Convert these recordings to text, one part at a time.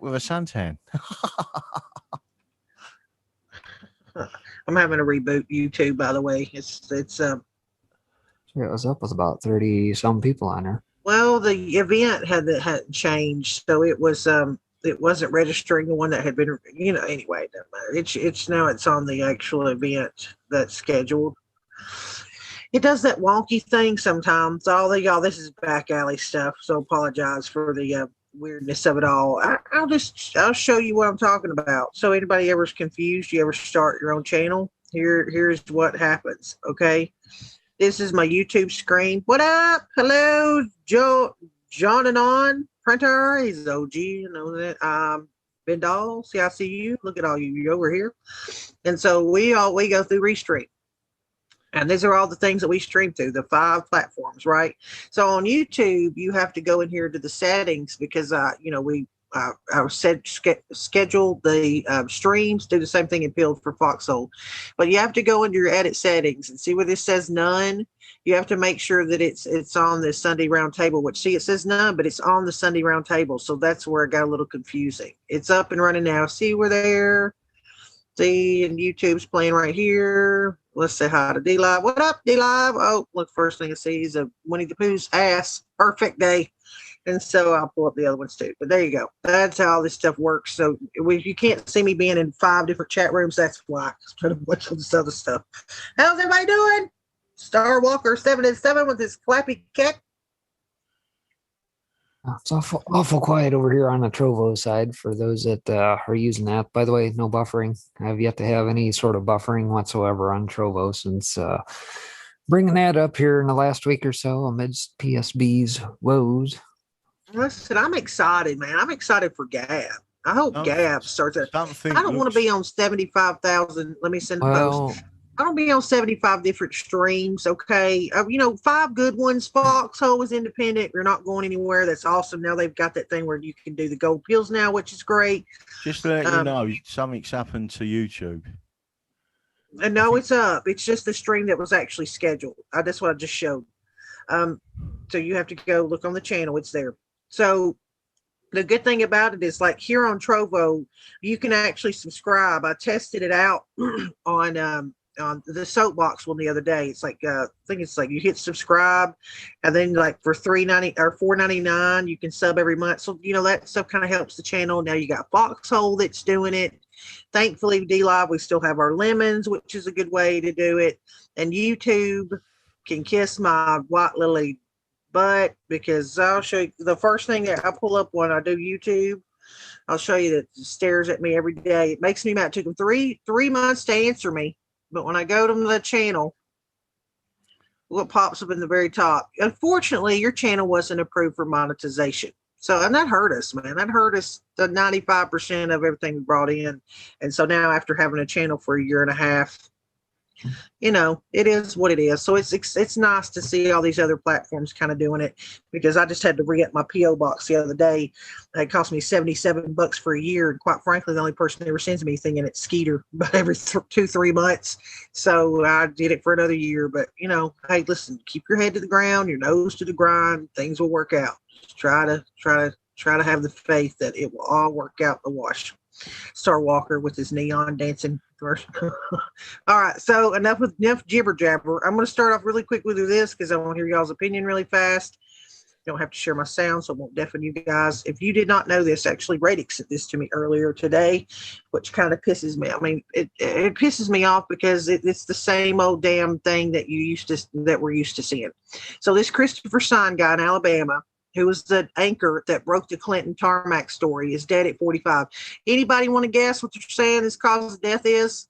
with a suntan. I'm having a reboot YouTube, by the way. It's Yeah, it was up with about 30 some people on there. well, the event had changed, so it wasn't registering the one that had been, anyway, it doesn't matter. It's now it's on the actual event that's scheduled. It does that wonky thing sometimes. All the y'all, this is back alley stuff, so apologize for the weirdness of it all. I'll show you what I'm talking about. So anybody ever's confused, you ever start your own channel? Here's what happens. Okay, this is my YouTube screen. What up? Hello, John and on printer. He's OG, you know that. Ben Doll, see, I see you. Look at all you over here. And so we go through Restream. And these are all the things that we stream through, the 5 platforms, right? So on YouTube, you have to go in here to the settings because, we schedule the streams, do the same thing in Build for Foxhole. But you have to go into your edit settings and see where this says none. You have to make sure that it's on the Sunday Roundtable, which, see, it says none, but it's on the Sunday Roundtable. So that's where it got a little confusing. It's up and running now. See, we're there. See, and YouTube's playing right here. Let's say hi to D Live. What up, D Live? Oh, look, first thing I see is a Winnie the Pooh's ass. Perfect day. And so I'll pull up the other ones too. But there you go. That's how all this stuff works. So if you can't see me being in 5 different chat rooms, that's why. Instead of much of this other stuff. How's everybody doing? Star Walker 7 with his clappy cat. It's awful quiet over here on the Trovo side for those that are using that. By the way, no buffering. I've yet to have any sort of buffering whatsoever on Trovo since bringing that up here in the last week or so amidst PSB's woes. Listen, I'm excited, man. I'm excited for Gab. I hope Gab starts at. I don't want to be on 75,000. Let me send a post. I don't be on 75 different streams, okay? 5 good ones. Foxhole is independent. You're not going anywhere. That's awesome. Now they've got that thing where you can do the gold pills now, which is great. Just to let you know, something's happened to YouTube. And no, it's up. It's just the stream that was actually scheduled. That's what I just showed. So you have to go look on the channel. It's there. So the good thing about it is, like here on Trovo, you can actually subscribe. I tested it out on the soapbox one the other day. It's like I think it's like you hit subscribe, and then like for $3.90 or $4.99 you can sub every month. So that stuff kind of helps the channel. Now you got Foxhole that's doing it. Thankfully, D Live, we still have our lemons, which is a good way to do it. And YouTube can kiss my white lily butt, because I'll show you the first thing that I pull up when I do YouTube. I'll show you that it stares at me every day. It makes me mad. It took them three months to answer me. But when I go to the channel, what pops up in the very top? Unfortunately, your channel wasn't approved for monetization. So, and that hurt us, man. That hurt us the 95% of everything we brought in. And so now, after having a channel for a year and a half, it is what it is. So it's nice to see all these other platforms kind of doing it, because I just had to re-up my PO box the other day. It cost me $77 for a year, and quite frankly, the only person that ever sends me anything in it's Skeeter, but every 2-3 months. So I did it for another year. But hey, listen, keep your head to the ground, your nose to the grind. Things will work out. Just try to have the faith that it will all work out the wash. Star Walker with his neon dancing. All right, so enough jibber jabber. I'm going to start off really quick with this because I want to hear y'all's opinion really fast. Don't have to share my sound, so I won't deafen you guys. If you did not know this, actually, Radix sent this to me earlier today, which kind of pisses me. I mean, it pisses me off because it's the same old damn thing that we're used to seeing. So this Christopher Sign guy in Alabama, who was the anchor that broke the Clinton tarmac story, is dead at 45. Anybody want to guess what they're saying his cause of death is?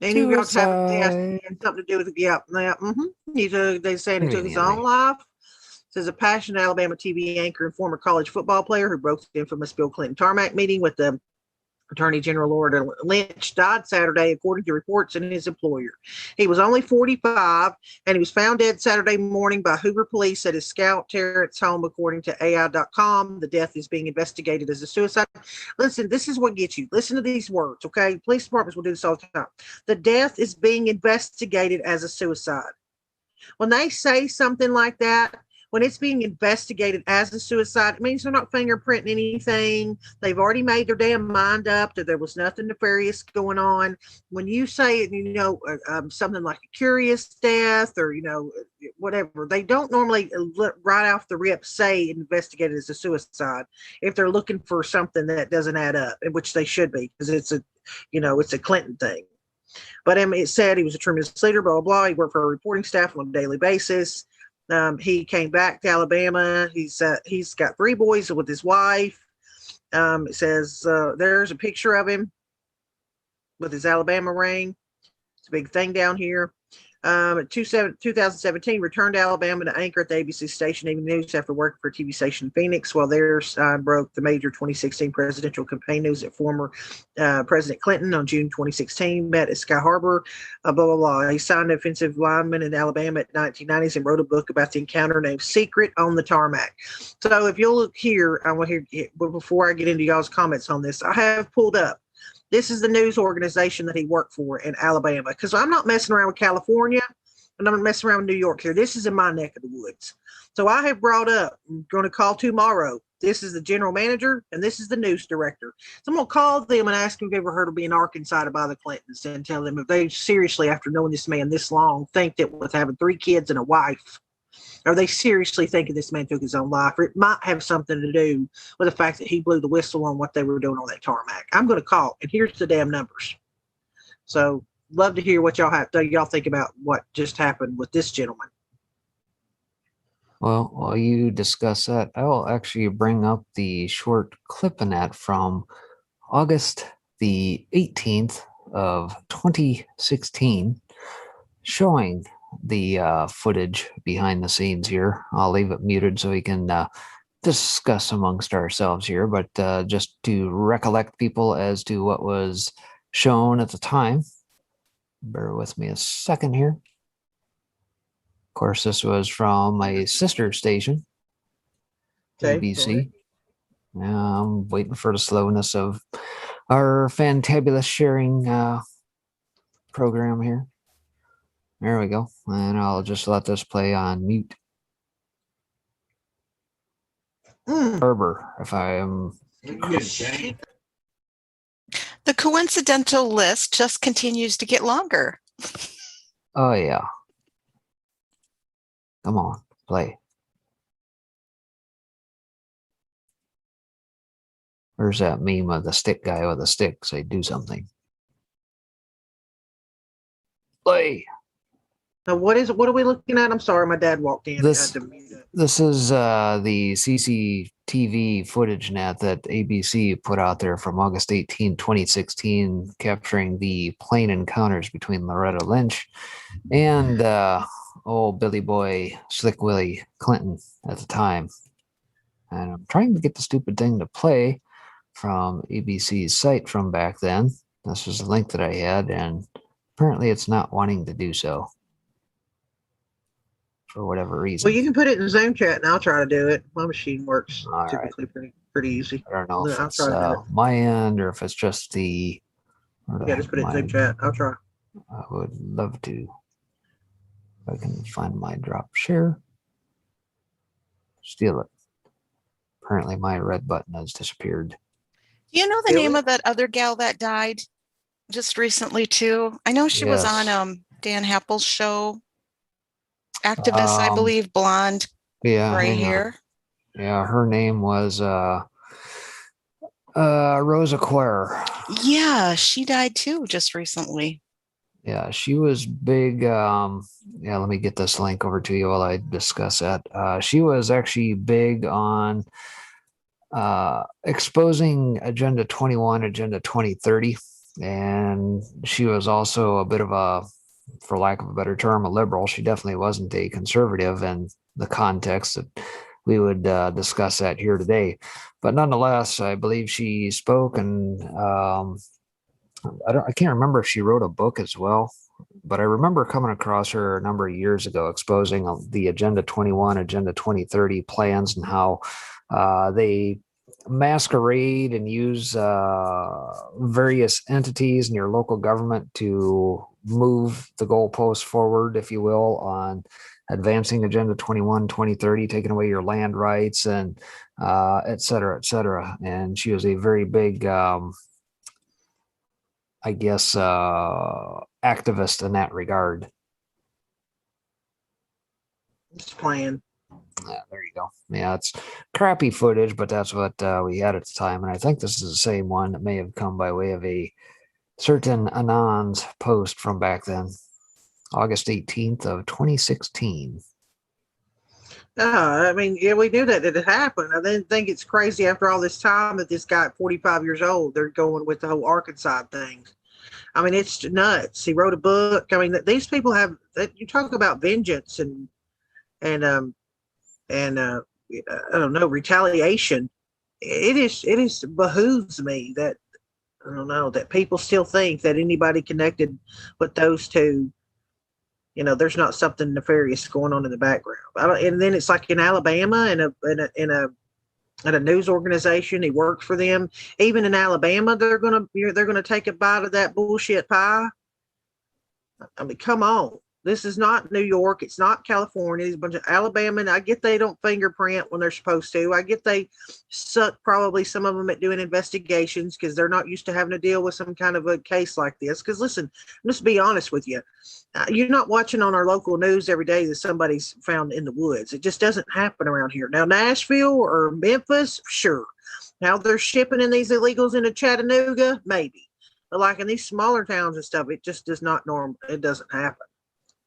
Any of y'all have a guess? It had something to do with it. They're saying he took his own life. Says a passionate Alabama TV anchor and former college football player who broke the infamous Bill Clinton tarmac meeting with the Attorney General Loretta Lynch died Saturday, according to reports in his employer. He was only 45, and he was found dead Saturday morning by Hoover police at his Scout Terrence home, according to AI.com. The death is being investigated as a suicide. Listen, this is what gets you. Listen to these words, okay? Police departments will do this all the time. The death is being investigated as a suicide. When they say something like that, when it's being investigated as a suicide, it means they're not fingerprinting anything. They've already made their damn mind up that there was nothing nefarious going on. When you say, something like a curious death or, whatever, they don't normally right off the rip say investigated as a suicide if they're looking for something that doesn't add up, which they should be, because it's a Clinton thing. But it said he was a tremendous leader, blah, blah, blah. He worked for a reporting staff on a daily basis. He came back to Alabama. He's got 3 boys with his wife. It says there's a picture of him with his Alabama ring. It's a big thing down here. 2017, returned to Alabama to anchor at the ABC station Evening News after working for a TV station in Phoenix. While there, broke the major 2016 presidential campaign news that former President Clinton on June 2016 met at Sky Harbor, blah, blah, blah. He signed an offensive lineman in Alabama in the 1990s and wrote a book about the encounter named Secret on the Tarmac. So if you'll look here, I want to hear, before I get into y'all's comments on this, I have pulled up. This is the news organization that he worked for in Alabama, because I'm not messing around with California and I'm not messing around with New York here. This is in my neck of the woods. So I have brought up, I'm going to call tomorrow. This is the general manager and this is the news director. So I'm going to call them and ask them if they've ever heard of being arkanside by the Clintons and tell them if they seriously, after knowing this man this long, think that with having 3 kids and a wife, are they seriously thinking this man took his own life? Or it might have something to do with the fact that he blew the whistle on what they were doing on that tarmac. I'm going to call, and here's the damn numbers. So love to hear what y'all think about what just happened with this gentleman. Well, while you discuss that, I will actually bring up the short clip in that from August the 18th of 2016, showing the footage behind the scenes here. I'll leave it muted so we can discuss amongst ourselves here, but just to recollect people as to what was shown at the time. Bear with me a second here. Of course, this was from my sister station, Okay, ABC. Now I'm waiting for the slowness of our fantabulous sharing program here. There we go. And I'll just let this play on mute. Herbert, if I am... The coincidental list just continues to get longer. Oh, yeah. Come on, play. Where's that meme of the stick guy with the stick? Say, do something. Play. Now, what are we looking at? I'm sorry, my dad walked in. This is the CCTV footage net that ABC put out there from August 18, 2016, capturing the plane encounters between Loretta Lynch and old Billy Boy Slick Willie Clinton at the time. And I'm trying to get the stupid thing to play from ABC's site from back then. This was the link that I had, and apparently it's not wanting to do so. For whatever reason. Well, you can put it in Zoom chat, and I'll try to do it. My machine works typically pretty easy. I don't know if it's my end or if it's just the. Yeah, just put it in Zoom chat. I'll try. I would love to. If I can find my drop share. Steal it. Apparently, my red button has disappeared. Do you know the name of that other gal that died just recently too? I know she was on Dan Happel's show. Activist, I believe, blonde, gray hair. Yeah, her name was Rosa Quare. Yeah, she died too just recently. Yeah, she was big. Yeah, let me get this link over to you while I discuss that. She was actually big on exposing Agenda 21, Agenda 2030. And she was also a bit of a, for lack of a better term, a liberal. She definitely wasn't a conservative in the context that we would discuss that here today. But nonetheless, I believe she spoke, and I can't remember if she wrote a book as well, but I remember coming across her a number of years ago exposing the Agenda 21, Agenda 2030 plans and how they masquerade and use various entities in your local government to move the goalposts forward, if you will, on advancing Agenda 21, 2030, taking away your land rights and et cetera, et cetera. And she was a very big, I guess, activist in that regard. Just playing. Yeah, there you go. Yeah, it's crappy footage, but that's what we had at the time. And I think this is the same one that may have come by way of a certain Anon's post from back then, August 18th of 2016. I mean, yeah, we knew that it had happened. I didn't think it's crazy after all this time that this guy at 45 years old, they're going with the whole Arkansas thing. I mean, it's nuts. He wrote a book. I mean, these people have, you talk about vengeance and I don't know, retaliation. It is behooves me that, I don't know, that people still think that anybody connected with those two, you know, there's not something nefarious going on in the background. And then it's like in Alabama, at a news organization, he worked for them. Even in Alabama, they're gonna take a bite of that bullshit pie. I mean, come on. This is not New York. It's not California. It's a bunch of Alabama. And I get they don't fingerprint when they're supposed to. I get they suck probably some of them at doing investigations because they're not used to having to deal with some kind of a case like this. Because listen, let's be honest with you. You're not watching on our local news every day that somebody's found in the woods. It just doesn't happen around here. Now, Nashville or Memphis, sure. Now they're shipping in these illegals into Chattanooga, maybe. But like in these smaller towns and stuff, it just does not it doesn't happen.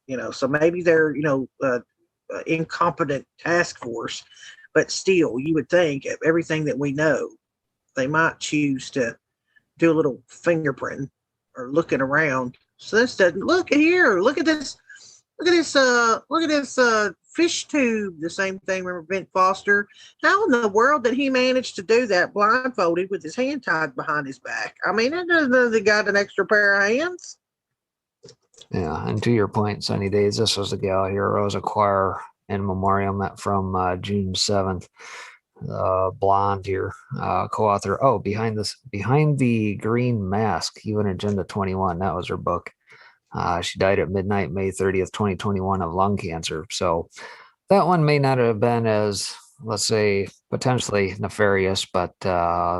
You know, so maybe they're, incompetent task force, but still, you would think of everything that we know, they might choose to do a little fingerprinting or looking around. So this doesn't look here. Look at this. Look at this fish tube. The same thing. Remember Ben Foster? How in the world did he manage to do that blindfolded with his hand tied behind his back? I mean, it doesn't he got an extra pair of hands? Yeah, and to your point, Sunny Days, this was the gal here, Rosa Quire in memoriam from June 7th. Blonde here, co-author. Oh, behind the green mask, even Agenda 21. That was her book. She died at midnight, May 30th, 2021 of lung cancer. So that one may not have been as, let's say, potentially nefarious, but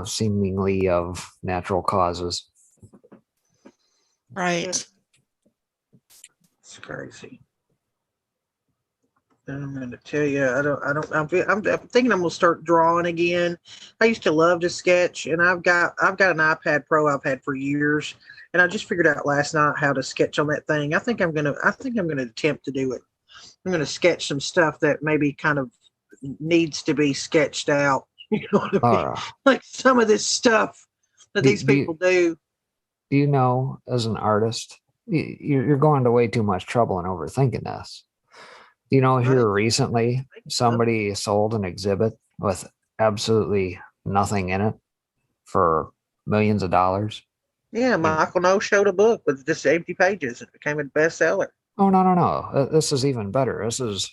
seemingly of natural causes. Right. It's crazy. I'm going to tell you, I'm thinking I'm going to start drawing again. I used to love to sketch, and I've got an iPad Pro I've had for years, and I just figured out last night how to sketch on that thing. I think I'm going to attempt to do it. I'm going to sketch some stuff that maybe kind of needs to be sketched out. You know what I mean? Like some of this stuff that these people do. Do you know, as an artist, you're going to way too much trouble and overthinking this. You know, here recently, somebody sold an exhibit with absolutely nothing in it for millions of dollars. Yeah, Michael No showed a book with just empty pages. It became a bestseller. Oh, no. This is even better. This is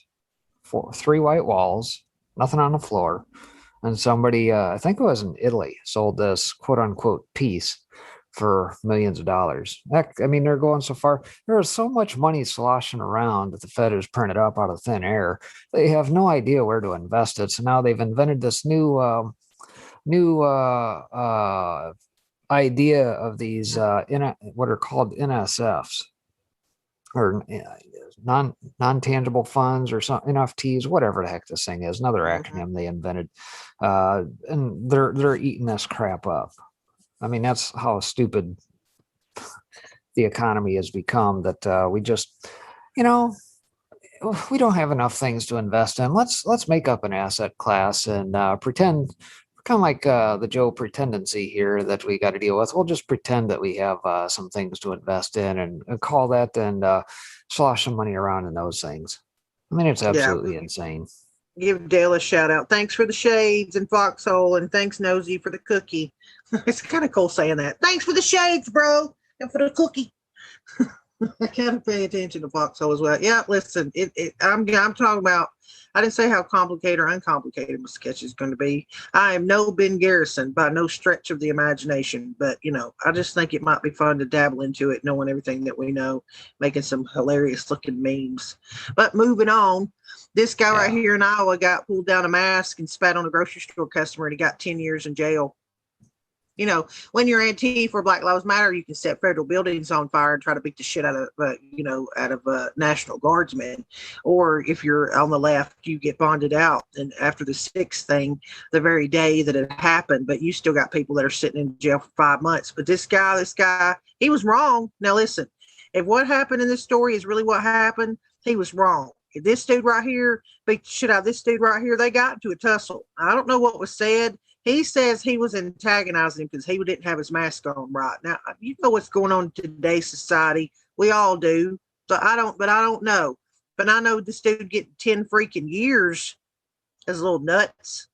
3 white walls, nothing on the floor. And somebody, I think it was in Italy, sold this quote unquote piece for millions of dollars. I mean, they're going so far. There is so much money sloshing around that the Fed has printed up out of thin air. They have no idea where to invest it. So now they've invented this new idea of these what are called NSFs, or non-tangible funds, or some NFTs, whatever the heck this thing is. Another acronym they invented, and they're eating this crap up. I mean, that's how stupid the economy has become, that we just, we don't have enough things to invest in. Let's make up an asset class and pretend, kind of like the Joe pretendency here that we got to deal with. We'll just pretend that we have some things to invest in and call that, and slosh some money around in those things. I mean, it's absolutely insane. Give Dale a shout out. Thanks for the shades and Foxhole, and thanks Nosy for the cookie. It's kind of cool saying that. Thanks for the shades, bro, and for the cookie. I gotta pay attention to Foxhole as well. Yeah, listen, I'm talking about. I didn't say how complicated or uncomplicated my sketch is going to be. I am no Ben Garrison by no stretch of the imagination, but I just think it might be fun to dabble into it, knowing everything that we know, making some hilarious looking memes. But moving on, this guy right here in Iowa got pulled down a mask and spat on a grocery store customer, and he got 10 years in jail. When you're Antifa for Black Lives Matter, you can set federal buildings on fire and try to beat the shit out of National Guardsmen. Or if you're on the left, you get bonded out. And after the 6th thing, the very day that it happened, but you still got people that are sitting in jail for 5 months. But this guy, he was wrong. Now listen, if what happened in this story is really what happened, he was wrong. If this dude right here beat the shit out of this dude right here, they got into a tussle. I don't know what was said. He says he was antagonizing him because he didn't have his mask on right. Now, you know what's going on in today's society. We all do. So I don't know. But I know this dude getting 10 freaking years is a little nuts.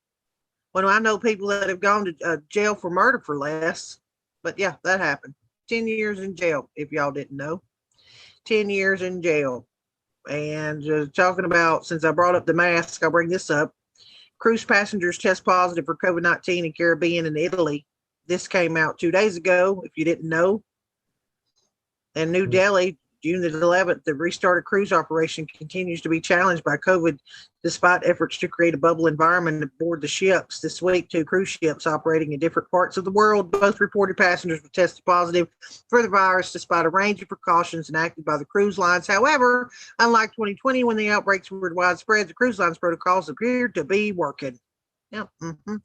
When I know people that have gone to jail for murder for less. But yeah, that happened. 10 years in jail, if y'all didn't know. 10 years in jail. And talking about, since I brought up the mask, I'll bring this up. Cruise passengers test positive for COVID-19 in Caribbean and Italy. This came out 2 days ago, if you didn't know. And New Delhi, June the 11th, the restarted cruise operation continues to be challenged by COVID, despite efforts to create a bubble environment aboard the ships. This week, 2 cruise ships operating in different parts of the world both reported passengers were tested positive for the virus, despite a range of precautions enacted by the cruise lines. However, unlike 2020, when the outbreaks were widespread, the cruise lines protocols appeared to be working. Yeah,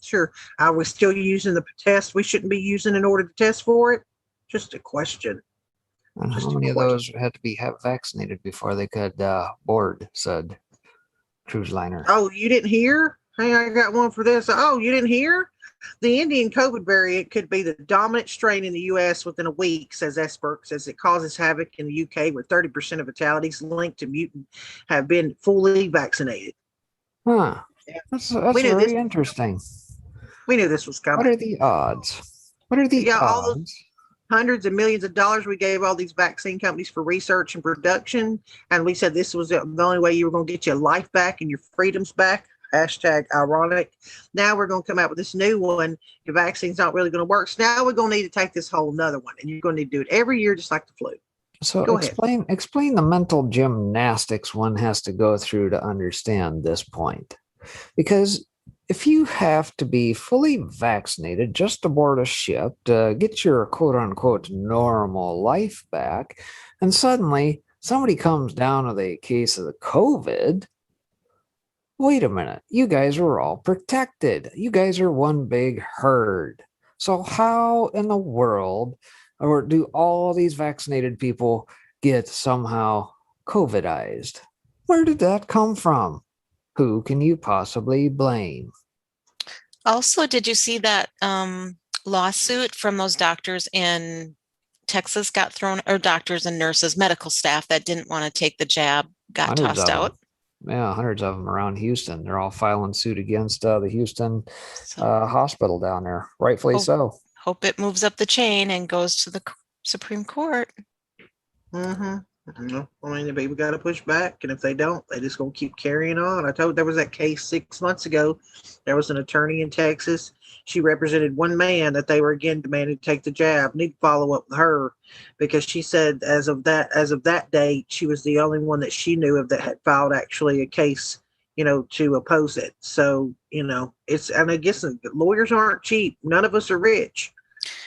sure. Are we still using the test we shouldn't be using in order to test for it? Just a question. And how many of those had to be vaccinated before they could board said cruise liner? Oh, you didn't hear? Hey, I got one for this. Oh, you didn't hear? The Indian COVID variant could be the dominant strain in the U.S. within a week, says experts, as it causes havoc in the U.K., where 30% of fatalities linked to mutant have been fully vaccinated. Huh. Yeah. That's very interesting. We knew this was coming. What are the odds? What are the odds? All those hundreds of millions of dollars we gave all these vaccine companies for research and production, and we said this was the only way you were going to get your life back and your freedoms back. Hashtag ironic. Now we're going to come out with this new one. Your vaccine's not really going to work. So now we're going to need to take this whole another one, and you're going to need to do it every year, just like the flu. So explain the mental gymnastics one has to go through to understand this point. Because if you have to be fully vaccinated just to board a ship to get your quote unquote normal life back, and suddenly somebody comes down with a case of the COVID, wait a minute, you guys are all protected. You guys are one big herd. So how in the world or do all these vaccinated people get somehow COVIDized? Where did that come from? Who can you possibly blame? Also, did you see that lawsuit from those doctors in Texas got thrown, or doctors and nurses, medical staff that didn't want to take the jab got tossed out? Yeah, hundreds of them around Houston. They're all filing suit against the Houston hospital down there. Rightfully so. Hope it moves up the chain and goes to the Supreme Court. I mean, the people got to push back, and if they don't, they just gonna keep carrying on. I told there was that case 6 months ago. There was an attorney in Texas. She represented one man that they were again demanding to take the jab. Need to follow up with her because she said as of that date, she was the only one that she knew of that had filed actually a case, to oppose it. So, and I guess lawyers aren't cheap. None of us are rich.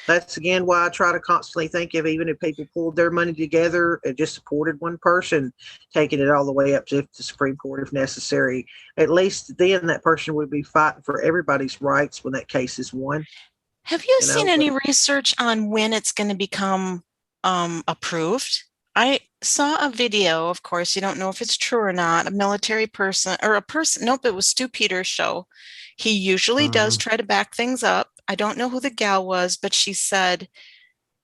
That's again why I try to constantly think of, even if people pulled their money together and just supported one person, taking it all the way up to the Supreme Court if necessary, at least then that person would be fighting for everybody's rights when that case is won. Have you seen any research on when it's going to become approved? I saw a video, of course, you don't know if it's true or not, a military person or a person. Nope, it was Stu Peters' show. He usually does try to back things up. I don't know who the gal was, but she said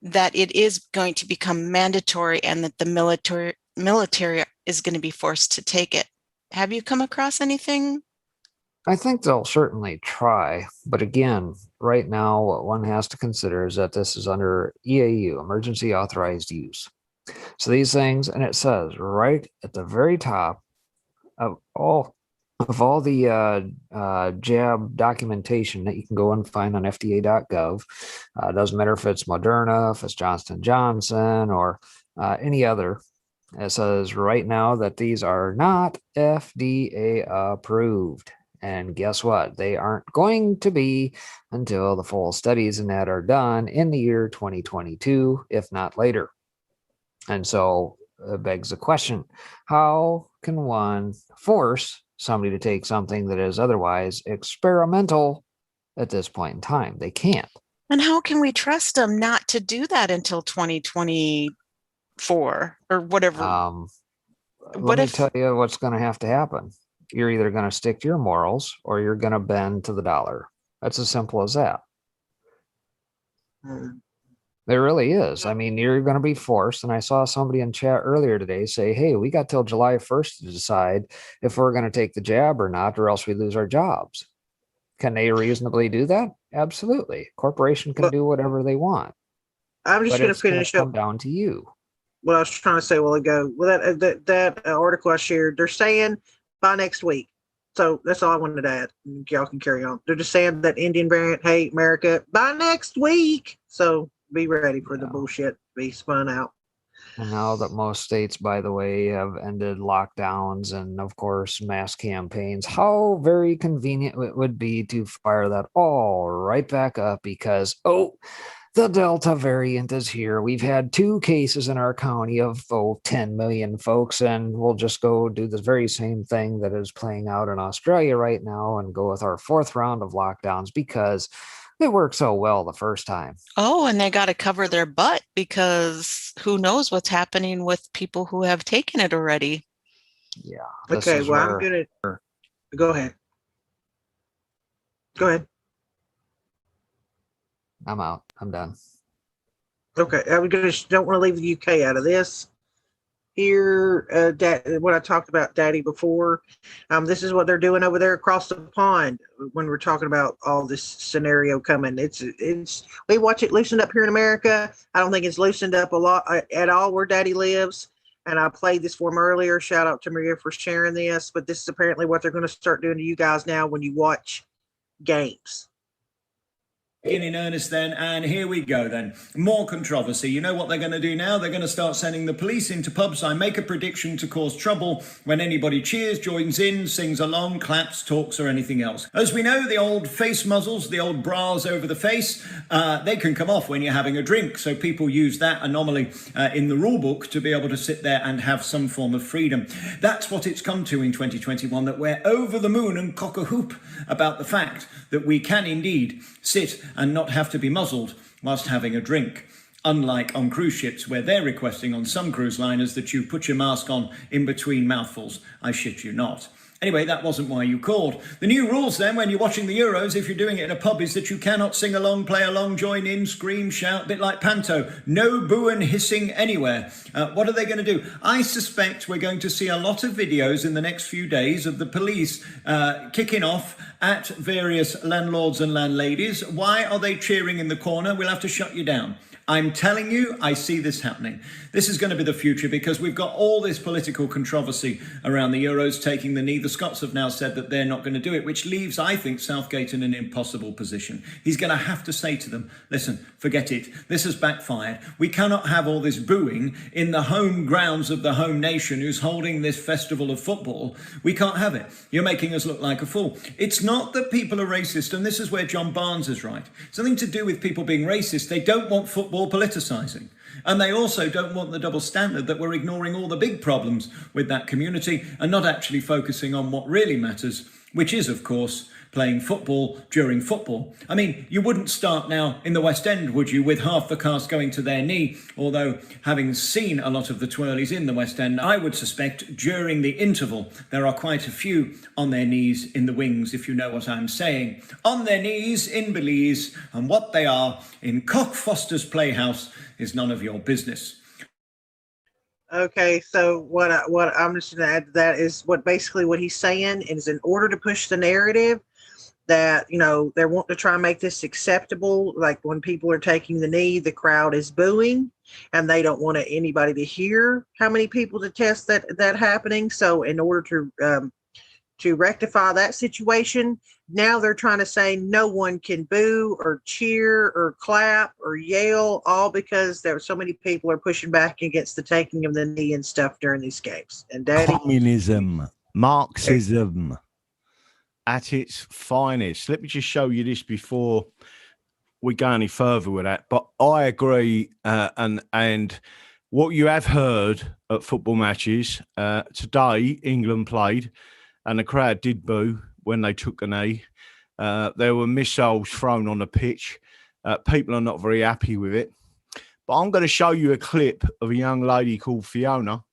that it is going to become mandatory and that the military is going to be forced to take it. Have you come across anything? I think they'll certainly try. But again, right now, what one has to consider is that this is under EAU, Emergency Authorized Use. So these things, and it says right at the very top of all the jab documentation that you can go and find on FDA.gov. Doesn't matter if it's Moderna, if it's Johnson & Johnson, or any other. It says right now that these are not FDA approved. And guess what? They aren't going to be until the full studies and that are done in the year 2022, if not later. And so it begs the question, how can one force somebody to take something that is otherwise experimental at this point in time? They can't. And how can we trust them not to do that until 2024 or whatever? Let me tell you what's going to have to happen. You're either going to stick to your morals or you're going to bend to the dollar. That's as simple as that. There really is. I mean, you're going to be forced. And I saw somebody in chat earlier today say, hey, we got till July 1st to decide if we're going to take the jab or not, or else we lose our jobs. Can they reasonably do that? Absolutely. Corporation can do whatever they want. I'm just going to finish up. Come down to you. What I was trying to say a while ago. Well, that article I shared, they're saying by next week. So that's all I wanted to add. Y'all can carry on. They're just saying that Indian variant, hey, America, by next week. So be ready for the bullshit to be spun out. And now that most states, by the way, have ended lockdowns and, of course, mass campaigns, how very convenient it would be to fire that all right back up because, the Delta variant is here. We've had 2 cases in our county of 10 million folks, and we'll just go do the very same thing that is playing out in Australia right now and go with our 4th round of lockdowns because it worked so well the first time. Oh, and they got to cover their butt because who knows what's happening with people who have taken it already. Yeah. Okay, well, I'm going to go ahead. Go ahead. I'm out. I'm done. Okay, I'm going to don't want to leave the UK out of this. Here, what I talked about, Daddy, before. This is what they're doing over there across the pond when we're talking about all this scenario coming. It's we watch it loosened up here in America. I don't think it's loosened up a lot at all where Daddy lives. And I played this for him earlier. Shout out to Maria for sharing this. But this is apparently what they're going to start doing to you guys now when you watch games. In earnest then, and here we go then. More controversy. You know what they're going to do now? They're going to start sending the police into pubs. I make a prediction to cause trouble when anybody cheers, joins in, sings along, claps, talks, or anything else. As we know, the old face muzzles, the old bras over the face, they can come off when you're having a drink. So people use that anomaly in the rule book to be able to sit there and have some form of freedom. That's what it's come to in 2021, that we're over the moon and cock-a-hoop about the fact that we can indeed sit and not have to be muzzled whilst having a drink. Unlike on cruise ships where they're requesting on some cruise liners that you put your mask on in between mouthfuls. I shit you not. Anyway, that wasn't why you called. The new rules then when you're watching the Euros, if you're doing it in a pub, is that you cannot sing along, play along, join in, scream, shout, a bit like panto. No boo and hissing anywhere. What are they going to do? I suspect we're going to see a lot of videos in the next few days of the police kicking off at various landlords and landladies. Why are they cheering in the corner? We'll have to shut you down. I'm telling you, I see this happening. This is going to be the future because we've got all this political controversy around the Euros taking the knee. The Scots have now said that they're not going to do it, which leaves, I think, Southgate in an impossible position. He's going to have to say to them, listen, forget it. This has backfired. We cannot have all this booing in the home grounds of the home nation who's holding this festival of football. We can't have it. You're making us look like a fool. It's not that people are racist, and this is where John Barnes is right. It's nothing to do with people being racist. They don't want football politicizing. And they also don't want the double standard that we're ignoring all the big problems with that community and not actually focusing on what really matters, which is, of course, playing football during football. I mean, you wouldn't start now in the West End, would you, with half the cast going to their knee? Although, having seen a lot of the twirlies in the West End, I would suspect during the interval, there are quite a few on their knees in the wings, if you know what I'm saying. On their knees in Belize, and what they are in Cock Foster's Playhouse is none of your business. Okay, so what I'm just going to add to that is what he's saying is in order to push the narrative, that, you know, they're wanting to try and make this acceptable. Like when people are taking the knee, the crowd is booing, and they don't want anybody to hear how many people detest that happening. So in order to rectify that situation, now they're trying to say no one can boo or cheer or clap or yell, all because there are so many people are pushing back against the taking of the knee and stuff during these games. And Daddy, communism, Marxism at its finest. Let me just show you this before we go any further with that. But I agree, and what you have heard at football matches today, England played, and the crowd did boo when they took a knee. There were missiles thrown on the pitch. People are not very happy with it. But I'm going to show you a clip of a young lady called Fiona,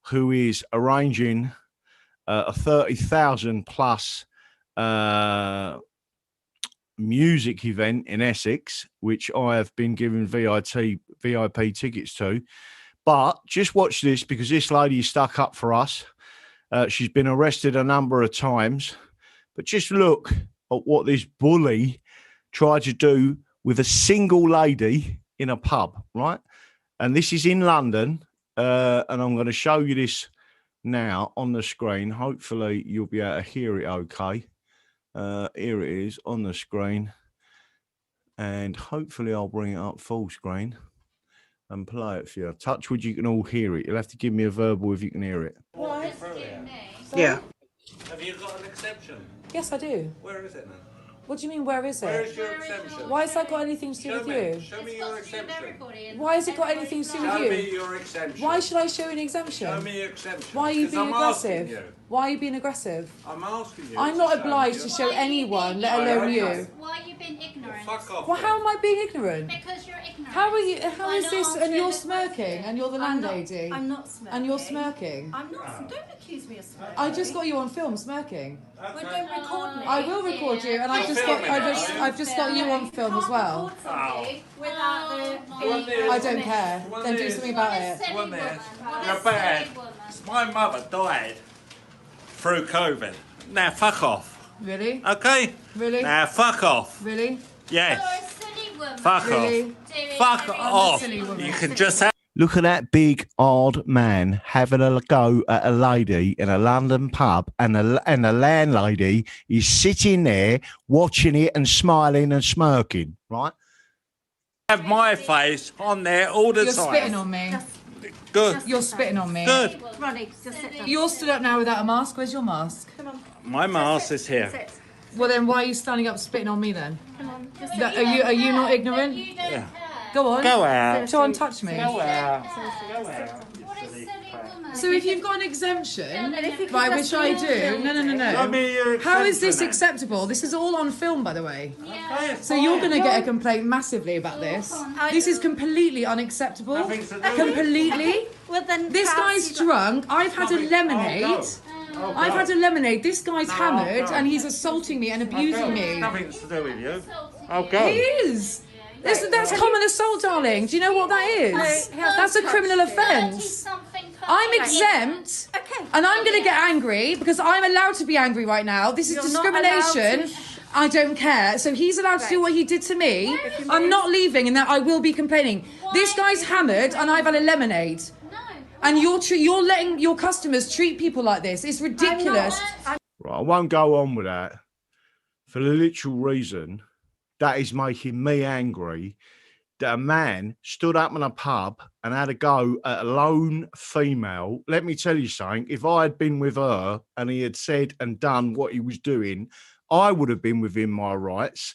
who is arranging a 30,000 plus music event in Essex, which I have been given VIP tickets to. But just watch this, because this lady is stuck up for us. She's been arrested a number of times, but just look at what this bully tried to do with a single lady in a pub, right? And this is in London, and I'm going to show you this now on the screen. Hopefully you'll be able to hear it okay. Here it is on the screen, and hopefully I'll bring it up full screen and play it for you. Touch wood, you can all hear it. You'll have to give me a verbal if you can hear it. What? yeah. Have you got an exception? Yes, I do. Where is it then? What do you mean, where is Where it? is your exemption? Why has that got anything to do with you? Show me your exemption. Why has it got anything to do with Show me you? your exemption. Why should I show an exemption? Show me your exemption. Why are you 'Cause being I'm asking aggressive? you. Why are you being aggressive? I'm asking you. I'm not obliged to show anyone, let alone you. Why are you being ignorant? Fuck off. Well, how am I being ignorant? Because you're ignorant. How are you? How Why is not this? answer And you're the smirking, question? and you're the landlady. I'm not smirking. And you're smirking. I'm not. Don't accuse me of smirking. I just got you on film smirking. Well, don't record me. I will record you, and I've just got you on film as well. Without the. I don't care. Then do something about it. One there. You're bad. My mother died through COVID. Now fuck off. Really? Okay? Really? Now fuck off. Really? Yes. You're a silly woman. Fuck Really? off. Fuck off. silly woman. You can just have. Look at that big odd man having a go at a lady in a London pub, and the landlady is sitting there watching it and smiling and smirking, right? Have my face on there all the You're time. spitting on me. Good. You're spitting on me. Good. Ronnie, just sit down. You're stood up now without a mask. Where's your mask? Come on. My mask is here. Sit. Well, then why are you standing up spitting on me then? Come on. Just sit. Are you not ignorant? You don't care. Go on. Go out. Try and touch me. Go out. What a silly woman. So if you've got an exemption, if you could right, just which I be do, no. Show me your How is this exemption acceptable? This is all on film, by the way. then. So you're going to get a complaint massively about this. This is completely unacceptable. Nothing to do with it. Completely. Well, then. This perhaps guy's you drunk. I've had a lemonade. I've had a lemonade. This guy's No, hammered go. and he's assaulting me and abusing me. Nothing to do with you. I'll He go. is. That's common assault, darling. Do you know what that is? That's a criminal offence. I'm exempt, Okay. and I'm going to get angry because I'm allowed to be angry right now. This is You're not allowed discrimination. to. I don't care. So he's allowed to do what he did to me. I'm not leaving, and that I will be complaining. This guy's hammered, and I've had a lemonade. No. And you're letting your customers treat people like this. It's ridiculous. Right, I won't go on with that for the literal reason that is making me angry that a man stood up in a pub and had a go at a lone female. Let me tell you something. If I had been with her and he had said and done what he was doing, I would have been within my rights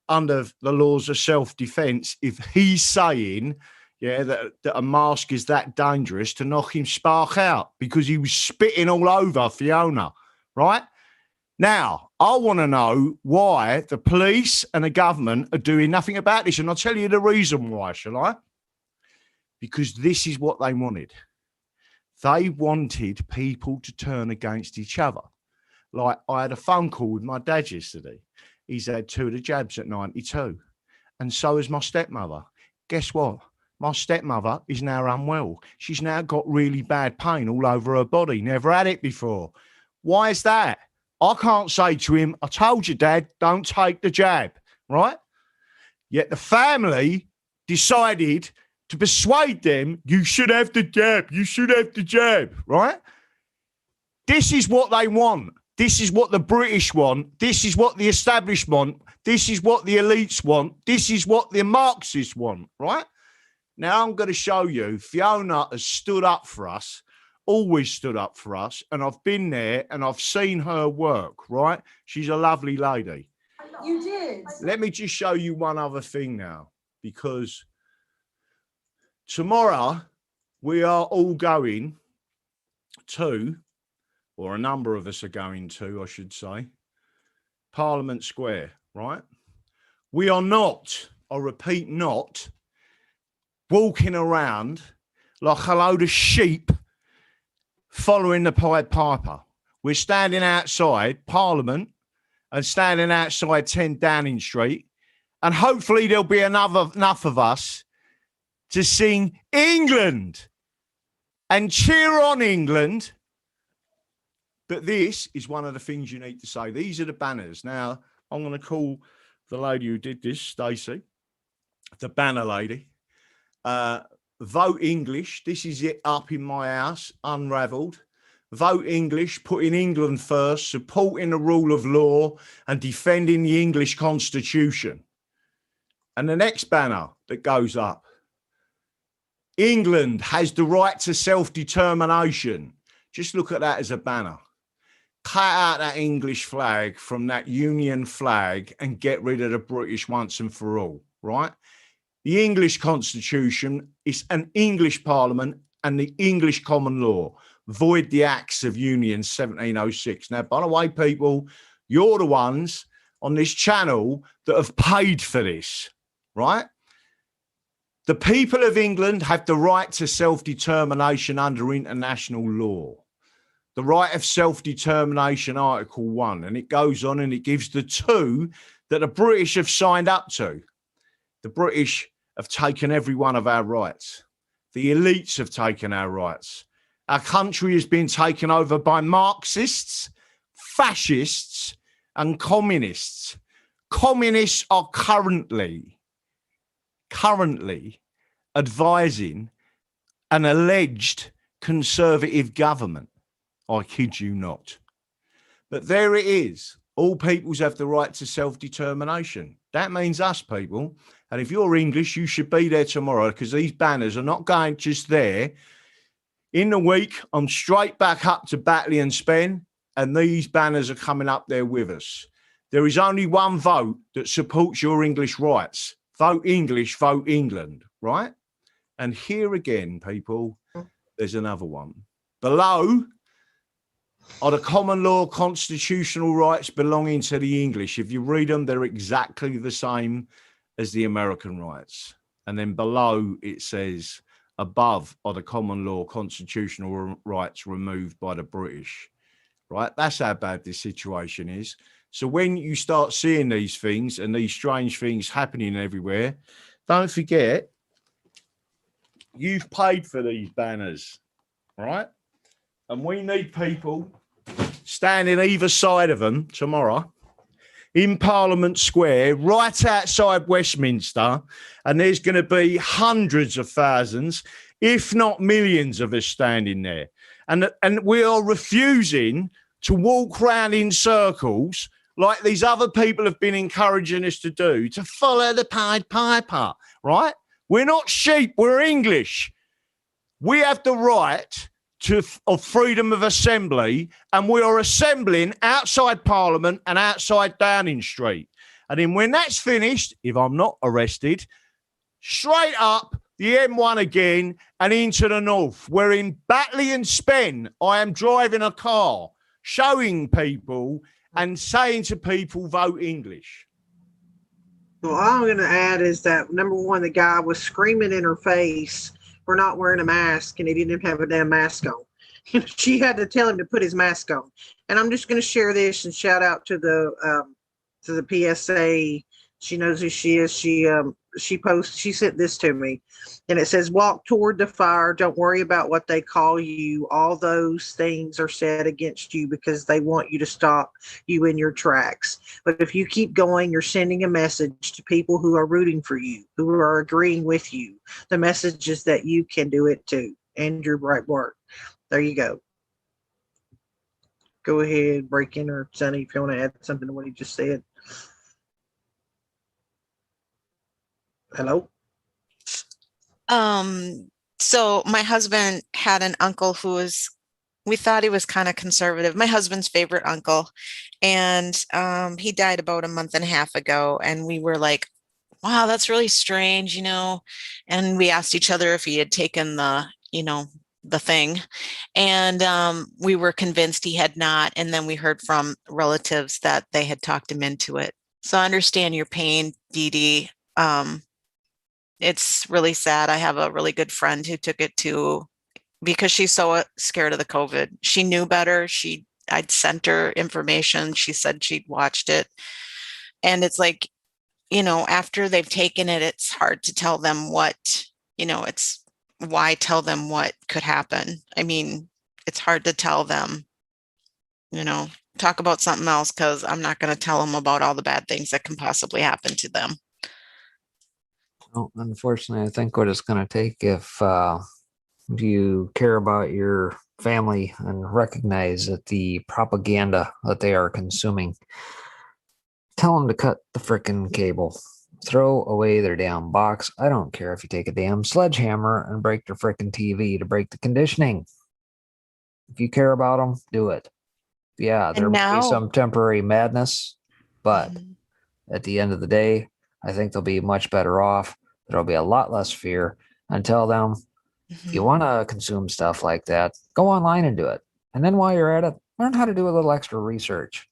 under the laws of self-defense. If he's saying, that a mask is that dangerous, to knock him spark out because he was spitting all over Fiona, right? Now, I want to know why the police and the government are doing nothing about this. And I'll tell you the reason why, shall I? Because this is what they wanted. They wanted people to turn against each other. Like, I had a phone call with my dad yesterday. He's had 2 of the jabs at 92. And so has my stepmother. Guess what? My stepmother is now unwell. She's now got really bad pain all over her body. Never had it before. Why is that? I can't say to him, I told you, Dad, don't take the jab, right? Yet the family decided to persuade them, you should have the jab, you should have the jab, right? This is what they want. This is what the British want. This is what the establishment want. This is what the elites want. This is what the Marxists want, right? Now I'm going to show you, Fiona has stood up for us, always stood up for us, and I've been there and I've seen her work, right? She's a lovely lady. You did. Let me just show you one other thing now, because tomorrow we are all going to, or a number of us are going to, I should say, Parliament Square, right? We are not, I repeat, not walking around like a load of sheep following the Pied Piper. We're standing outside Parliament and standing outside 10 Downing Street, and hopefully there'll be enough of us to sing England and cheer on England. But this is one of the things you need to say. These are the banners. Now, I'm going to call the lady who did this, Stacey, the banner lady. Vote English. This is it up in my house, unravelled. Vote English, putting England first, supporting the rule of law and defending the English Constitution. And the next banner that goes up. England has the right to self-determination. Just look at that as a banner. Cut out that English flag from that Union flag and get rid of the British once and for all, right? The English Constitution is an English Parliament and the English common law. Void the Acts of Union 1706. Now, by the way, people, you're the ones on this channel that have paid for this, right? The people of England have the right to self-determination under international law. The right of self-determination, Article 1, and it goes on and it gives the two that the British have signed up to. The British have taken every one of our rights. The elites have taken our rights. Our country has been taken over by Marxists, fascists, and communists. Communists are currently advising an alleged conservative government. I kid you not. But there it is. All peoples have the right to self-determination. That means us, people. And if you're English, you should be there tomorrow, because these banners are not going just there. In the week, I'm straight back up to Batley and Spen, and these banners are coming up there with us. There is only one vote that supports your English rights. Vote English, vote England, right? And here again, people, there's another one. Below are the common law constitutional rights belonging to the English. If you read them, they're exactly the same as the American rights. And then below it says, above are the common law constitutional rights removed by the British, right? That's how bad this situation is. So when you start seeing these things and these strange things happening everywhere, don't forget, you've paid for these banners, right? And we need people standing either side of them tomorrow in Parliament Square, right outside Westminster, and there's going to be hundreds of thousands, if not millions of us standing there. And we are refusing to walk around in circles like these other people have been encouraging us to do, to follow the Pied Piper, right? We're not sheep, we're English. We have the right of freedom of assembly, and we are assembling outside Parliament and outside Downing Street. And then when that's finished, if I'm not arrested, straight up the M1 again and into the north, where in Batley and Spen, I am driving a car, showing people and saying to people, vote English. Well, all I'm going to add is that, number one, the guy was screaming in her face for not wearing a mask, and he didn't have a damn mask on. She had to tell him to put his mask on. And I'm just going to share this and shout out to the PSA. She knows who she is. She she sent this to me, and it says, walk toward the fire. Don't worry about what they call you. All those things are said against you because they want you to stop you in your tracks. But if you keep going, you're sending a message to people who are rooting for you, who are agreeing with you. The message is that you can do it too. Andrew Breitbart. There you go. Go ahead, break in, or Sonny, if you want to add something to what he just said. Hello? So my husband had an uncle who was, we thought he was kind of conservative, my husband's favorite uncle. And he died about a month and a half ago. And we were like, wow, that's really strange, And we asked each other if he had taken the thing. And we were convinced he had not. And then we heard from relatives that they had talked him into it. So I understand your pain, Dee Dee. It's really sad. I have a really good friend who took it too because she's so scared of the COVID. She knew better. I'd sent her information. She said she'd watched it. And it's like, after they've taken it, it's hard to tell them what, why tell them what could happen. I mean, it's hard to tell them, talk about something else, because I'm not going to tell them about all the bad things that can possibly happen to them. Well, unfortunately, I think what it's going to take, if you care about your family and recognize that the propaganda that they are consuming, tell them to cut the frickin' cable. Throw away their damn box. I don't care if you take a damn sledgehammer and break their frickin' TV to break the conditioning. If you care about them, do it. Yeah, there might be some temporary madness, but at the end of the day, I think they'll be much better off. There'll be a lot less fear. And tell them, if you want to consume stuff like that, go online and do it. And then while you're at it, learn how to do a little extra research.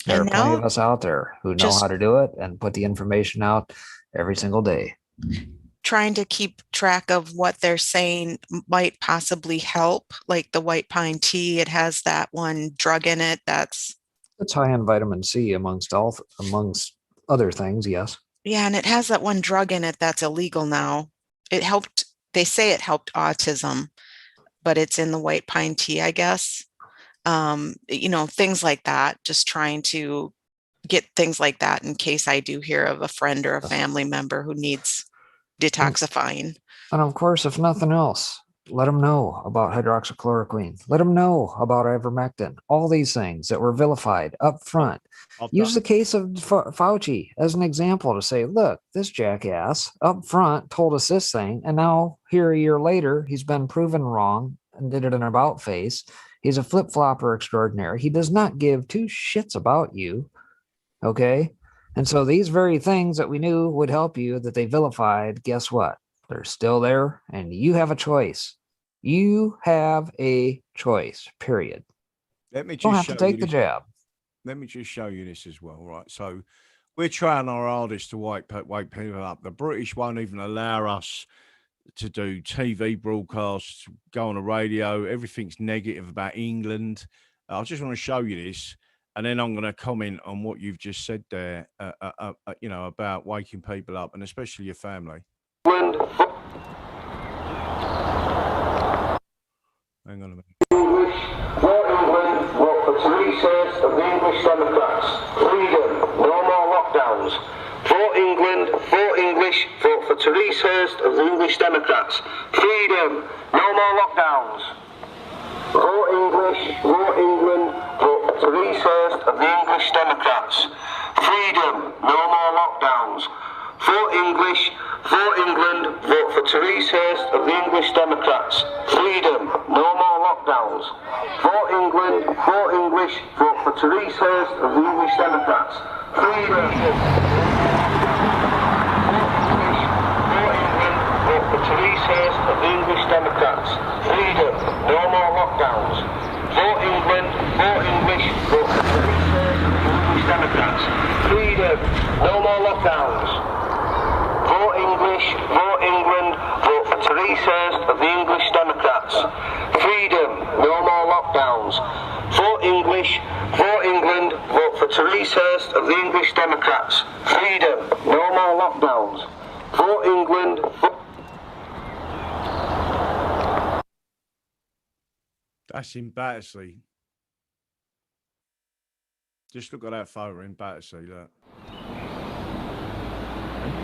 There are plenty of us out there who know how to do it and put the information out every single day. Trying to keep track of what they're saying might possibly help, like the white pine tea. It has that one drug in it it's high in vitamin C amongst other things, yes. Yeah, and it has that one drug in it that's illegal now. They say it helped autism, but it's in the white pine tea, I guess. Things like that, just trying to get things like that in case I do hear of a friend or a family member who needs detoxifying. And of course, if nothing else, let them know about hydroxychloroquine. Let them know about ivermectin. All these things that were vilified up front. Use the case of Fauci as an example to say, look, this jackass up front told us this thing, and now here a year later, he's been proven wrong and did it in an about face. He's a flip-flopper extraordinaire. He does not give two shits about you, okay? And so these very things that we knew would help you that they vilified, guess what? They're still there, and you have a choice. You have a choice, period. Let me just don't have to take the jab. Let me just show you this as well, right? So we're trying our hardest to wake people up. The British won't even allow us to do TV broadcasts, go on the radio. Everything's negative about England. I just want to show you this, and then I'm going to comment on what you've just said there, about waking people up, and especially your family. Hang on a minute. For England, vote for Theresa of the English Democrats. Freedom, no more lockdowns. For England, for English, vote for Theresa of the English Democrats. Freedom, no more lockdowns. For English, for England, vote for Theresa of the English Democrats. Freedom, no more lockdowns. For English, for England, vote for Theresa of the English Democrats. Freedom, no more lockdowns. For England, for English, vote for Theresa of the English Democrats. Freedom. Theresa of the English Democrats. Freedom, no more lockdowns. For England, for English, vote for Theresa of the English Democrats. Freedom, no more lockdowns. For English, for England, vote for Theresa of the English Democrats. Freedom, no more lockdowns. For English, for England, vote for Theresa of the English Democrats. Freedom, no more lockdowns. For for England. That's in Battersea. Just look at that photo in Battersea, look.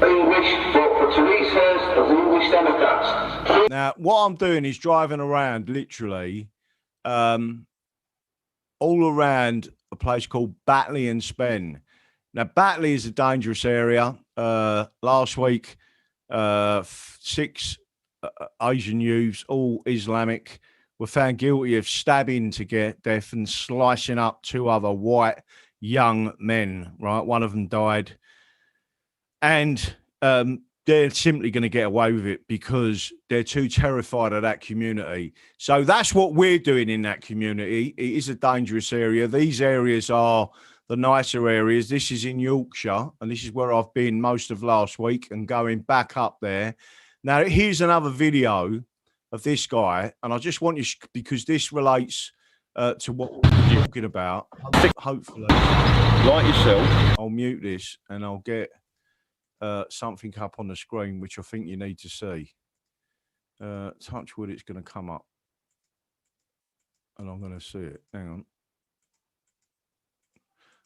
English, vote for Therese Hurst of the English Democrats. Now, what I'm doing is driving around, literally, all around a place called Batley and Spen. Now, Batley is a dangerous area. Last week, 6 Asian youths, all Islamic, were found guilty of stabbing to get death and slicing up 2 other white young men, right? One of them died. And they're simply going to get away with it because they're too terrified of that community. So that's what we're doing in that community. It is a dangerous area. These areas are the nicer areas. This is in Yorkshire, and this is where I've been most of last week and going back up there. Now, here's another video of this guy, and I just want you, because this relates to what we're talking about. Hopefully, like yourself, I'll mute this and I'll get something up on the screen which I think you need to see. Touch wood, it's going to come up and I'm going to see it. Hang on.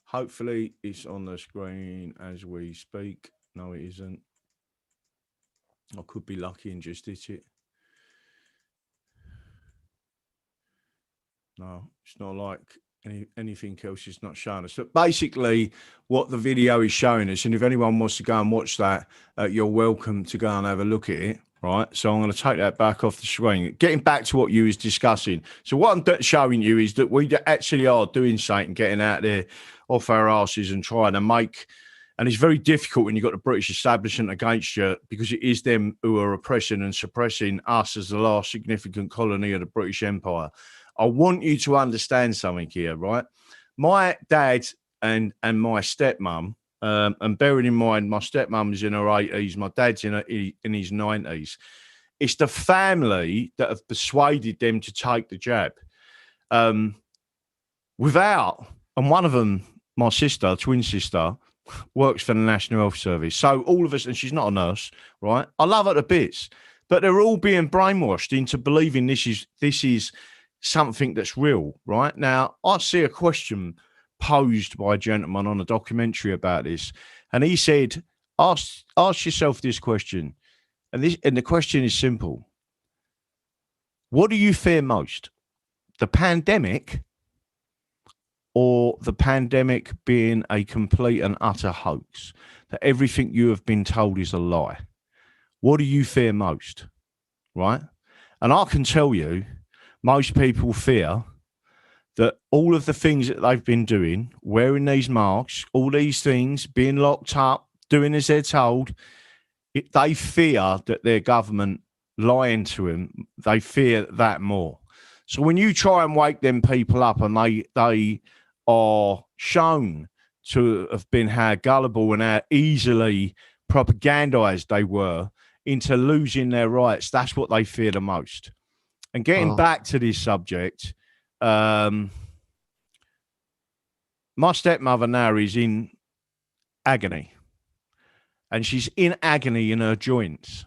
Hopefully it's on the screen as we speak. No, it isn't. I could be lucky and just hit it. No, it's not like anything else is not showing us. But basically what the video is showing us, and if anyone wants to go and watch that, you're welcome to go and have a look at it, right? So I'm going to take that back off the screen. Getting back to what you was discussing. So what I'm showing you is that we actually are doing something, getting out there off our asses and trying to make, and it's very difficult when you've got the British establishment against you, because it is them who are oppressing and suppressing us as the last significant colony of the British Empire. I want you to understand something here, right? My dad and my stepmom, and bearing in mind my stepmom's in her 80s, my dad's in his 90s. It's the family that have persuaded them to take the jab. Without, and one of them, my sister, twin sister, works for the National Health Service. So all of us, and she's not a nurse, right? I love her to bits, but they're all being brainwashed into believing this is something that's real, right? Now, I see a question posed by a gentleman on a documentary about this, and he said, ask yourself this question, and the question is simple. What do you fear most? The pandemic, or the pandemic being a complete and utter hoax, that everything you have been told is a lie? What do you fear most, right? And I can tell you, most people fear that all of the things that they've been doing, wearing these masks, all these things, being locked up, doing as they're told, they fear that their government lying to them. They fear that more. So when you try and wake them people up and they are shown to have been how gullible and how easily propagandized they were into losing their rights, that's what they fear the most. And getting back to this subject, my stepmother now is in agony, and she's in agony in her joints.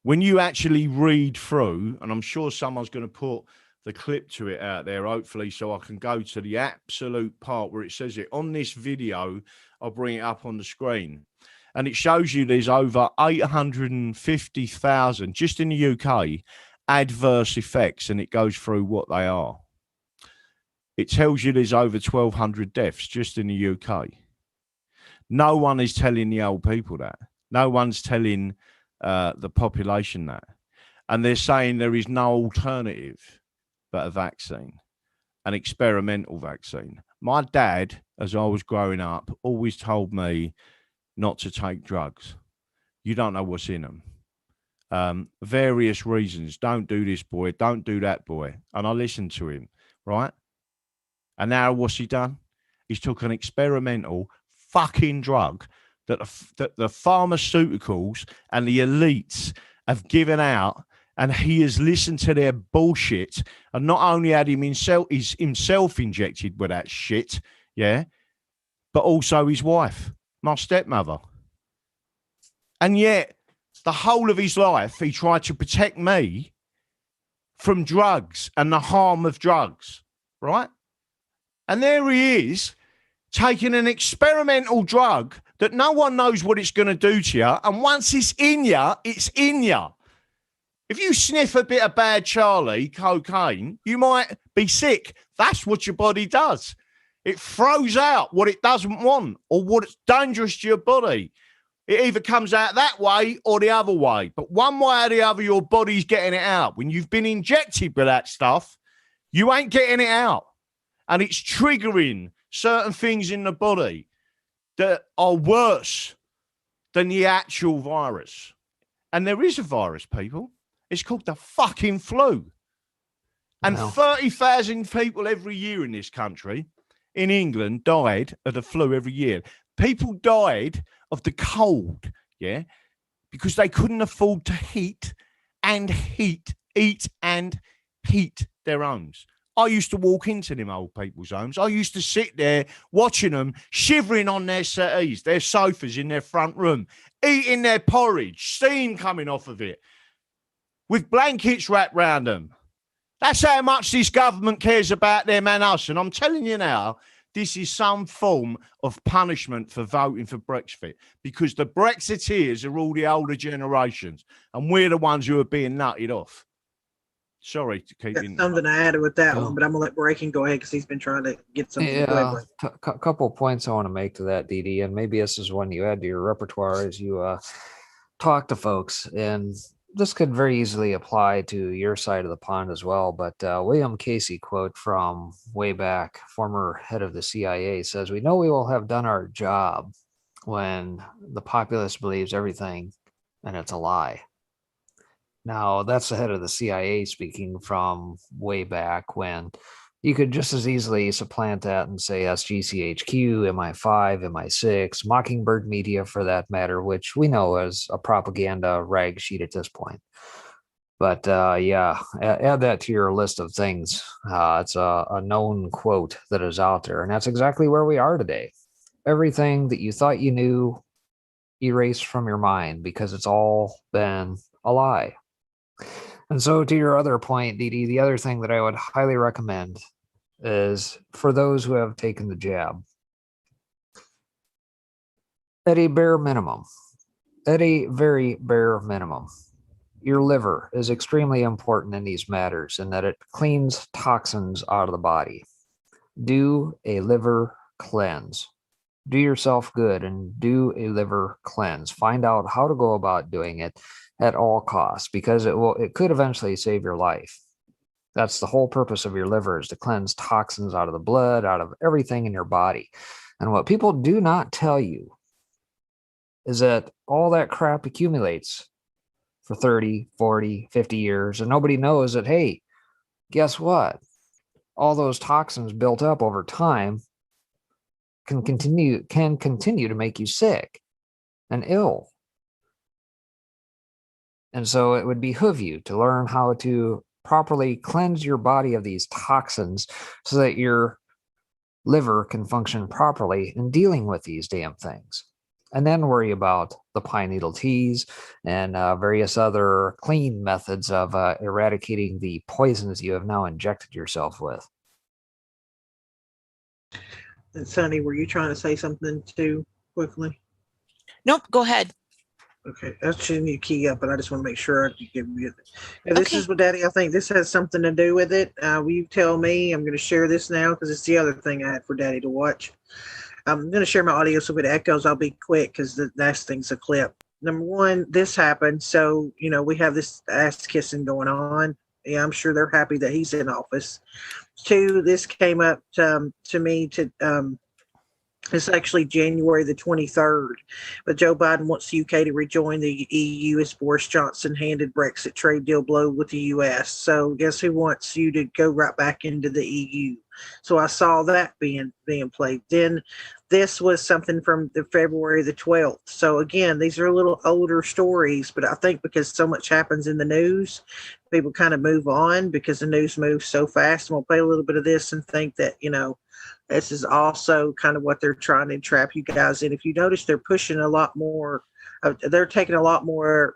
When you actually read through, and I'm sure someone's going to put the clip to it out there, hopefully, so I can go to the absolute part where it says it. On this video, I'll bring it up on the screen. And it shows you there's over 850,000, just in the UK, adverse effects, and it goes through what they are. It tells you there's over 1,200 deaths just in the UK. No one is telling the old people that. No one's telling the population that. And they're saying there is no alternative but a vaccine, an experimental vaccine. My dad, as I was growing up, always told me not to take drugs. You don't know what's in them. Various reasons. Don't do this, boy. Don't do that, boy. And I listened to him, right? And now what's he done? He's took an experimental fucking drug that the pharmaceuticals and the elites have given out, and he has listened to their bullshit, and not only had he's himself injected with that shit, yeah, but also his wife, my stepmother. And yet the whole of his life, he tried to protect me from drugs and the harm of drugs, right? And there he is taking an experimental drug that no one knows what it's going to do to you. And once it's in you, it's in you. If you sniff a bit of bad Charlie, cocaine, you might be sick. That's what your body does. It throws out what it doesn't want or what's dangerous to your body. It either comes out that way or the other way. But one way or the other, your body's getting it out. When you've been injected with that stuff, you ain't getting it out. And it's triggering certain things in the body that are worse than the actual virus. And there is a virus, people. It's called the fucking flu. And 30,000 people every year in this country, in England, died of the flu every year. People died of the cold, yeah, because they couldn't afford to eat and heat their homes. I used to walk into them old people's homes. I used to sit there watching them shivering on their settees, their sofas in their front room, eating their porridge, steam coming off of it, with blankets wrapped round them. That's how much this government cares about them and us. And I'm telling you now, this is some form of punishment for voting for Brexit, because the Brexiteers are all the older generations, and we're the ones who are being nutted off. Sorry to keep in. Something I added with that one, but I'm gonna let Breaking go ahead because he's been trying to get something. Yeah, a couple of points I want to make to that, Dee Dee, and maybe this is one you add to your repertoire as you talk to folks, and this could very easily apply to your side of the pond as well. But William Casey quote from way back, former head of the CIA, says, "We know we will have done our job when the populace believes everything and it's a lie." Now, that's the head of the CIA speaking from way back when you could just as easily supplant that and say SGCHQ, MI5, MI6, Mockingbird Media for that matter, which we know is a propaganda rag sheet at this point. But yeah, add that to your list of things. It's a known quote that is out there, and that's exactly where we are today. Everything that you thought you knew erased from your mind because it's all been a lie. And so to your other point, Dee Dee, the other thing that I would highly recommend is for those who have taken the jab, at a bare minimum, at a very bare minimum, your liver is extremely important in these matters in that it cleans toxins out of the body. Do a liver cleanse. Do yourself good and do a liver cleanse. Find out how to go about doing it at all costs, because it could eventually save your life. That's the whole purpose of your liver, is to cleanse toxins out of the blood, out of everything in your body. And what people do not tell you is that all that crap accumulates for 30, 40, 50 years. And nobody knows that, hey, guess what? All those toxins built up over time can continue to make you sick and ill. And so it would behoove you to learn how to properly cleanse your body of these toxins so that your liver can function properly in dealing with these damn things. And then worry about the pine needle teas and various other clean methods of eradicating the poisons you have now injected yourself with. And Sonny, were you trying to say something too quickly? Nope, go ahead. Okay, I shouldn't need to key up, but I just want to make sure I give you it. Now, this is what, Daddy, I think this has something to do with it. Will you tell me? I'm going to share this now because it's the other thing I had for Daddy to watch. I'm going to share my audio, so if it echoes, I'll be quick because the last thing's a clip. Number one, this happened. So, we have this ass kissing going on. Yeah, I'm sure they're happy that he's in office. Two, this came up to me it's actually January the 23rd, but Joe Biden wants the UK to rejoin the EU as Boris Johnson handed Brexit trade deal blow with the US. So guess who wants you to go right back into the EU? So I saw that being played. Then this was something from the February the 12th. So again, these are a little older stories, but I think because so much happens in the news, people kind of move on because the news moves so fast. And we'll play a little bit of this and think that, this is also kind of what they're trying to trap you guys in. If you notice, they're pushing a lot more they're taking a lot more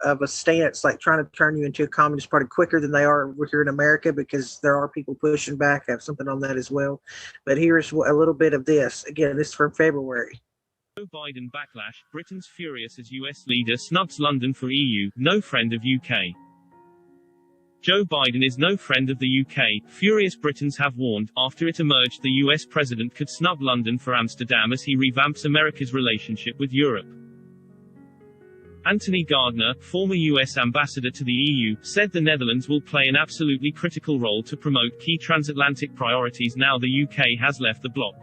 of a stance, like trying to turn you into a communist party quicker than they are over here in America, because there are people pushing back. I have something on that as well. But here's a little bit of this. Again, this is from February. Joe Biden backlash. Britain's furious as US leader snubs London for EU, no friend of UK. Joe Biden is no friend of the UK, furious Britons have warned, after it emerged the US president could snub London for Amsterdam as he revamps America's relationship with Europe. Anthony Gardner, former US ambassador to the EU, said the Netherlands will play an absolutely critical role to promote key transatlantic priorities now the UK has left the bloc.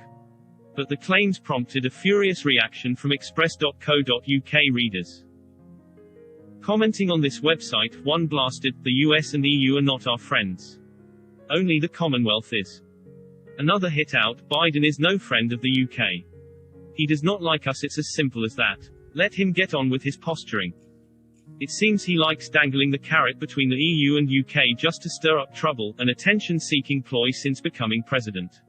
But the claims prompted a furious reaction from express.co.uk readers. Commenting on this website, one blasted, "The US and EU are not our friends. Only the Commonwealth is." Another hit out, "Biden is no friend of the UK. He does not like us, it's as simple as that. Let him get on with his posturing. It seems he likes dangling the carrot between the EU and UK just to stir up trouble, an attention-seeking ploy since becoming president."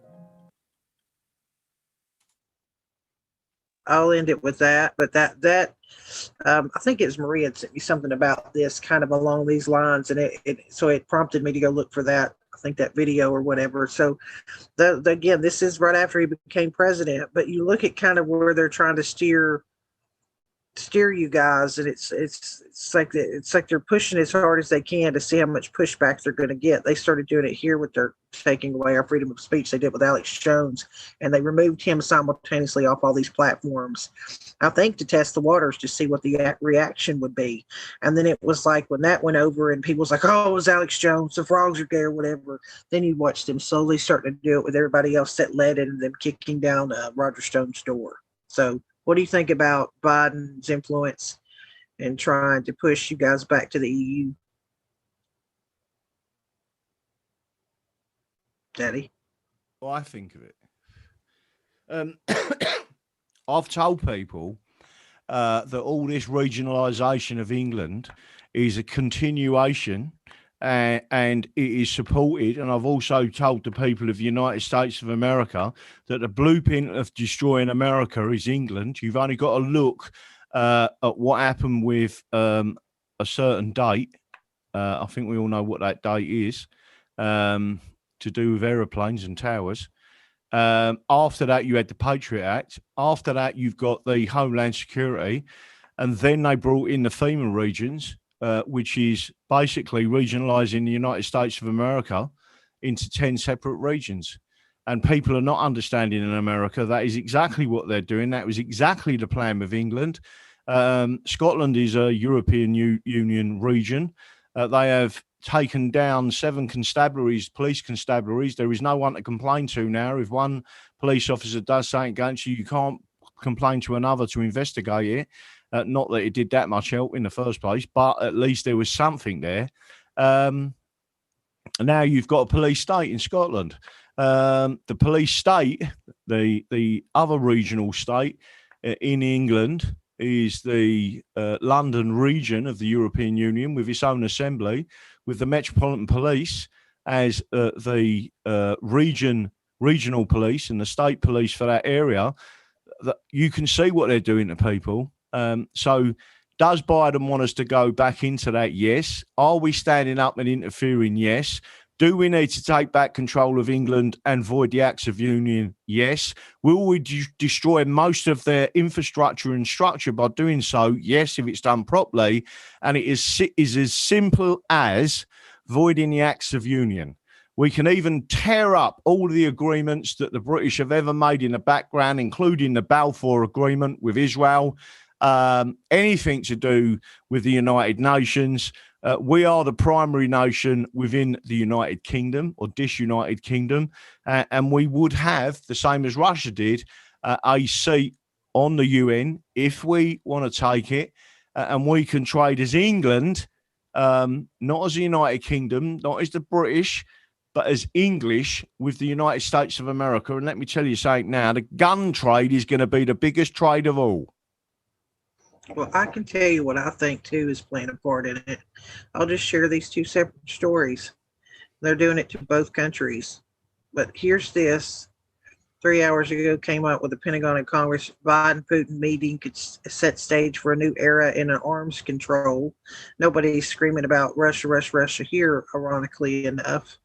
I'll end it with that, but I think it was Maria that sent me something about this kind of along these lines, and it prompted me to go look for that. I think that video or whatever. So, again, this is right after he became president, but you look at kind of where they're trying to steer you guys, and it's like they're pushing as hard as they can to see how much pushback they're going to get. They started doing it here with their taking away our freedom of speech. They did it with Alex Jones, and they removed him simultaneously off all these platforms, I think to test the waters to see what the reaction would be. And then it was like when that went over and people was like, "Oh, it was Alex Jones, the frogs are gay," or whatever. Then you watch them slowly starting to do it with everybody else that led it, and them kicking down Roger Stone's door. So what do you think about Biden's influence and trying to push you guys back to the EU? Daddy? Well, I think of it. I've told people that all this regionalisation of England is a continuation and it is supported. And I've also told the people of the United States of America that the blueprint of destroying America is England. You've only got to look at what happened with a certain date. I think we all know what that date is, to do with aeroplanes and towers. After that, you had the Patriot Act. After that, you've got the Homeland Security. And then they brought in the FEMA regions, which is basically regionalising the United States of America into 10 separate regions. And people are not understanding in America that is exactly what they're doing. That was exactly the plan with England. Scotland is a European Union region. They have taken down 7 constabularies, police constabularies. There is no one to complain to now. If one police officer does something against you, you can't complain to another to investigate it. Not that it did that much help in the first place, but at least there was something there. Now you've got a police state in Scotland. The police state, the other regional state in England is the London region of the European Union with its own assembly, with the Metropolitan Police as the regional police and the state police for that area. That you can see what they're doing to people. So does Biden want us to go back into that? Yes. Are we standing up and interfering? Yes. Do we need to take back control of England and void the Acts of Union? Yes. Will we destroy most of their infrastructure and structure by doing so? Yes, if it's done properly. And it is as simple as voiding the Acts of Union. We can even tear up all the agreements that the British have ever made in the background, including the Balfour Agreement with Israel, anything to do with the United Nations. We are the primary nation within the United Kingdom or disunited kingdom, and we would have, the same as Russia did, a seat on the UN if we want to take it, and we can trade as England, not as the United Kingdom, not as the British, but as English with the United States of America. And let me tell you something now, the gun trade is going to be the biggest trade of all. Well, I can tell you what I think, too, is playing a part in it. I'll just share these 2 separate stories. They're doing it to both countries. But here's this. 3 hours ago came up with the Pentagon and Congress. Biden-Putin meeting could set stage for a new era in an arms control. Nobody's screaming about Russia, Russia, Russia here, ironically enough.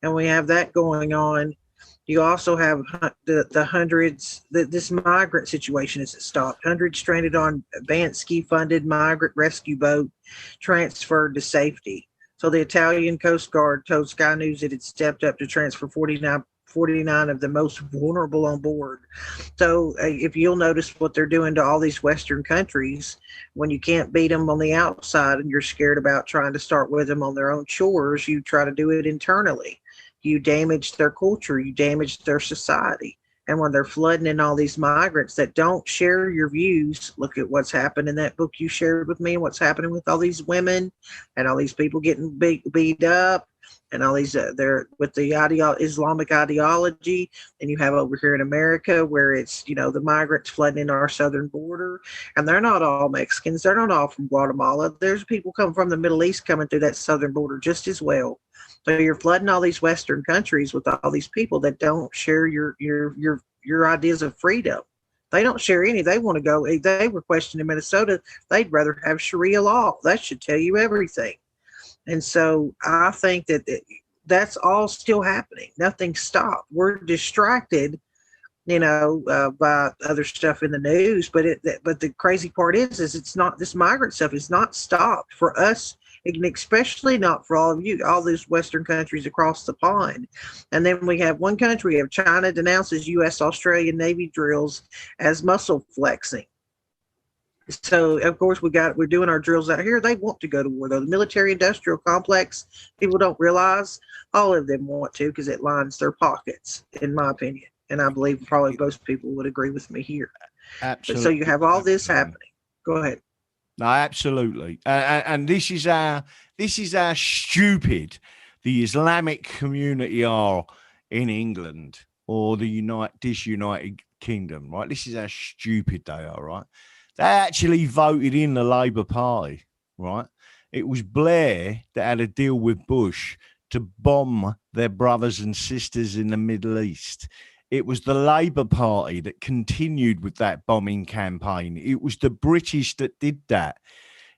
And we have that going on. You also have the hundreds, this migrant situation isn't stopped. Hundreds stranded on Bansky-funded migrant rescue boat transferred to safety. So the Italian Coast Guard told Sky News it had stepped up to transfer 49 of the most vulnerable on board. So if you'll notice what they're doing to all these Western countries, when you can't beat them on the outside and you're scared about trying to start with them on their own shores, you try to do it internally. You damage their culture, you damage their society. And when they're flooding in all these migrants that don't share your views, look at what's happened in that book you shared with me, what's happening with all these women and all these people getting beat up and all these, they're with the Islamic ideology. And you have over here in America where it's, the migrants flooding in our southern border. And they're not all Mexicans. They're not all from Guatemala. There's people coming from the Middle East coming through that southern border just as well. So you're flooding all these Western countries with all these people that don't share your ideas of freedom. They don't share any. They want to go. They were questioning Minnesota. They'd rather have Sharia law. That should tell you everything. And so I think that's all still happening. Nothing stopped. We're distracted, by other stuff in the news. But the crazy part is it's not, this migrant stuff is not stopped for us. And especially not for all of you, all these Western countries across the pond. And then we have one country of China denounces U.S. Australian Navy drills as muscle flexing. So, of course, we're doing our drills out here. They want to go to war, though. The military-industrial complex, people don't realize, all of them want to because it lines their pockets, in my opinion. And I believe probably most people would agree with me here. Absolutely. So you have all this happening. Go ahead. No, absolutely, and this is how stupid the Islamic community are in England or the United Kingdom, right? This is how stupid they are, right? They actually voted in the Labour Party, right? It was Blair that had a deal with Bush to bomb their brothers and sisters in the Middle East. It was the Labour Party that continued with that bombing campaign. It was the British that did that.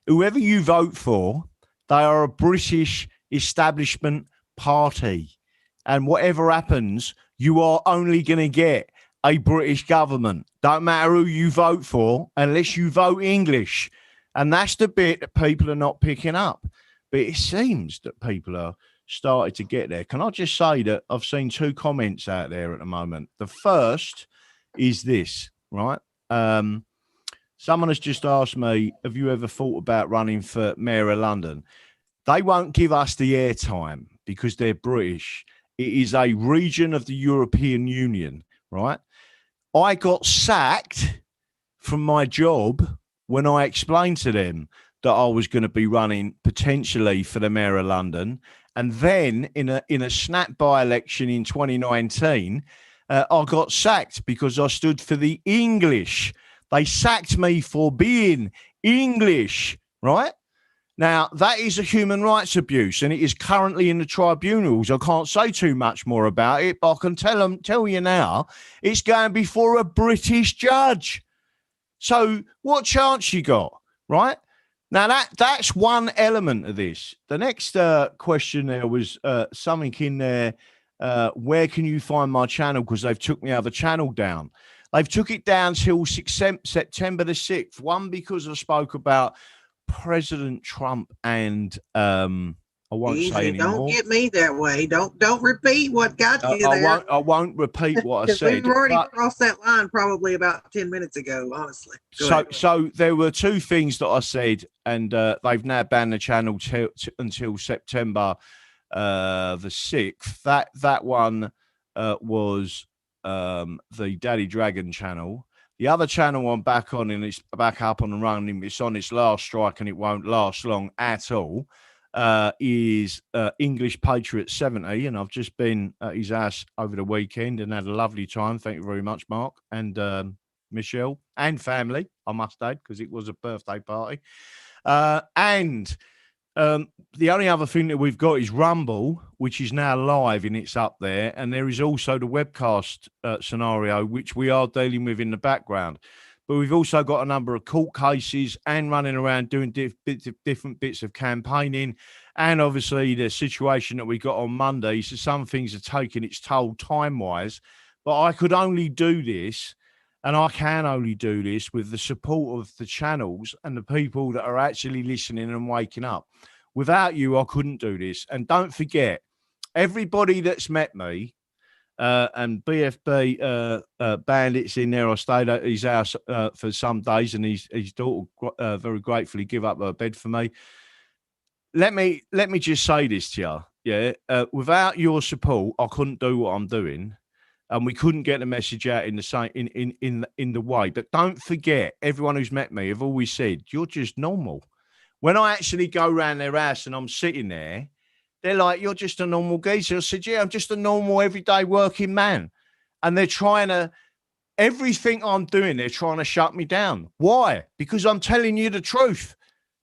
Whoever you vote for, they are a British establishment party. And whatever happens, you are only going to get a British government. Don't matter who you vote for, unless you vote English. And that's the bit that people are not picking up. But it seems that people are started to get there. Can I just say that I've seen two comments out there at the moment. The first is this, right? Someone has just asked me, have you ever thought about running for Mayor of London? They won't give us the airtime because they're British. It is a region of the European Union, right? I got sacked from my job when I explained to them that I was going to be running potentially for the Mayor of London. And then in a snap by-election in 2019, I got sacked because I stood for the English. They sacked me for being English, right? Now, that is a human rights abuse, and it is currently in the tribunals. I can't say too much more about it, but I can tell you now, it's going before a British judge. So what chance you got, right? Now, that's one element of this. The next question there was something in there, where can you find my channel? Because they've took my other channel down. They've took it down till September the 6th. One, because I spoke about President Trump and I won't say anymore. Don't get me that way. Don't repeat what got you there. I won't repeat what I said. We've already crossed that line probably about 10 minutes ago, honestly. So there were two things that I said, and they've now banned the channel until September the 6th. That one was the Daddy Dragon channel. The other channel I'm back on, and it's back up and running. It's on its last strike, and it won't last long at all. Is English Patriot 70, and I've just been at his house over the weekend and had a lovely time. Thank you very much, Mark and Michelle and family, I must add, because it was a birthday party. And The only other thing that we've got is Rumble, which is now live and it's up there. And there is also the webcast scenario, which we are dealing with in the background. But we've also got a number of court cases and running around doing different bits of campaigning. And obviously the situation that we got on Monday. So some things are taking its toll time-wise. But I could only do this, and I can only do this with the support of the channels and the people that are actually listening and waking up. Without you, I couldn't do this. And don't forget, everybody that's met me, and BFB Bandit's in there. I stayed at his house for some days, and his daughter very gratefully give up her bed for me. Let me just say this to you. Yeah, without your support, I couldn't do what I'm doing, and we couldn't get the message out in the same in the way. But don't forget, everyone who's met me have always said you're just normal. When I actually go around their house and I'm sitting there, they're like, you're just a normal geezer. I said, yeah, I'm just a normal, everyday working man. And they're trying to, everything I'm doing, they're trying to shut me down. Why? Because I'm telling you the truth,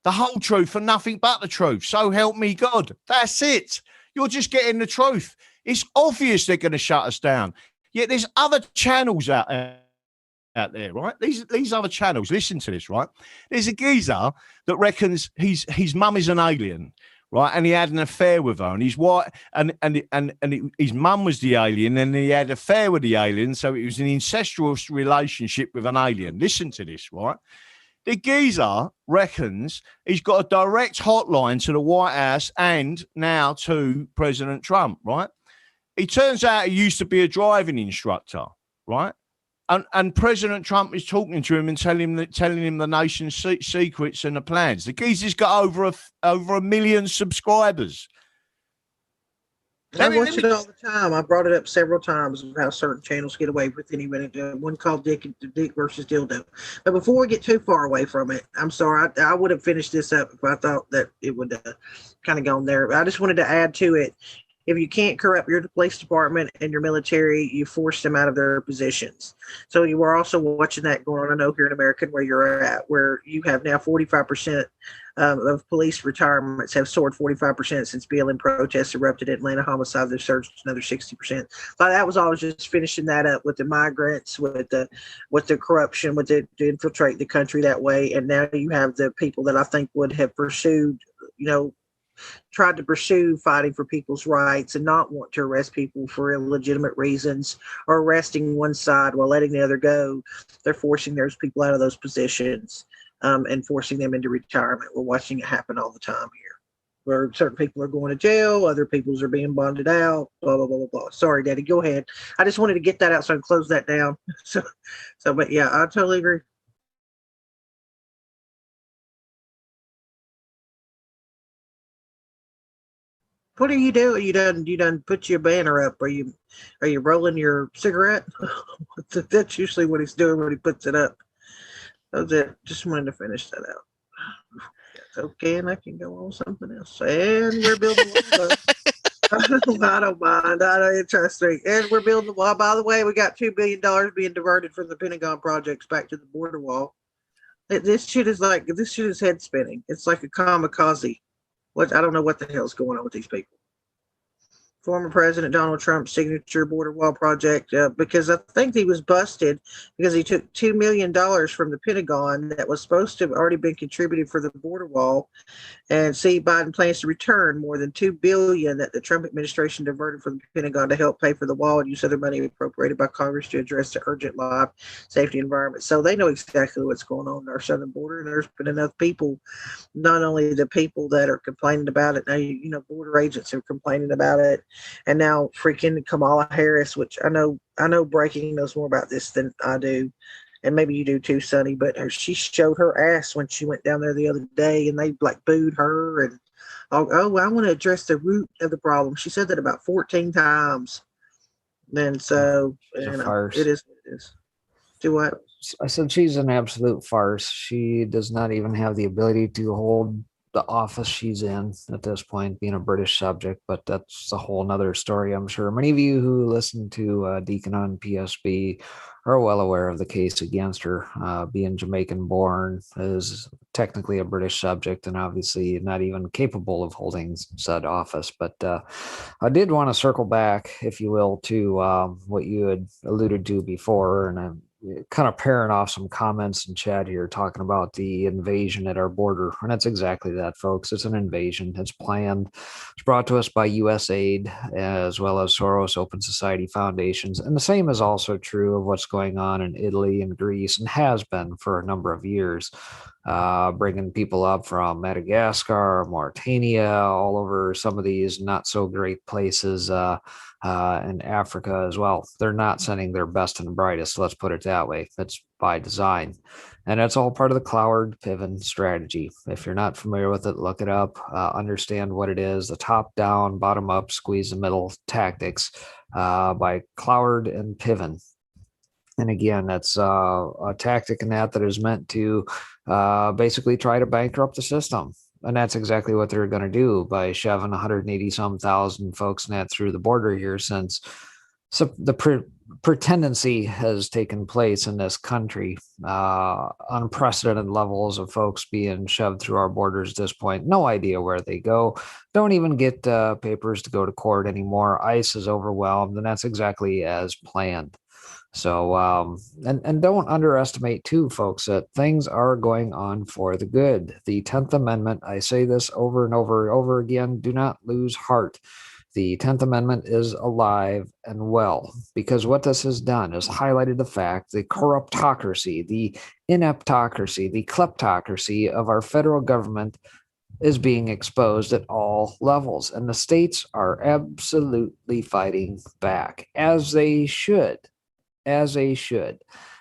the whole truth and nothing but the truth. So help me God. That's it. You're just getting the truth. It's obvious they're going to shut us down. Yet there's other channels out there, right? These other channels, listen to this, right? There's a geezer that reckons his mum is an alien, right? And he had an affair with her, and his wife, and his mum was the alien, and he had an affair with the alien, so it was an incestuous relationship with an alien. Listen to this, right? The geezer reckons he's got a direct hotline to the White House and now to President Trump, right? It turns out he used to be a driving instructor, right? And President Trump is talking to him and telling him the nation's secrets and the plans. The geezer's got over a million subscribers. I watch it all the time. I brought it up several times of how certain channels get away with any one called Dick versus Dildo. But before we get too far away from it, I'm sorry, I would have finished this up if I thought that it would kind of gone there. But I just wanted to add to it. If you can't corrupt your police department and your military, you force them out of their positions. So you are also watching that going on. I know here in America where you're at, where you have now 45% of police retirements have soared 45% since BLM protests erupted. Atlanta homicide, they've surged another 60%. So that was always just finishing that up with the migrants, with the corruption, with to infiltrate the country that way. And now you have the people that I think would have pursued, tried to pursue fighting for people's rights and not want to arrest people for illegitimate reasons or arresting one side while letting the other go. They're forcing those people out of those positions and forcing them into retirement. We're watching it happen all the time here, where certain people are going to jail, other people's are being bonded out, blah, blah, blah, blah, blah. Sorry, Daddy, go ahead. I just wanted to get that out so I can close that down. But yeah, I totally agree. What are you doing? You done put your banner up? Are you rolling your cigarette? That's usually what he's doing when he puts it up. That was it. Just wanted to finish that out. That's okay, and I can go on something else. And we're building wall. I don't mind. I don't trust me. And we're building the wall. By the way, we got $2 billion being diverted from the Pentagon projects back to the border wall. This shit is head spinning. It's like a kamikaze. I don't know what the hell's going on with these people. Former President Donald Trump's signature border wall project, because I think he was busted because he took $2 million from the Pentagon that was supposed to have already been contributed for the border wall. And see, Biden plans to return more than $2 billion that the Trump administration diverted from the Pentagon to help pay for the wall and use other money appropriated by Congress to address the urgent life safety environment. So they know exactly what's going on our southern border, and there's been enough people, not only the people that are complaining about it now, border agents are complaining about it. And now freaking Kamala Harris, which I know Breaking knows more about this than I do. And maybe you do too, Sonny, but she showed her ass when she went down there the other day and they booed her. And, I want to address the root of the problem. She said that about 14 times. And so, it is what it is. Do what? I said she's an absolute farce. She does not even have the ability to hold the office she's in at this point, being a British subject, but that's a whole nother story. I'm sure many of you who listen to Deacon on PSB are well aware of the case against her. Being Jamaican born, is technically a British subject and obviously not even capable of holding said office. But I did want to circle back, if you will, to what you had alluded to before, and I'm kind of pairing off some comments in chat here talking about the invasion at our border. And that's exactly that, folks. It's an invasion. It's planned. It's brought to us by USAID as well as Soros Open Society Foundations. And the same is also true of what's going on in Italy and Greece, and has been for a number of years, bringing people up from Madagascar, Mauritania, all over some of these not so great places in Africa as well. They're not sending their best and brightest, let's put it that way. That's by design. And that's all part of the Cloward Piven strategy. If you're not familiar with it, look it up, understand what it is, the top down, bottom up, squeeze the middle tactics by Cloward and Piven. And again, that's a tactic in that is meant to basically try to bankrupt the system. And that's exactly what they're going to do by shoving 180-some thousand folks net through the border here, since the pretendency has taken place in this country. Unprecedented levels of folks being shoved through our borders at this point. No idea where they go. Don't even get papers to go to court anymore. ICE is overwhelmed, and that's exactly as planned. So, and don't underestimate too, folks, that things are going on for the good. The 10th Amendment, I say this over and over and over again, do not lose heart. The 10th Amendment is alive and well, because what this has done is highlighted the fact, the corruptocracy, the ineptocracy, the kleptocracy of our federal government is being exposed at all levels. And the states are absolutely fighting back, as they should. As they should.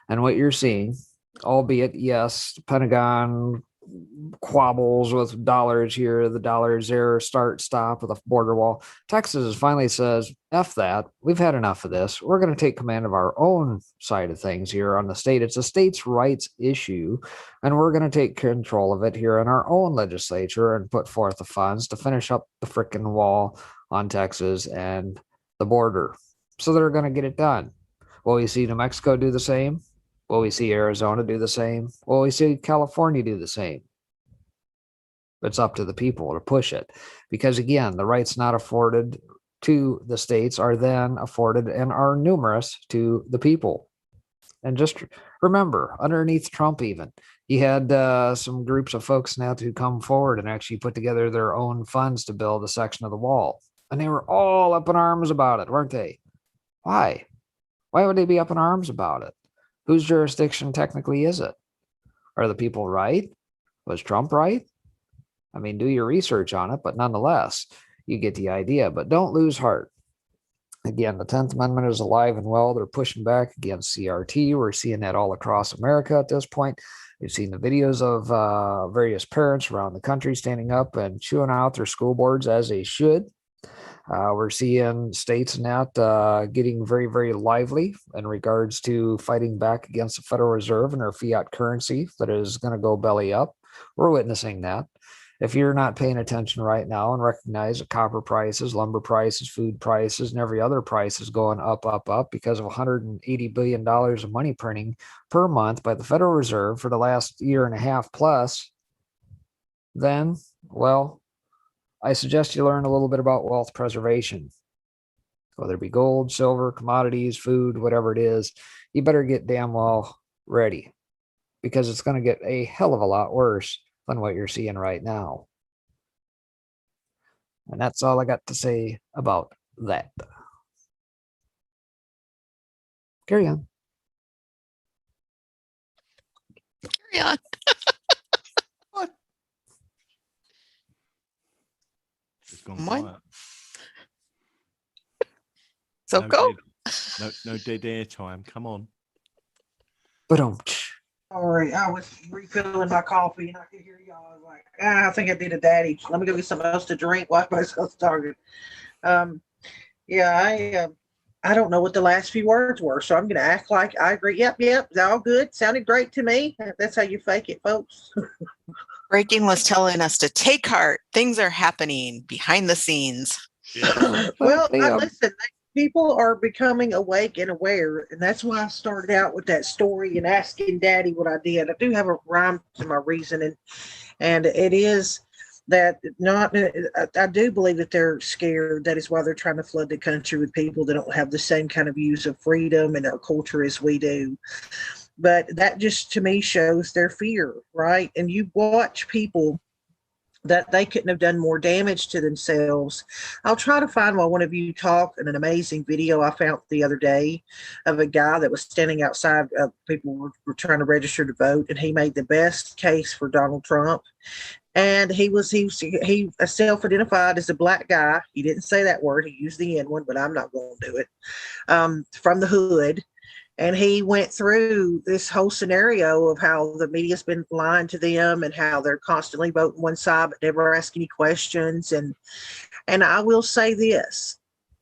And what you're seeing, albeit, yes, the Pentagon quabbles with dollars here, the dollars there, start, stop with a border wall. Texas finally says, F that. We've had enough of this. We're going to take command of our own side of things here on the state. It's a states' rights issue, and we're going to take control of it here in our own legislature and put forth the funds to finish up the frickin' wall on Texas and the border. So they're going to get it done. Will we see New Mexico do the same? Will we see Arizona do the same? Will we see California do the same? It's up to the people to push it. Because again, the rights not afforded to the states are then afforded and are numerous to the people. And just remember, underneath Trump even, he had some groups of folks now to come forward and actually put together their own funds to build a section of the wall. And they were all up in arms about it, weren't they? Why? Why would they be up in arms about it? Whose jurisdiction technically is it? Are the people right? Was Trump right? I mean, do your research on it, but nonetheless, you get the idea. But don't lose heart. Again, the 10th Amendment is alive and well. They're pushing back against CRT. We're seeing that all across America at this point. We've seen the videos of various parents around the country standing up and chewing out their school boards as they should. We're seeing states now getting very, very lively in regards to fighting back against the Federal Reserve and their fiat currency that is going to go belly up. We're witnessing that. If you're not paying attention right now and recognize that copper prices, lumber prices, food prices, and every other price is going up, up, up because of $180 billion of money printing per month by the Federal Reserve for the last year and a half plus, then, well, I suggest you learn a little bit about wealth preservation. Whether it be gold, silver, commodities, food, whatever it is, you better get damn well ready, because it's going to get a hell of a lot worse than what you're seeing right now. And that's all I got to say about that. Carry on. Carry on. What? Just gone What? quiet. So No go. No dead air time. Come on. But Sorry, I was refilling my coffee and I could hear y'all. I was like, I think I did a daddy. Let me go get something else to drink while myself started. Yeah, I don't know what the last few words were, so I'm going to act like I agree. Yep, it's all good. Sounded great to me. That's how you fake it, folks. Breaking was telling us to take heart. Things are happening behind the scenes. Well, listen, people are becoming awake and aware, and that's why I started out with that story and asking Daddy what I did. I do have a rhyme to my reasoning, and it is that I do believe that they're scared. That is why they're trying to flood the country with people that don't have the same kind of views of freedom and our culture as we do. But that just, to me, shows their fear, right? And you watch people that they couldn't have done more damage to themselves. I'll try to find while one of you talk in an amazing video I found the other day of a guy that was standing outside. People were trying to register to vote, and he made the best case for Donald Trump. And he self-identified as a black guy. He didn't say that word. He used the N one, but I'm not going to do it. From the hood. And he went through this whole scenario of how the media's been lying to them and how they're constantly voting one side but never ask any questions. And I will say this,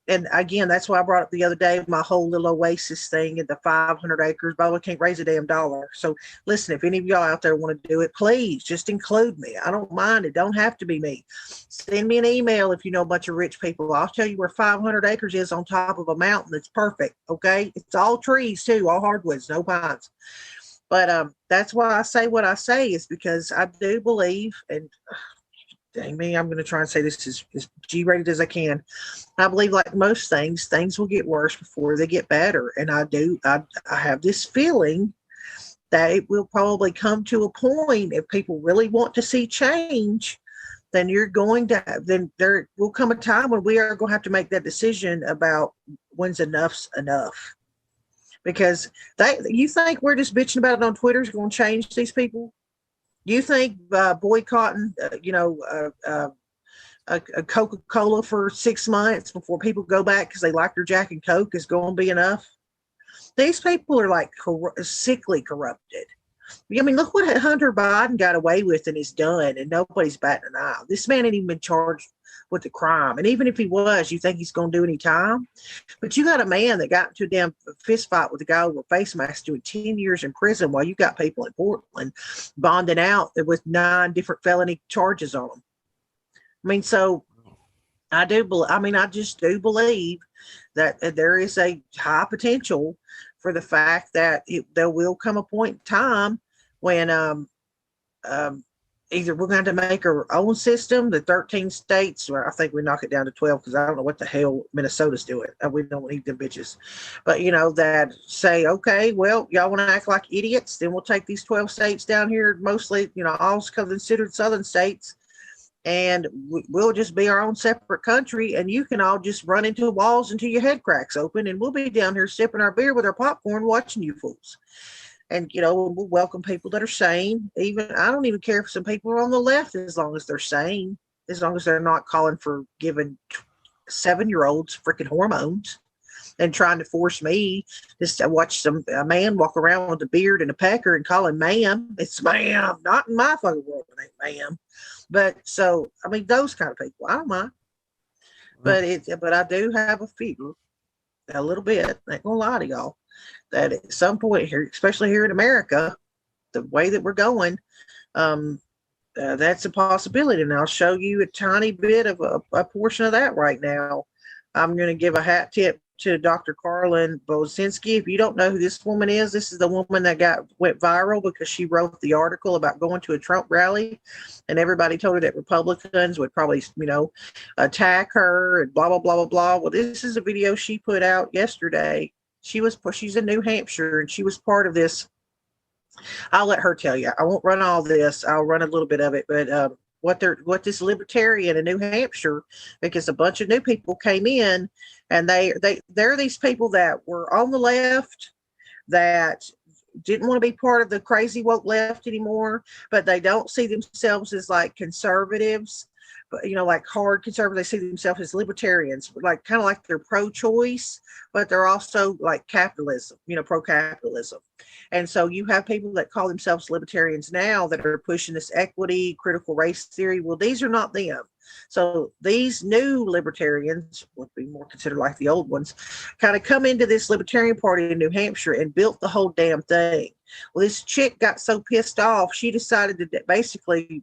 and again, that's why I brought up the other day my whole little Oasis thing and the 500 acres. But I can't raise a damn dollar. So listen, if any of y'all out there want to do it, please just include me. I don't mind. It don't have to be me. Send me an email if you know a bunch of rich people. I'll tell you where 500 acres is on top of a mountain. That's perfect. Okay, it's all trees too, all hardwoods, no pines. But that's why I say what I say, is because I do believe, and dang me, I'm going to try and say this as G-rated as I can. I believe, like most things will get worse before they get better. And I have this feeling that it will probably come to a point, if people really want to see change, then there will come a time when we are going to have to make that decision about when's enough's enough. Because you think we're just bitching about it on Twitter is going to change these people? You think boycotting, a Coca-Cola for 6 months before people go back because they like their Jack and Coke is going to be enough? These people are like sickly corrupted. I mean, look what Hunter Biden got away with and is done, and nobody's batting an eye. This man ain't even been charged with the crime. And even if he was, you think he's going to do any time? But you got a man that got into a damn fist fight with a guy over a face mask doing 10 years in prison, while you got people in Portland bonding out with 9 different felony charges on them. I mean, so I just do believe that there is a high potential for the fact that there will come a point in time when either we're going to make our own system, the 13 states, or I think we knock it down to 12, because I don't know what the hell Minnesota's doing. We don't need them bitches. But, that say, okay, well, y'all want to act like idiots, then we'll take these 12 states down here, mostly, all considered southern states, and we'll just be our own separate country, and you can all just run into walls until your head cracks open, and we'll be down here sipping our beer with our popcorn watching you fools. And, we'll welcome people that are sane. I don't even care if some people are on the left, as long as they're sane, as long as they're not calling for giving 7-year-olds freaking hormones and trying to force me just to watch a man walk around with a beard and a pecker and call him ma'am. It's ma'am, not in my fucking world, it ain't ma'am. But so, I mean, those kind of people, I don't mind. But I do have a fear, a little bit, I ain't gonna lie to y'all, that at some point here, especially here in America, the way that we're going, that's a possibility. And I'll show you a tiny bit of a portion of that right now. I'm going to give a hat tip to Dr. Carlin Bosinski. If you don't know who this woman is, this is the woman that went viral because she wrote the article about going to a Trump rally, and everybody told her that Republicans would probably, attack her and blah, blah, blah, blah, blah. Well, this is a video she put out yesterday. She's in New Hampshire, and she was part of this. I'll let her tell you. I won't run all this. I'll run a little bit of it, but what this libertarian in New Hampshire, because a bunch of new people came in, and they're these people that were on the left that didn't want to be part of the crazy woke left anymore, but they don't see themselves as like conservatives, but like hard conservatives. They see themselves as libertarians, like kind of like they're pro-choice, but they're also like capitalism, pro-capitalism. And so you have people that call themselves libertarians now that are pushing this equity, critical race theory. Well, these are not them. So these new libertarians would be more considered like the old ones, kind of come into this libertarian party in New Hampshire and built the whole damn thing. Well, this chick got so pissed off, she decided to basically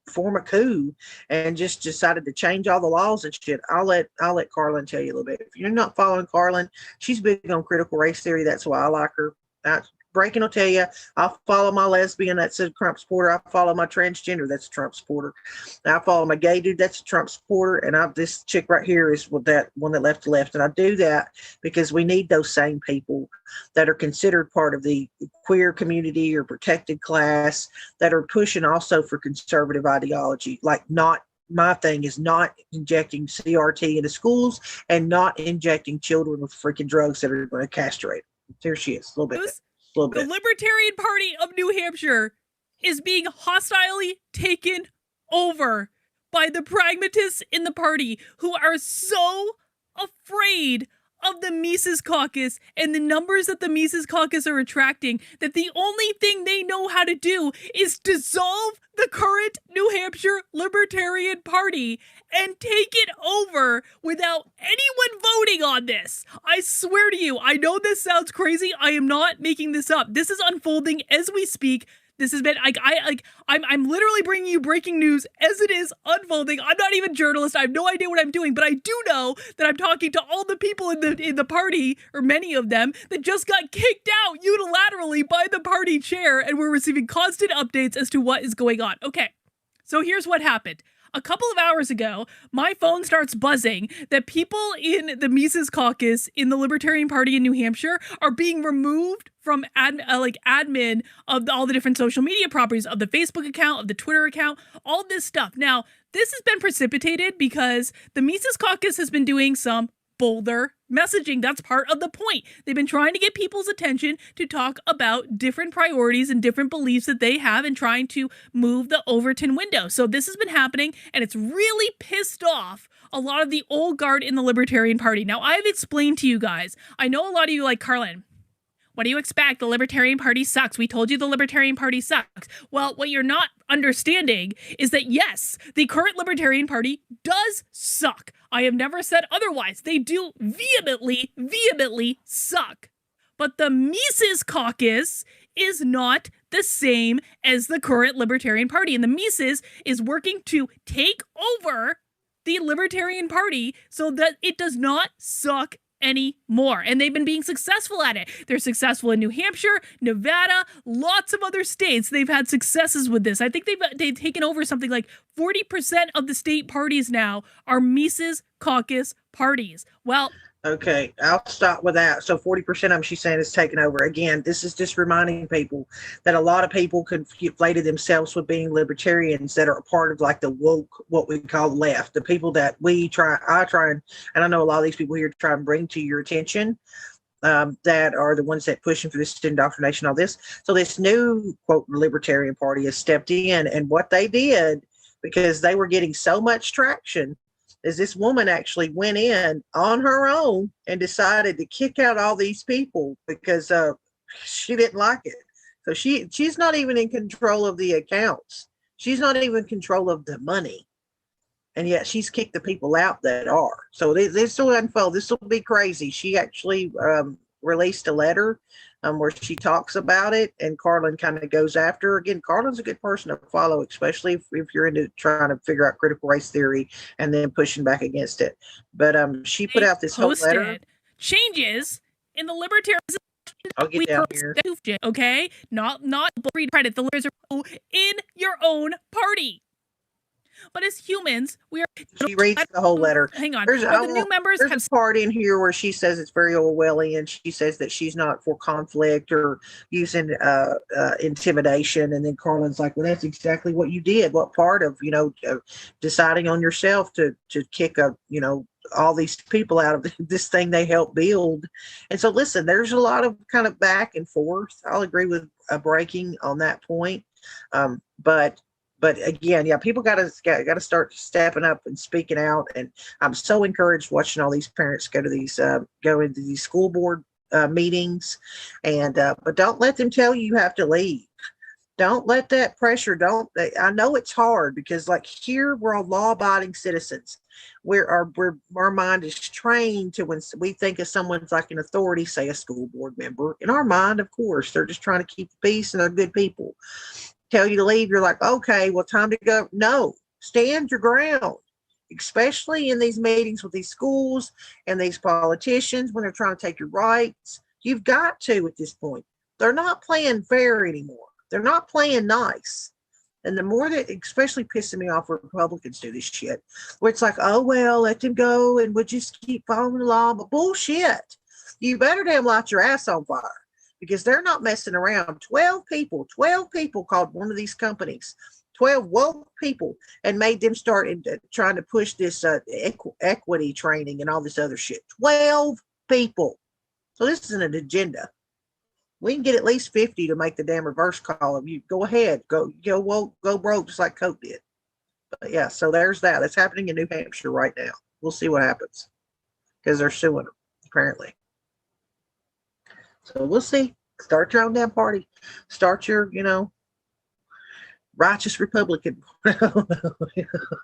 form a coup and just decided to change all the laws and shit. I'll let Carlin tell you a little bit. If you're not following Carlin, she's big on critical race theory. That's why I like her. Breaking will tell you, I'll follow my lesbian, that's a Trump supporter. I follow my transgender, that's a Trump supporter. I follow my gay dude, that's a Trump supporter. And this chick right here is with that one that left to left. And I do that because we need those same people that are considered part of the queer community or protected class that are pushing also for conservative ideology. Like, not my thing is not injecting CRT into schools and not injecting children with freaking drugs that are going to castrate. There she is, a little bit. The Libertarian Party of New Hampshire is being hostilely taken over by the pragmatists in the party who are so afraid of the Mises Caucus and the numbers that the Mises Caucus are attracting that the only thing they know how to do is dissolve the current New Hampshire Libertarian Party and take it over without anyone voting on this. I swear to you, I know this sounds crazy. I am not making this up. This is unfolding as we speak. This has been I'm literally bringing you breaking news as it is unfolding. I'm not even a journalist. I have no idea what I'm doing, but I do know that I'm talking to all the people in the party, or many of them, that just got kicked out unilaterally by the party chair, and we're receiving constant updates as to what is going on. Okay, so here's what happened. A couple of hours ago, my phone starts buzzing that people in the Mises Caucus in the Libertarian Party in New Hampshire are being removed from admin of all the different social media properties, of the Facebook account, of the Twitter account, all this stuff. Now, this has been precipitated because the Mises Caucus has been doing some bolder messaging. That's part of the point. They've been trying to get people's attention to talk about different priorities and different beliefs that they have and trying to move the Overton window. So this has been happening, and it's really pissed off a lot of the old guard in the Libertarian Party. Now, I've explained to you guys, I know a lot of you like, Carlin, what do you expect? The Libertarian Party sucks. We told you the Libertarian Party sucks. Well, what you're not understanding is that, yes, the current Libertarian Party does suck. I have never said otherwise. They do vehemently suck. But the Mises Caucus is not the same as the current Libertarian Party. And the Mises is working to take over the Libertarian Party so that it does not suck anymore. And they've been being successful at it. They're successful in New Hampshire, Nevada, lots of other states. They've had successes with this. I think they've taken over something like 40% of the state parties now are Mises Caucus parties. Well, okay, I'll stop with that. So 40% of them, she's saying, is taken over. Again, this is just reminding people that a lot of people conflated themselves with being libertarians that are a part of like the woke, what we call left, the people that I try and I know a lot of these people here try and bring to your attention, that are the ones that pushing for this indoctrination, all this. So this new, quote, Libertarian Party has stepped in, and what they did, because they were getting so much traction, is this woman actually went in on her own and decided to kick out all these people because she didn't like it. So she's not even in control of the accounts. She's not even in control of the money. And yet she's kicked the people out that are. So this will unfold. This will be crazy. She actually released a letter where she talks about it, and Carlin kind of goes after her. Again, Carlin's a good person to follow, especially if you're into trying to figure out critical race theory and then pushing back against it. But she put out this whole letter. Changes in the Libertarian. I'll get down here. Okay, not read credit. The libertarians are in your own party. But as humans, we are. She reads the whole letter. Hang on. There's the new members have a part in here where she says it's very Orwellian. She says that she's not for conflict or using intimidation. And then Carlin's like, well, that's exactly what you did. What part of, deciding on yourself to kick all these people out of this thing they helped build. And so, listen, there's a lot of kind of back and forth. I'll agree with breaking on that point. But again, yeah, people got to start stepping up and speaking out. And I'm so encouraged watching all these parents go into these school board meetings, but don't let them tell you have to leave. Don't let that pressure. I know it's hard because like here we're all law-abiding citizens. Our mind is trained to, when we think of someone's like an authority, say a school board member, in our mind, of course, they're just trying to keep the peace and they're good people. tell you to leave, you're like, okay, well, time to go. No, stand your ground, especially in these meetings with these schools and these politicians when they're trying to take your rights. You've got to at this point. They're not playing fair anymore. They're not playing nice. And the more that, especially pissing me off, Republicans do this shit, where it's like, oh, well, let them go and we'll just keep following the law. But bullshit. You better damn light your ass on fire, because they're not messing around. 12 people called one of these companies, 12 woke people, and made them start trying to push this equity training and all this other shit. 12 people. So this isn't an agenda. We can get at least 50 to make the damn reverse column. You go ahead, go woke, go broke, just like Coke did. But yeah, so there's that. That's happening in New Hampshire right now. We'll see what happens, because they're suing them, apparently. So we'll see. Start your own damn party. Start your, righteous Republican.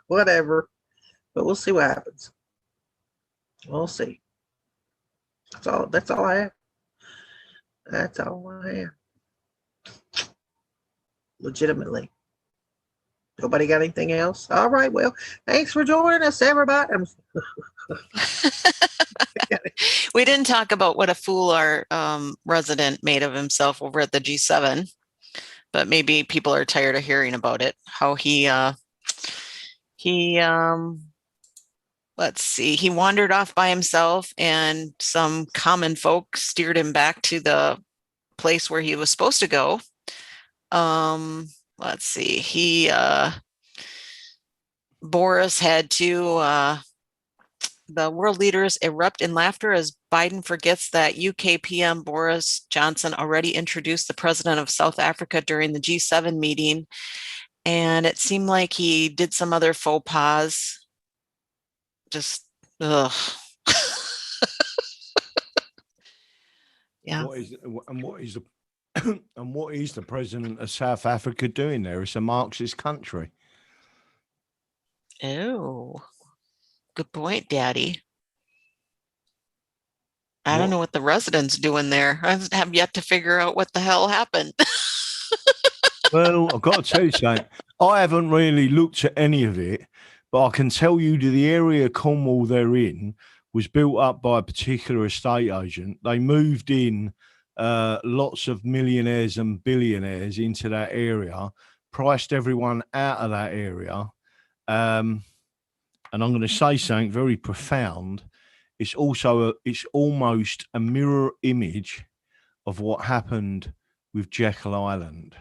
Whatever. But we'll see what happens. We'll see. That's all I have. That's all I have. Legitimately. Nobody got anything else? All right. Well, thanks for joining us, everybody. We didn't talk about what a fool our resident made of himself over at the G7, but maybe people are tired of hearing about it. How he let's see, he wandered off by himself, and some common folk steered him back to the place where he was supposed to go. Let's see, Boris had to, the world leaders erupt in laughter as Biden forgets that UK PM Boris Johnson already introduced the president of South Africa during the G7 meeting. And it seemed like he did some other faux pas. Just, ugh. Yeah. What is the president of South Africa doing there? It's a Marxist country. Oh, good point, Daddy. I don't know what the residents doing there. I have yet to figure out what the hell happened. Well, I've got to tell you something. I haven't really looked at any of it, but I can tell you that the area of Cornwall they're in was built up by a particular estate agent. They moved in lots of millionaires and billionaires into that area, priced everyone out of that area. And I'm going to say something very profound. It's almost a mirror image of what happened with Jekyll Island.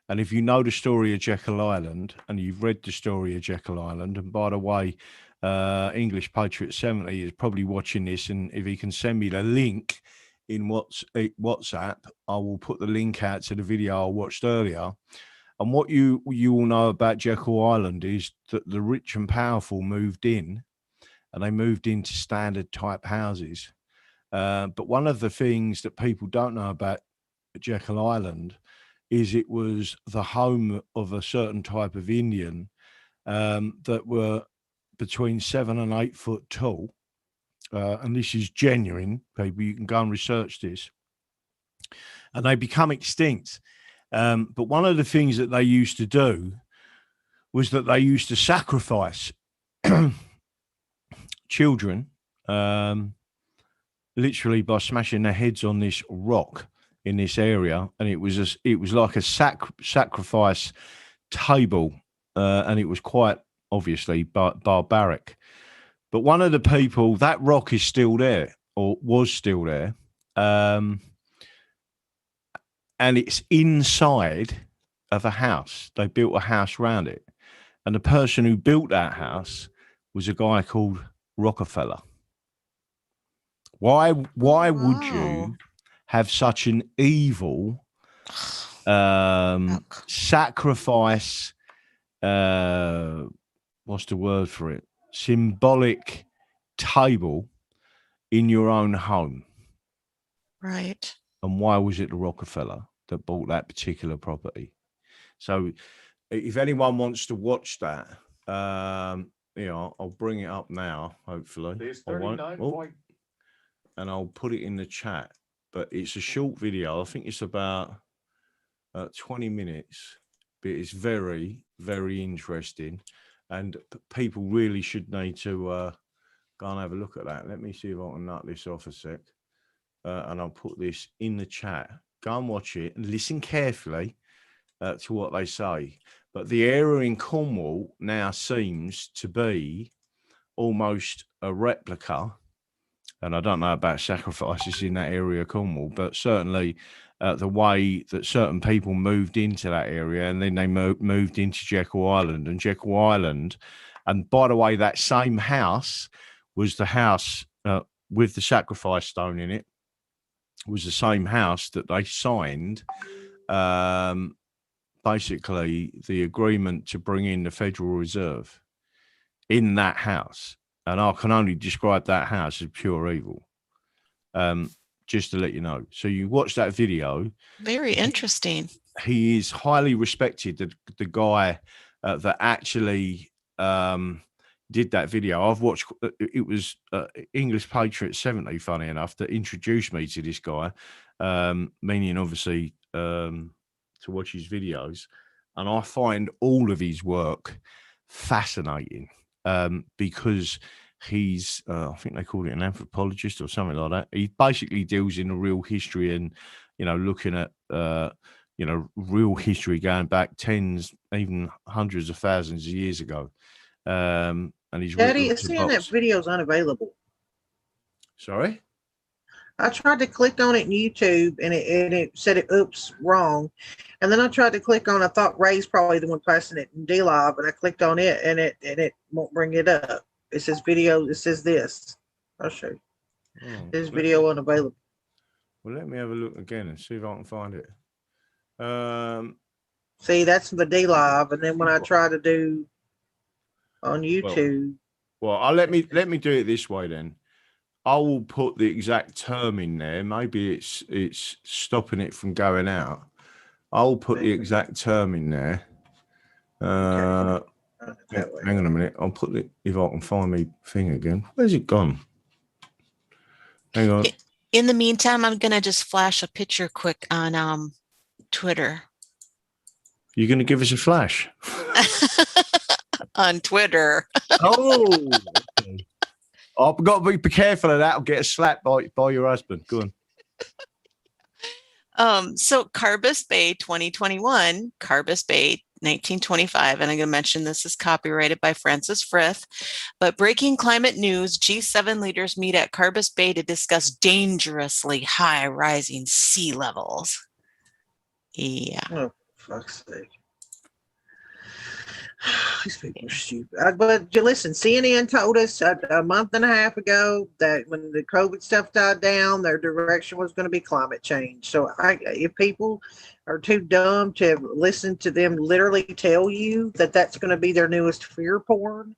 And if you know the story of Jekyll Island, and you've read the story of Jekyll Island, and by the way, English Patriot 70 is probably watching this, and if he can send me the link in WhatsApp, I will put the link out to the video I watched earlier. And what you all know about Jekyll Island is that the rich and powerful moved in, and they moved into standard type houses. But one of the things that people don't know about Jekyll Island is it was the home of a certain type of Indian that were between 7 and 8 foot tall. And this is genuine, people. You can go and research this. And they become extinct. But one of the things that they used to do was that they used to sacrifice children, literally by smashing their heads on this rock in this area, and it was like a sacrifice table, and it was quite obviously barbaric. But one of the people, that rock is still there, or was still there, and it's inside of a house. They built a house around it, and the person who built that house was a guy called Rockefeller. Why would you have such an evil sacrifice? What's the word for it? Symbolic table in your own home. Right. And why was it the Rockefeller that bought that particular property? So if anyone wants to watch that, I'll bring it up now, hopefully. And I'll put it in the chat. But it's a short video. I think it's about 20 minutes, but it's very, very interesting. And people really should need to go and have a look at that. Let me see if I can nut this off a sec. And I'll put this in the chat. Go and watch it and listen carefully to what they say. But the area in Cornwall now seems to be almost a replica. And I don't know about sacrifices in that area of Cornwall, but certainly the way that certain people moved into that area, and then they moved into Jekyll Island. And Jekyll Island, and by the way, that same house was the house with the sacrifice stone in it, was the same house that they signed basically the agreement to bring in the Federal Reserve in that house. And I can only describe that house as pure evil, just to let you know. So you watch that video. Very interesting. He is highly respected, the guy that actually did that video. I've watched, it was English Patriot 70, funny enough, that introduced me to this guy, meaning obviously to watch his videos. And I find all of his work fascinating because he's, I think they call it an anthropologist or something like that. He basically deals in the real history and, you know, looking at, you know, real history going back tens, even hundreds of thousands of years ago. And he's Daddy, it's saying that video's unavailable. Sorry? I tried to click on it in YouTube and it said oops, wrong. And then I tried to click on, I thought Ray's probably the one passing it in D-Live, and I clicked on it and it won't bring it up. It says video, it says this. I'll show you. This video unavailable. Well, let me have a look again and see if I can find it. See, that's the D-Live, and then when I try to do on YouTube. Well, let me do it this way then. I will put the exact term in there. Maybe it's stopping it from going out. I'll put the exact term in there. Hang on a minute. I'll put it, if I can find my thing again. Where's it gone? Hang on. In the meantime, I'm gonna just flash a picture quick on Twitter. You're gonna give us a flash on Twitter. Oh, okay. I've got to be careful of that. I'll get a slap by your husband. Go on. So Carbis Bay 2021, Carbis Bay 1925, and I'm going to mention this is copyrighted by Francis Frith, but breaking climate news, G7 leaders meet at Carbis Bay to discuss dangerously high rising sea levels. Yeah. Oh, fuck's sake. These people are stupid. But listen, CNN told us a month and a half ago that when the COVID stuff died down, their direction was going to be climate change. So if people are too dumb to listen to them literally tell you that that's going to be their newest fear porn,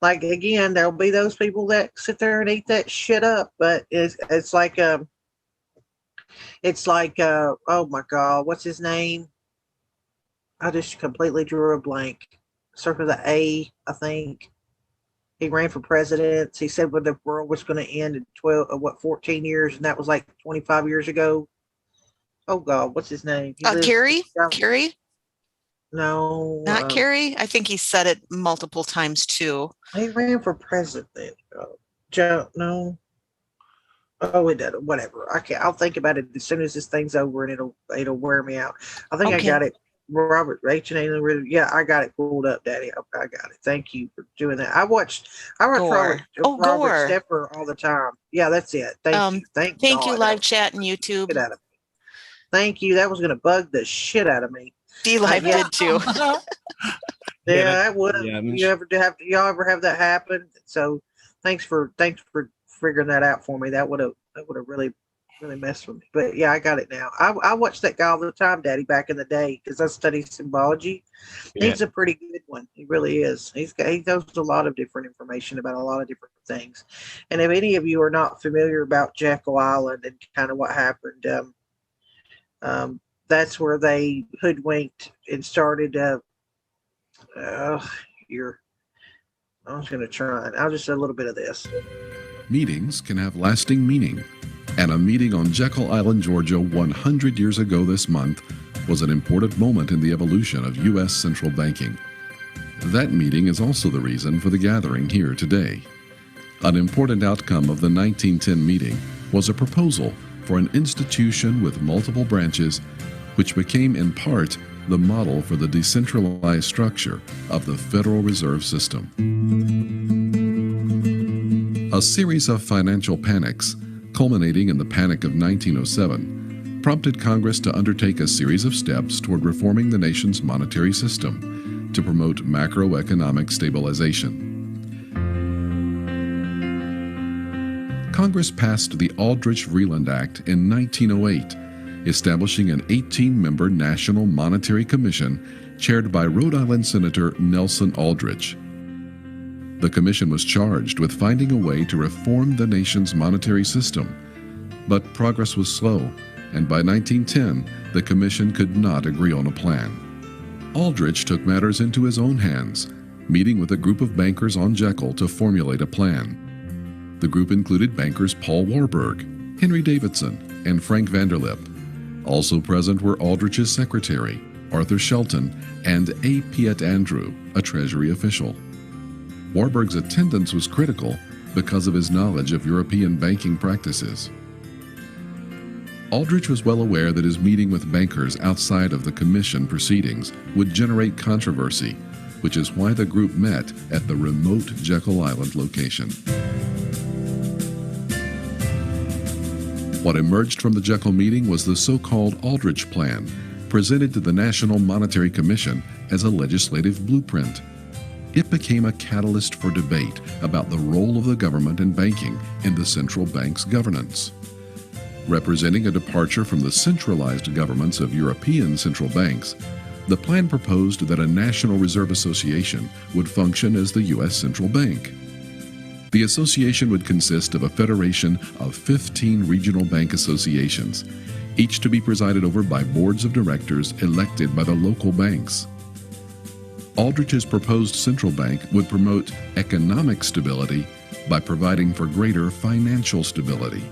like, again, there'll be those people that sit there and eat that shit up. But it's like, oh my God, what's his name? I just completely drew a blank. Started with the A, I think. He ran for president. He said when the world was going to end in 14 years, and that was like 25 years ago. Oh God, what's his name? Kerry? Kerry? No. Not Kerry? I think he said it multiple times too. He ran for president. Joe, no. Oh, it doesn't. Whatever. I'll think about it as soon as this thing's over, and it'll wear me out. I think I got it. Robert H&A. Yeah, I got it pulled up, Daddy. I got it. Thank you for doing that. I watch Robert Stepper all the time. Yeah, that's it. Thank you. Thank you, live chat and YouTube. Thank you. That was going to bug the shit out of me. D-Live did too. Yeah, that would. Yeah, y'all ever have that happen? So thanks for figuring that out for me. That would have really messed with me. But yeah, I got it now. I watched that guy all the time, Daddy, back in the day, because I studied symbology. Yeah. He's a pretty good one. He really is. He knows a lot of different information about a lot of different things. And if any of you are not familiar about Jekyll Island and kind of what happened, that's where they hoodwinked and started. I was going to try it. I'll just say a little bit of this. Meetings can have lasting meaning. And a meeting on Jekyll Island, Georgia 100 years ago this month was an important moment in the evolution of U.S. central banking. That meeting is also the reason for the gathering here today. An important outcome of the 1910 meeting was a proposal for an institution with multiple branches, which became in part the model for the decentralized structure of the Federal Reserve System. A series of financial panics, culminating in the Panic of 1907, prompted Congress to undertake a series of steps toward reforming the nation's monetary system to promote macroeconomic stabilization. Congress passed the Aldrich-Vreeland Act in 1908, establishing an 18-member National Monetary Commission chaired by Rhode Island Senator Nelson Aldrich. The commission was charged with finding a way to reform the nation's monetary system, but progress was slow, and by 1910, the commission could not agree on a plan. Aldrich took matters into his own hands, meeting with a group of bankers on Jekyll to formulate a plan. The group included bankers Paul Warburg, Henry Davidson, and Frank Vanderlip. Also present were Aldrich's secretary, Arthur Shelton, and A. Piet Andrew, a Treasury official. Warburg's attendance was critical because of his knowledge of European banking practices. Aldrich was well aware that his meeting with bankers outside of the commission proceedings would generate controversy, which is why the group met at the remote Jekyll Island location. What emerged from the Jekyll meeting was the so-called Aldrich Plan, presented to the National Monetary Commission as a legislative blueprint. It became a catalyst for debate about the role of the government and banking in the central bank's governance. Representing a departure from the centralized governments of European central banks, the plan proposed that a National Reserve Association would function as the U.S. Central Bank. The association would consist of a federation of 15 regional bank associations, each to be presided over by boards of directors elected by the local banks. Aldrich's proposed central bank would promote economic stability by providing for greater financial stability.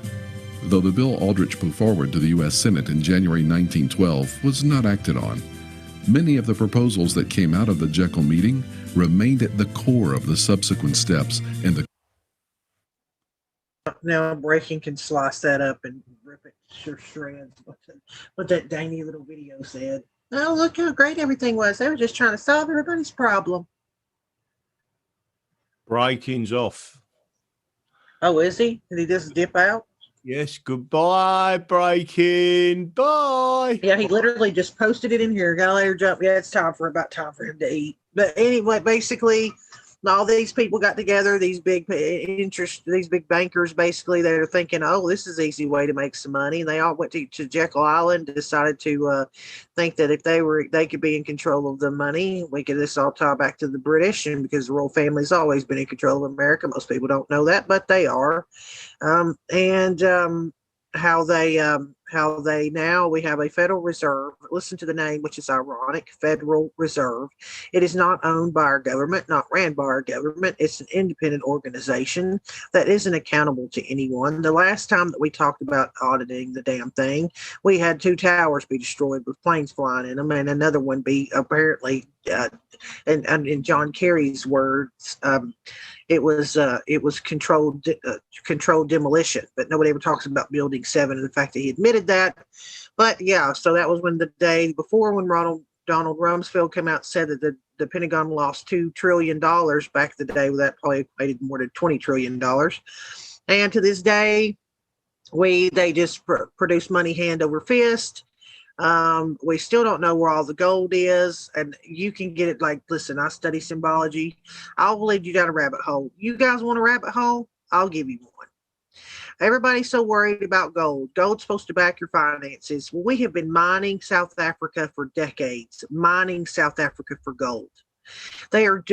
Though the bill Aldrich put forward to the U.S. Senate in January 1912 was not acted on, many of the proposals that came out of the Jekyll meeting remained at the core of the subsequent steps in the. Now Breaking can slice that up and rip it to shreds. What that dainty little video said. Oh, look how great everything was. They were just trying to solve everybody's problem. Breaking's off. Oh, is he? Did he just dip out? Yes, goodbye, Breaking. Bye. Yeah, he literally just posted it in here. Gotta let her jump. Yeah, it's time for him to eat. But anyway, basically, all these people got together, these big bankers, basically, they're thinking, oh, this is an easy way to make some money. And they all went to Jekyll Island, decided to think that if they could be in control of the money, we could this all tie back to the British. And because the royal family's always been in control of America, most people don't know that, but they are. How they now we have a Federal Reserve. Listen to the name, which is ironic, Federal Reserve. It is not owned by our government, not ran by our government. It's an independent organization that isn't accountable to anyone. The last time that we talked about auditing the damn thing, we had 2 towers be destroyed with planes flying in them, and another one be apparently, and in John Kerry's words, it was controlled demolition, but nobody ever talks about Building 7 and the fact that he admitted that. But yeah, so that was when the day before when Donald Rumsfeld came out and said that the Pentagon lost $2 trillion back in the day. That probably equated more to $20 trillion. And to this day, they just produce money hand over fist. We still don't know where all the gold is, and you can get it. Like, listen, I study symbology. I'll lead you down a rabbit hole. You guys want a rabbit hole? I'll give you one. Everybody's so worried about gold. Gold's supposed to back your finances. Well, we have been mining South Africa for decades, mining South Africa for gold. They are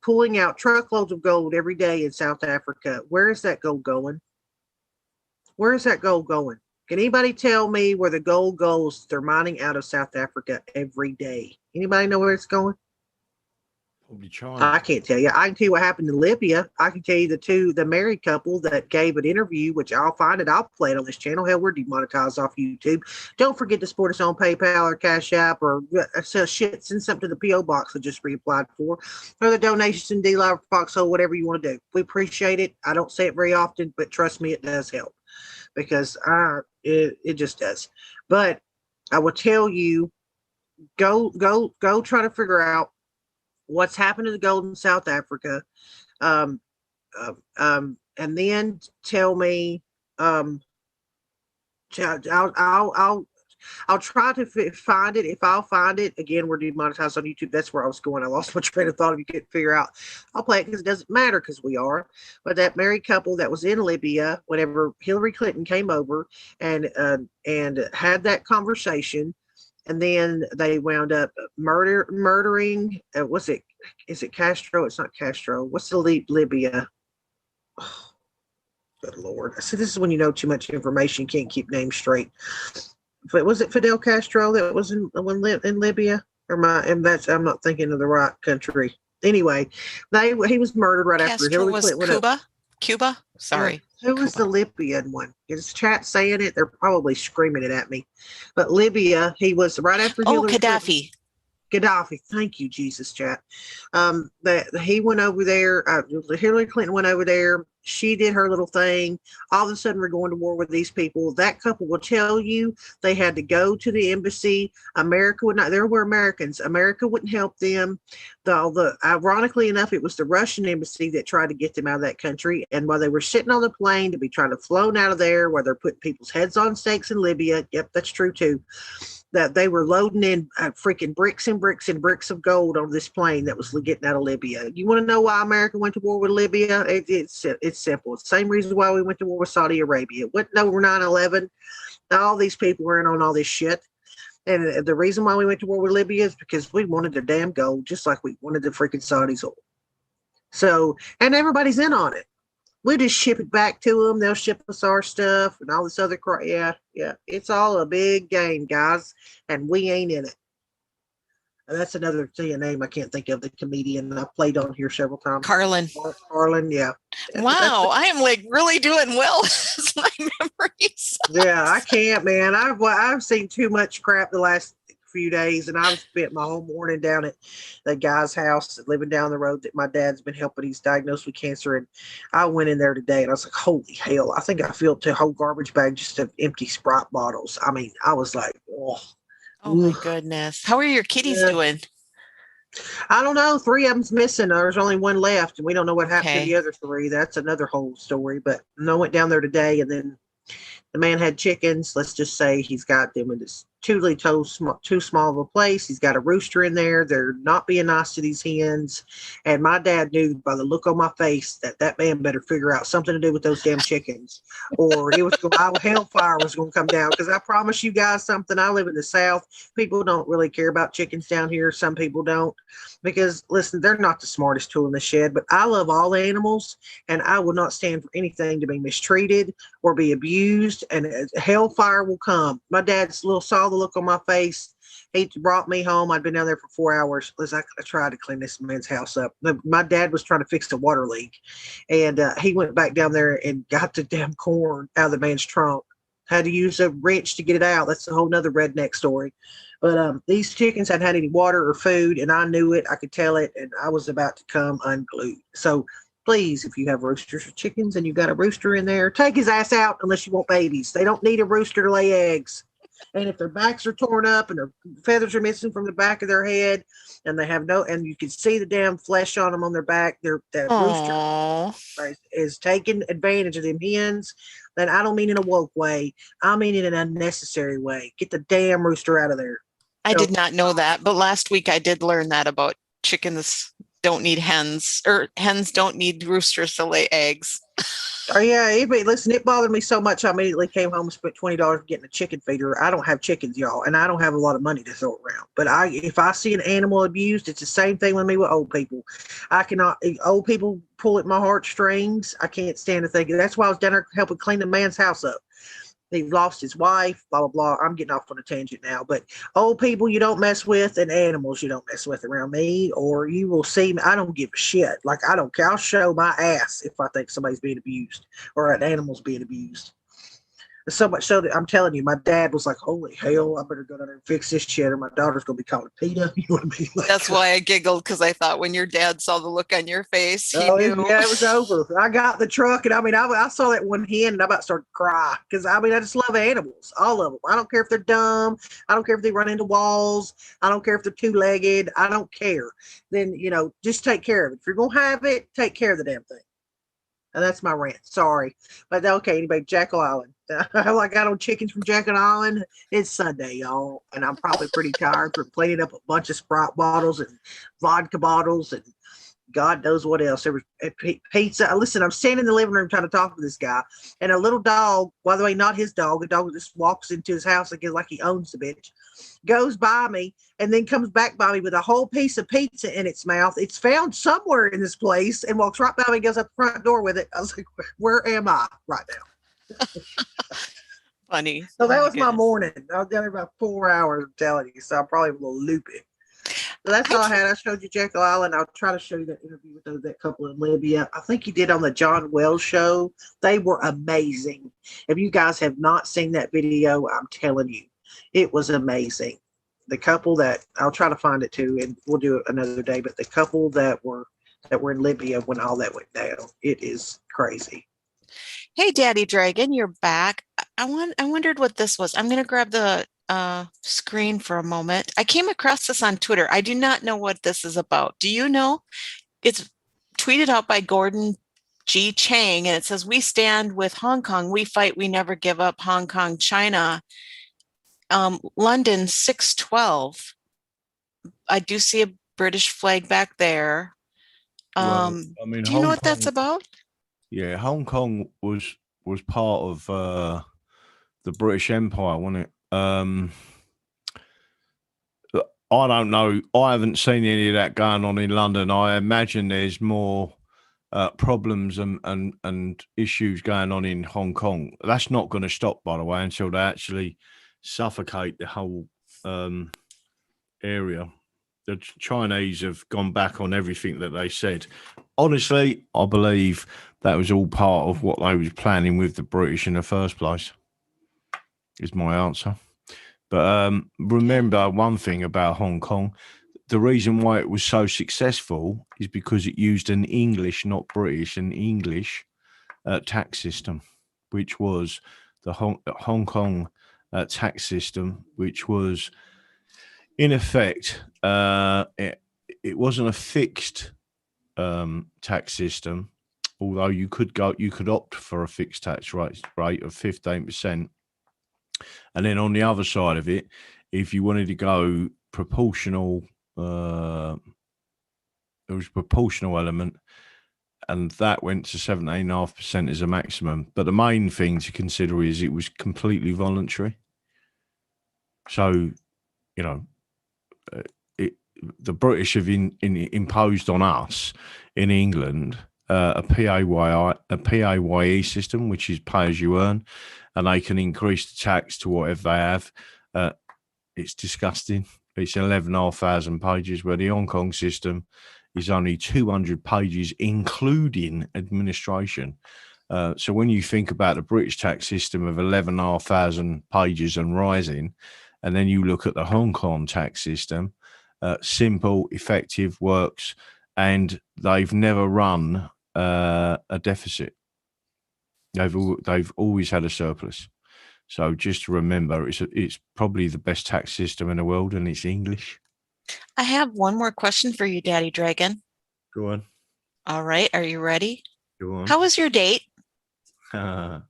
pulling out truckloads of gold every day in South Africa. Where is that gold going? Where is that gold going? Can anybody tell me where the gold goes they're mining out of South Africa every day? Anybody know where it's going? Probably China. I can't tell you. I can tell you what happened in Libya. I can tell you the married couple that gave an interview, which I'll find it. I'll play it on this channel. Hell, we're demonetized off YouTube. Don't forget to support us on PayPal or Cash App or send something to the P.O. box I just reapplied for, or the donations in D-Live, Foxhole, whatever you want to do. We appreciate it. I don't say it very often, but trust me, it does help because it just does. But I will tell you, go try to figure out what's happened to the gold in South Africa, and then tell me. I'll try to find it. If I'll find it again, we're demonetized on YouTube. That's where I was going. I lost my train of thought. If you couldn't figure out, I'll play it because it doesn't matter because we are. But that married couple that was in Libya, whenever Hillary Clinton came over and had that conversation. And then they wound up murdering. Is it Castro? It's not Castro. What's the Libya? Oh, good Lord! I said this is when you know too much information, you can't keep names straight. But was it Fidel Castro that was in Libya? I'm not thinking of the right country. Anyway, he was murdered right after Hillary Clinton went up. Cuba. Sorry. Who was the Libyan one? Is chat saying it? They're probably screaming it at me. But Libya, he was right after Hillary Gaddafi. Gaddafi. Thank you, Jesus, chat. That he went over there. Hillary Clinton went over there. She did her little thing. All of a sudden, we're going to war with these people. That couple will tell you they had to go to the embassy. America would not. There were Americans. America wouldn't help them. Ironically enough, it was the Russian embassy that tried to get them out of that country. And while they were sitting on the plane to be trying to flown out of there, where they're putting people's heads on stakes in Libya. Yep, that's true too. That they were loading in freaking bricks and bricks and bricks of gold on this plane that was getting out of Libya. You want to know why America went to war with Libya? It's simple. It's the same reason why we went to war with Saudi Arabia. It wasn't over 9/11. All these people were in on all this shit. And the reason why we went to war with Libya is because we wanted the damn gold, just like we wanted the freaking Saudis oil. So, and everybody's in on it. We just ship it back to them. They'll ship us our stuff and all this other crap. Yeah. It's all a big game, guys, and we ain't in it. And that's another name I can't think of. The comedian I played on here several times. Carlin, yeah. Wow, I am like really doing well. It's my memories. Yeah, I can't, man. I've seen too much crap the last few days, and I've spent my whole morning down at the guy's house living down the road that my dad's been helping. He's diagnosed with cancer, and I went in there today and I was like, holy hell, I think I filled a whole garbage bag just of empty Sprite bottles. I mean, I was like, oh my goodness. How are your kitties doing? I don't know. 3 of them's missing. There's only 1 left, and we don't know what happened to the other 3. That's another whole story. But I went down there today, and then the man had chickens. Let's just say he's got them in this too small of a place. He's got a rooster in there. They're not being nice to these hens. And my dad knew by the look on my face that man better figure out something to do with those damn chickens, or it was hellfire was going to come down. Because I promise you guys something. I live in the South. People don't really care about chickens down here. Some people don't, because listen, they're not the smartest tool in the shed. But I love all animals, and I will not stand for anything to be mistreated or be abused. And hellfire will come. My dad saw the look on my face. He brought me home. I'd been down there for 4 hours. I tried to clean this man's house up. My dad was trying to fix the water leak, and he went back down there and got the damn corn out of the man's trunk. Had to use a wrench to get it out. That's a whole nother redneck story. But these chickens hadn't had any water or food, and I knew it. I could tell it, and I was about to come unglued. So please, if you have roosters or chickens and you've got a rooster in there, take his ass out unless you want babies. They don't need a rooster to lay eggs. And if their backs are torn up and their feathers are missing from the back of their head, and they have and you can see the damn flesh on them on their back, that rooster is taking advantage of them hens. Then I don't mean in a woke way. I mean in an unnecessary way. Get the damn rooster out of there. I did not know that, but last week I did learn that about chickens don't need hens, or hens don't need roosters to lay eggs. Oh yeah, listen, it bothered me so much I immediately came home and spent $20 getting a chicken feeder. I don't have chickens, y'all, and I don't have a lot of money to throw around. But if I see an animal abused, it's the same thing with me with old people. Old people pull at my heartstrings. I can't stand to think. That's why I was down there helping clean the man's house up. He lost his wife, blah, blah, blah. I'm getting off on a tangent now, but old people you don't mess with and animals you don't mess with around me, or you will see me. I don't give a shit. Like, I don't care. I'll show my ass if I think somebody's being abused or an animal's being abused. So much so that I'm telling you, my dad was like, holy hell, I better go down there and fix this shit or my daughter's going to be calling PETA. You know what I mean? Like, That's why I giggled, because I thought when your dad saw the look on your face, he it knew. was over. I got the truck, and I mean, I saw that one hen, and I about started to cry because I mean, I just love animals, all of them. I don't care if they're dumb. I don't care if they run into walls. I don't care if they're two-legged. I don't care. Then just take care of it. If you're gonna have it, take care of the damn thing. And that's my rant. Sorry, but okay. Anybody, Jackal Island. I got on chickens from Jackal Island. It's Sunday, y'all, and I'm probably pretty tired from cleaning up a bunch of Sprite bottles and vodka bottles and God knows what else. There was pizza. Listen, I'm standing in the living room trying to talk to this guy, and a little dog, by the way, not his dog, a dog just walks into his house like he owns the bitch, goes by me and then comes back by me with a whole piece of pizza in its mouth. It's found somewhere in this place and walks right by me and goes out the front door with it. I was like, where am I right now? Funny. So that was my morning. I was down there about 4 hours, I'm telling you. So I'm probably a little loopy. So that's all I had. I showed you Jekyll Island. I'll try to show you that interview with that couple in Libya. I think he did on the John Wells show. They were amazing. If you guys have not seen that video, I'm telling you, it was amazing. The couple that I'll try to find it too, and we'll do it another day. But the couple that were in Libya when all that went down, it is crazy. Hey, Daddy Dragon, you're back. I wondered what this was. I'm going to grab the screen for a moment. I came across this on Twitter. I do not know what this is about. Do you know? It's tweeted out by Gordon G. Chang, and it says, "We stand with Hong Kong. We fight. We never give up. Hong Kong, China." London 6/12. I do see a British flag back there. Well, I mean, do you know what that's about? Yeah, Hong Kong was part of the British Empire, wasn't it? I don't know. I haven't seen any of that going on in London. I imagine there's more problems and issues going on in Hong Kong. That's not going to stop, by the way, until they actually suffocate the whole area. The Chinese have gone back on everything that they said. Honestly, I believe that was all part of what they was planning with the British in the first place, is my answer. But remember one thing about Hong Kong. The reason why it was so successful is because it used an English, not British, an English tax system, which was the Hong Kong tax system, which was, in effect, it wasn't a fixed tax system, although you could opt for a fixed tax rate of 15%. And then on the other side of it, if you wanted to go proportional, there was a proportional element, and that went to 17.5% as a maximum. But the main thing to consider is it was completely voluntary. So, the British have imposed on us in England a PAYE system, which is pay as you earn, and they can increase the tax to whatever they have. It's disgusting. It's 11,500 pages, where the Hong Kong system is only 200 pages, including administration. So when you think about the British tax system of 11,500 pages and rising, and then you look at the Hong Kong tax system, simple, effective, works, and they've never run a deficit. They've always had a surplus. So just remember, it's probably the best tax system in the world, and it's English. I have one more question for you, Daddy Dragon. Go on. All right, are you ready? Go on. How was your date? Right.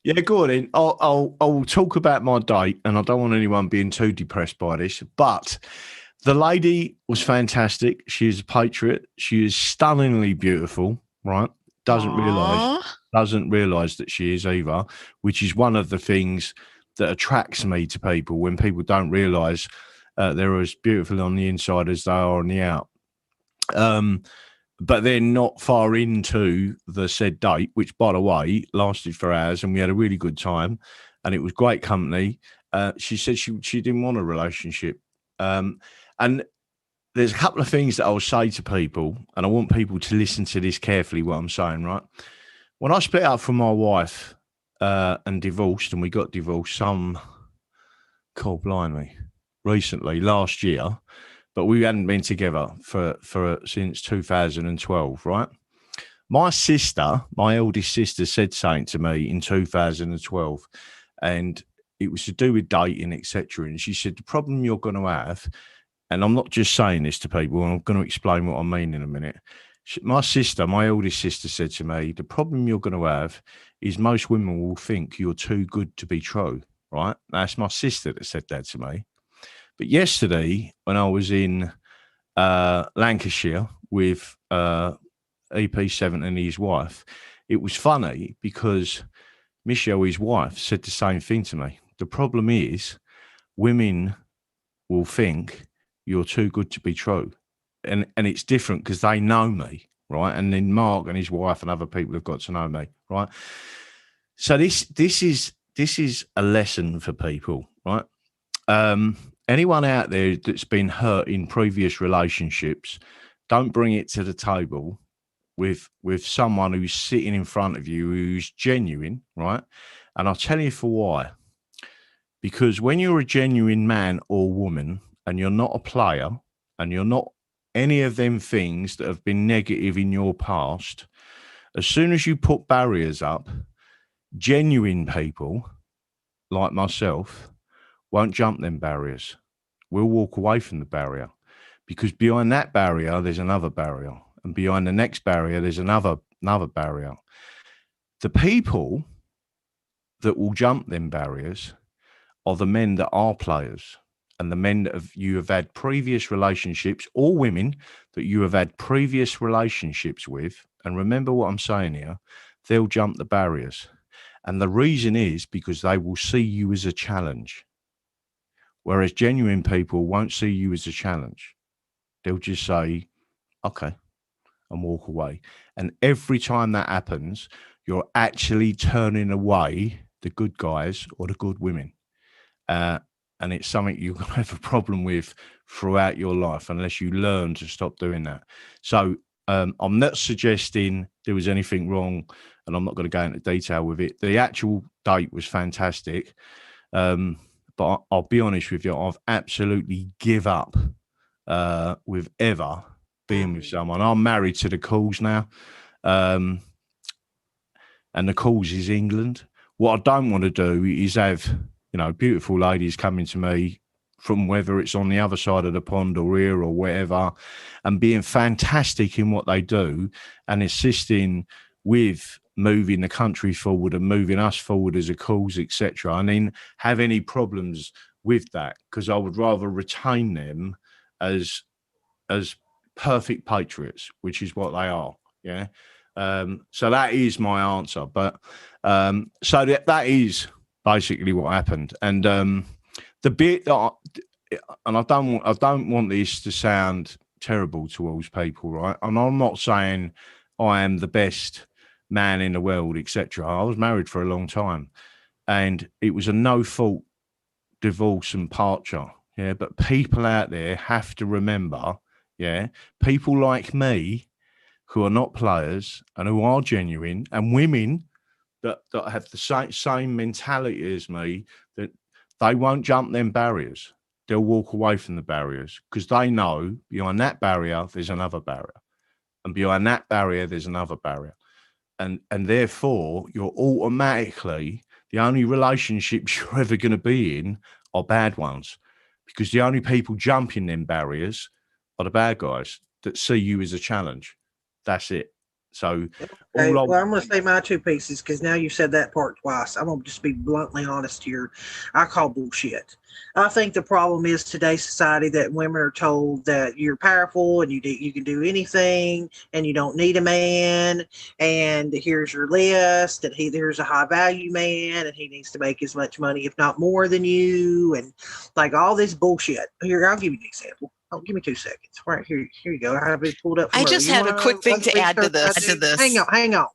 Yeah, go on in. I'll talk about my date, and I don't want anyone being too depressed by this, but the lady was fantastic. She is a patriot. She is stunningly beautiful, right? Doesn't realize that she is either, which is one of the things that attracts me to people, when people don't realize they're as beautiful on the inside as they are on the out. but then not far into the said date, which, by the way, lasted for hours, and we had a really good time, and it was great company. She said she didn't want a relationship. And there's a couple of things that I'll say to people, and I want people to listen to this carefully, what I'm saying, right? When I split up from my wife and divorced, and we got divorced recently, last year, but we hadn't been together for since 2012, right? My sister, my eldest sister, said something to me in 2012, and it was to do with dating, etc. And she said, the problem you're going to have, and I'm not just saying this to people, and I'm going to explain what I mean in a minute. My sister, my eldest sister, said to me, the problem you're going to have is most women will think you're too good to be true, right? That's my sister that said that to me. But yesterday, when I was in Lancashire with EP7 and his wife, it was funny because Michelle, his wife, said the same thing to me. The problem is women will think you're too good to be true. And it's different because they know me, right? And then Mark and his wife and other people have got to know me, right? So this is a lesson for people, right? Anyone out there that's been hurt in previous relationships, don't bring it to the table with someone who's sitting in front of you who's genuine, right? And I'll tell you for why. Because when you're a genuine man or woman and you're not a player and you're not any of them things that have been negative in your past, as soon as you put barriers up, genuine people like myself won't jump them barriers. We'll walk away from the barrier because behind that barrier, there's another barrier. And behind the next barrier, there's another barrier. The people that will jump them barriers are the men that are players and the men that you have had previous relationships, or women that you have had previous relationships with. And remember what I'm saying here, they'll jump the barriers. And the reason is because they will see you as a challenge. Whereas genuine people won't see you as a challenge. They'll just say, okay, and walk away. And every time that happens, you're actually turning away the good guys or the good women. And it's something you're going to have a problem with throughout your life unless you learn to stop doing that. So I'm not suggesting there was anything wrong, and I'm not going to go into detail with it. The actual date was fantastic. But I'll be honest with you, I've absolutely give up with ever being with someone. I'm married to the cause now. And the cause is England. What I don't want to do is have, beautiful ladies coming to me from whether it's on the other side of the pond or here or wherever, and being fantastic in what they do and assisting with moving the country forward and moving us forward as a cause, etc. And then have any problems with that, because I would rather retain them as perfect patriots, which is what they are. Yeah. So that is my answer. But so that is basically what happened. And the bit that I don't want this to sound terrible towards people, right? And I'm not saying I am the best man in the world, etc. I was married for a long time, and it was a no-fault divorce and departure. Yeah, but people out there have to remember, people like me who are not players and who are genuine, and women that have the same mentality as me, that they won't jump them barriers. They'll walk away from the barriers because they know behind that barrier, there's another barrier. And behind that barrier, there's another barrier. And therefore, you're automatically, the only relationships you're ever going to be in are bad ones, because the only people jumping them barriers are the bad guys that see you as a challenge. That's it. So, okay, I'm going to say my two pieces, because now you said that part twice. I'm going to just be bluntly honest here. I call bullshit. I think the problem is today's society that women are told that you're powerful and you can do anything and you don't need a man, and here's your list, and here's a high value man and he needs to make as much money, if not more, than you, and like all this bullshit. Here, I'll give you an example. Oh, give me 2 seconds. Right here. Here you go. I have it pulled up. I just had a quick thing to add to this. Hang on.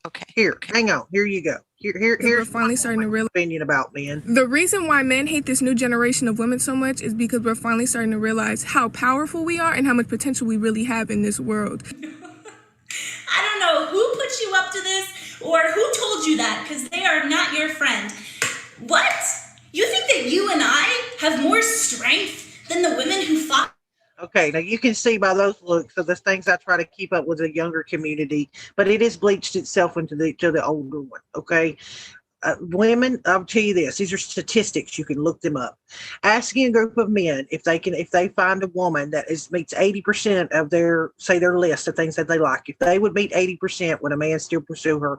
Okay. Here, hang on. Here you go. Here's we're finally starting to realize opinion about men. The reason why men hate this new generation of women so much is because we're finally starting to realize how powerful we are and how much potential we really have in this world. I don't know who put you up to this or who told you that, because they are not your friend. What? You think that you and I have more strength than the women who fought? Okay, now you can see by those looks of the things I try to keep up with the younger community, but it has bleached itself into the older one. Okay, women, I'll tell you this: these are statistics. You can look them up. Asking a group of men if they find a woman that meets 80% of their list of things that they like, if they would meet 80%, would a man still pursue her?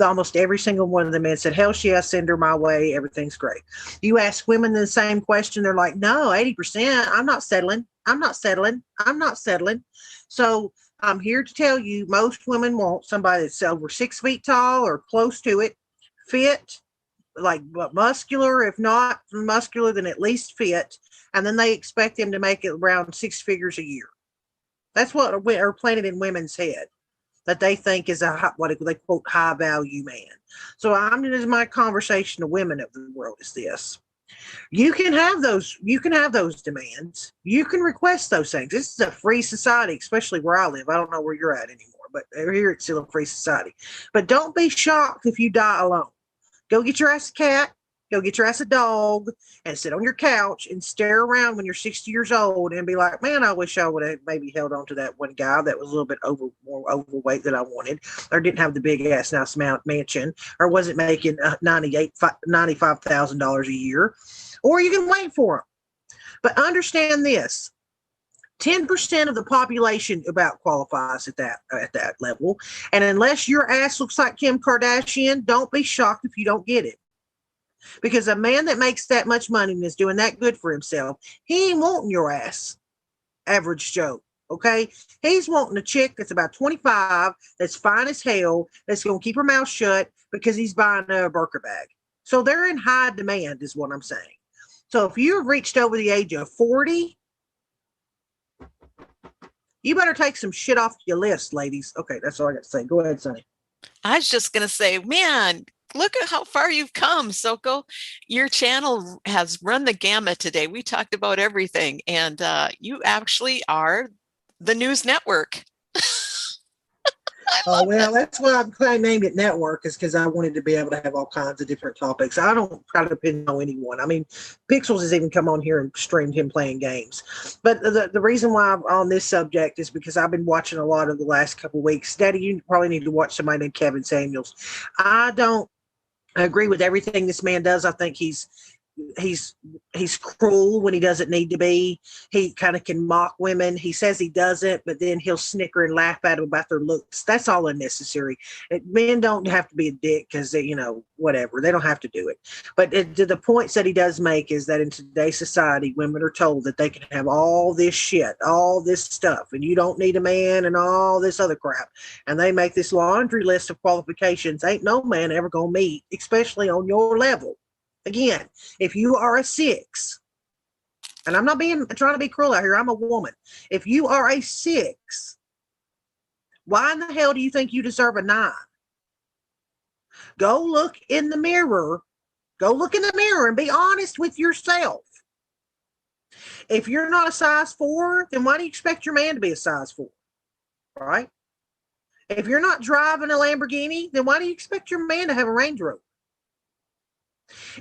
Almost every single one of the men said, "Hell yes, send her my way. Everything's great." You ask women the same question, they're like, "No, 80%. I'm not settling. I'm not settling. I'm not settling." So I'm here to tell you, most women want somebody that's over 6 feet tall or close to it, fit, like muscular, if not muscular, then at least fit, and then they expect them to make it around 6 figures a year. That's what are planted in women's head, that they think is what they quote high value man. So my conversation to women of the world is this: you can have those demands, you can request those things. This is a free society, especially where I live. I don't know where you're at anymore, but here it's still a free society. But don't be shocked if you die alone. Go get your ass a cat, go get your ass a dog, and sit on your couch and stare around when you're 60 years old and be like, "Man, I wish I would have maybe held on to that one guy that was a little bit more overweight than I wanted, or didn't have the big ass nice mansion, or wasn't making $95,000 a year." Or you can wait for them. But understand this: 10% of the population about qualifies at that level. And unless your ass looks like Kim Kardashian, don't be shocked if you don't get it. Because a man that makes that much money and is doing that good for himself, he ain't wanting your ass, average Joe. Okay? He's wanting a chick that's about 25, that's fine as hell, that's going to keep her mouth shut because he's buying a Birkin bag. So they're in high demand is what I'm saying. So if you've reached over the age of 40, you better take some shit off your list, ladies. Okay, that's all I got to say. Go ahead, Sonny. I was just going to say, man, look at how far you've come, Soko. Your channel has run the gamut today. We talked about everything, and you actually are the news network. Oh, well, that's why I named it network, is because I wanted to be able to have all kinds of different topics. I don't try to depend on anyone. I mean, Pixels has even come on here and streamed him playing games. But the reason why I'm on this subject is because I've been watching a lot of the last couple of weeks. Daddy, you probably need to watch somebody named Kevin Samuels. I don't agree with everything this man does. I think he's cruel when he doesn't need to be. He kind of can mock women. He says he doesn't, but then he'll snicker and laugh at them about their looks. That's all unnecessary. Men don't have to be a dick because they, whatever. They don't have to do it. But the points that he does make is that in today's society, women are told that they can have all this shit, all this stuff, and you don't need a man and all this other crap. And they make this laundry list of qualifications ain't no man ever gonna meet, especially on your level. Again, if you are a 6, and I'm not trying to be cruel out here, I'm a woman. If you are a 6, why in the hell do you think you deserve a 9? Go look in the mirror. Go look in the mirror and be honest with yourself. If you're not a size 4, then why do you expect your man to be a size 4? Right? If you're not driving a Lamborghini, then why do you expect your man to have a Range Rover?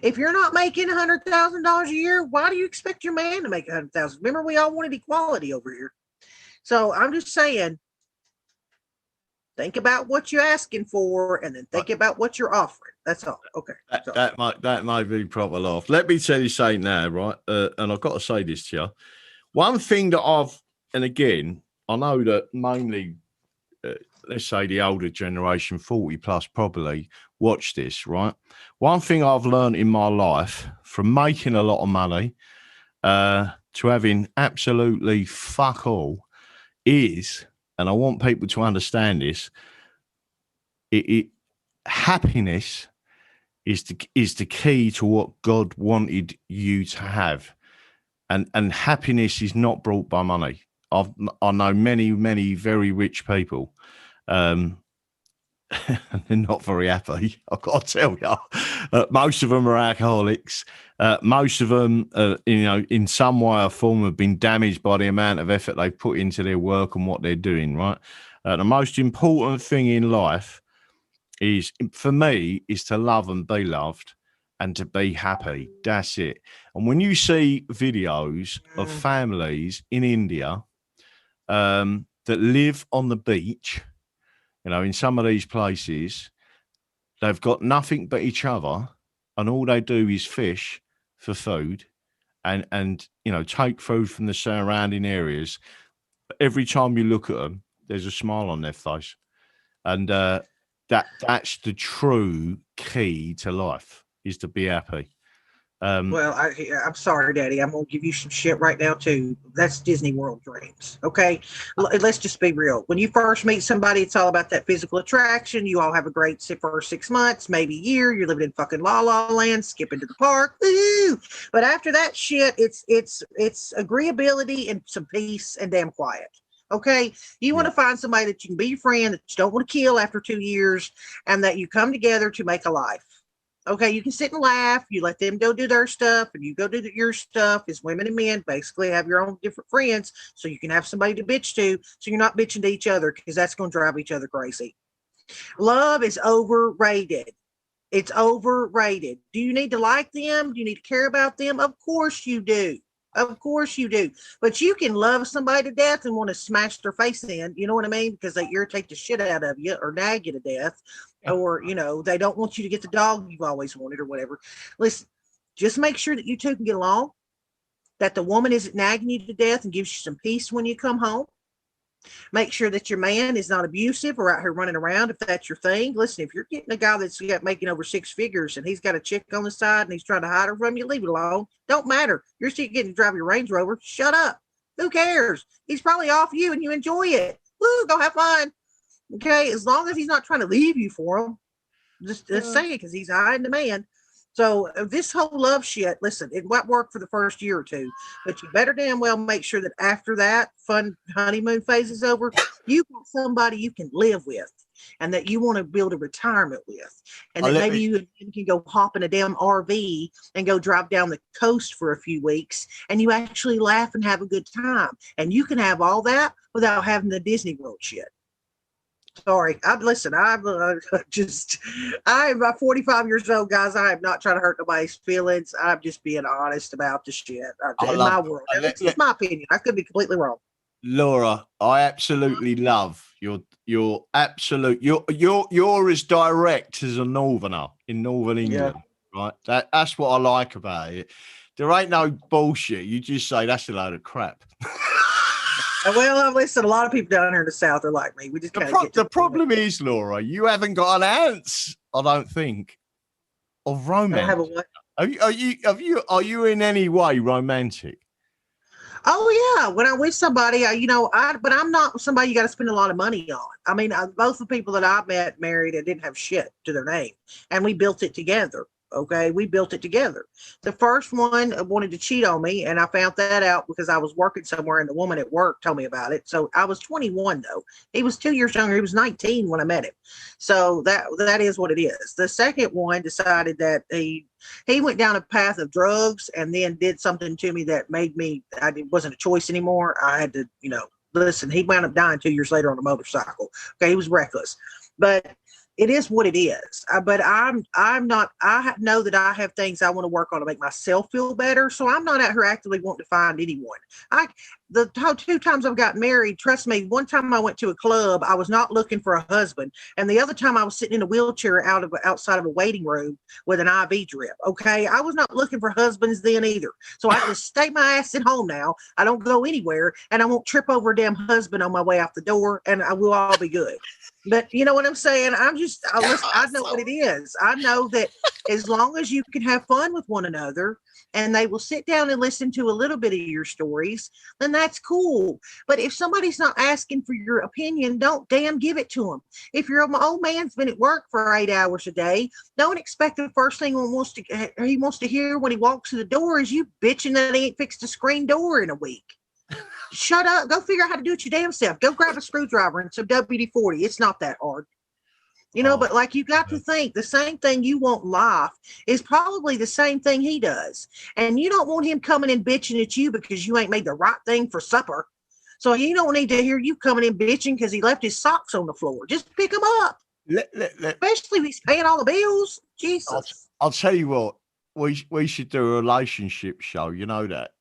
If you're not making $100,000 a year, why do you expect your man to make $100,000? Remember, we all wanted equality over here. So I'm just saying, think about what you're asking for, and then think about what you're offering. That's all. Okay. That might be proper laugh. Let me tell you something now, right? And I've got to say this to you. One thing that and again, I know that mainly, let's say the older generation, 40 plus, probably watch this, right? One thing I've learned in my life, from making a lot of money to having absolutely fuck all, is, and I want people to understand this, happiness is the key to what God wanted you to have. and happiness is not brought by money. I know many very rich people. They're not very happy. I've got to tell you, most of them are alcoholics. Most of them, in some way or form, have been damaged by the amount of effort they put into their work and what they're doing. Right. The most important thing in life for me, is to love and be loved, and to be happy. That's it. And when you see videos of families in India that live on the beach, in some of these places, they've got nothing but each other, and all they do is fish for food and take food from the surrounding areas. Every time you look at them, there's a smile on their face. And that's the true key to life, is to be happy. Well, I'm sorry, Daddy. I'm going to give you some shit right now, too. That's Disney World dreams, okay? Let's just be real. When you first meet somebody, it's all about that physical attraction. You all have a great first 6 months, maybe a year. You're living in fucking La La Land, skipping to the park. Woo! But after that shit, it's agreeability and some peace and damn quiet. Okay, you want to find somebody that you can be your friend, that you don't want to kill after 2 years, and that you come together to make a life. Okay, you can sit and laugh. You let them go do their stuff, and you go do your stuff. As women and men, basically have your own different friends, so you can have somebody to bitch to, so you're not bitching to each other, because that's going to drive each other crazy. Love is overrated. It's overrated. Do you need to like them? Do you need to care about them? Of course you do. Of course you do. But you can love somebody to death and want to smash their face in, you know what I mean? Because they irritate the shit out of you or nag you to death, or, they don't want you to get the dog you've always wanted or whatever. Listen, just make sure that you two can get along, that the woman isn't nagging you to death and gives you some peace when you come home. Make sure that your man is not abusive or out here running around, if that's your thing. Listen, if you're getting a guy that's making over 6 figures and he's got a chick on the side and he's trying to hide her from you, leave it alone. Don't matter. You're still getting to drive your Range Rover. Shut up. Who cares? He's probably off you and you enjoy it. Woo, go have fun. Okay, as long as he's not trying to leave you for him. Just say it, because he's hiding the man. So this whole love shit, listen, it might work for the first year or two, but you better damn well make sure that after that fun honeymoon phase is over, you got somebody you can live with, and that you want to build a retirement with, and that maybe you can go hop in a damn RV and go drive down the coast for a few weeks, and you actually laugh and have a good time, and you can have all that without having the Disney World shit. Sorry, I'm about 45 years old, guys. I am not trying to hurt nobody's feelings. I'm just being honest about the shit in my world. It's my opinion. I could be completely wrong. Laura, I absolutely love you're as direct as a northerner in Northern England, right? That's what I like about it. There ain't no bullshit. You just say that's a load of crap. Well, listen, a lot of people down here in the South are like me. We just the problem is, Laura, you haven't got an ounce, I don't think, of romance. I have a what? Are you in any way romantic? Oh yeah, when I'm with somebody, but I'm not somebody you got to spend a lot of money on. I mean, both the people that I met married and didn't have shit to their name, and we built it together. Okay, we built it together. The first one wanted to cheat on me, and I found that out because I was working somewhere, and the woman at work told me about it. So I was 21 though. He was 2 years younger. He was 19 when I met him. So that is what it is. The second one decided that he went down a path of drugs and then did something to me that made me, it wasn't a choice anymore. I had to, listen, he wound up dying 2 years later on a motorcycle. Okay, he was reckless, but it is what it is. But I'm not, I know that I have things I want to work on to make myself feel better. So I'm not out here actively wanting to find anyone. The 2 times I've got married, trust me, one time I went to a club, I was not looking for a husband. And the other time I was sitting in a wheelchair outside of a waiting room with an IV drip. Okay. I was not looking for husbands then either. So I just stay my ass at home now. I don't go anywhere, and I won't trip over a damn husband on my way out the door, and I will all be good. But you know what I'm saying? I know what it is. I know that as long as you can have fun with one another and they will sit down and listen to a little bit of your stories, then that's cool. But if somebody's not asking for your opinion, don't damn give it to them. If your old man's been at work for 8 hours a day, don't expect the first thing he wants to hear when he walks through the door is you bitching that he ain't fixed a screen door in a week. Shut up. Go figure out how to do it your damn self. Go grab a screwdriver and some WD-40. It's not that hard. But like you got to think the same thing you want in life is probably the same thing he does. And you don't want him coming in bitching at you because you ain't made the right thing for supper. So you don't need to hear you coming in bitching because he left his socks on the floor. Just pick them up. Especially if he's paying all the bills. Jesus. I'll tell you what, we should do a relationship show. You know that.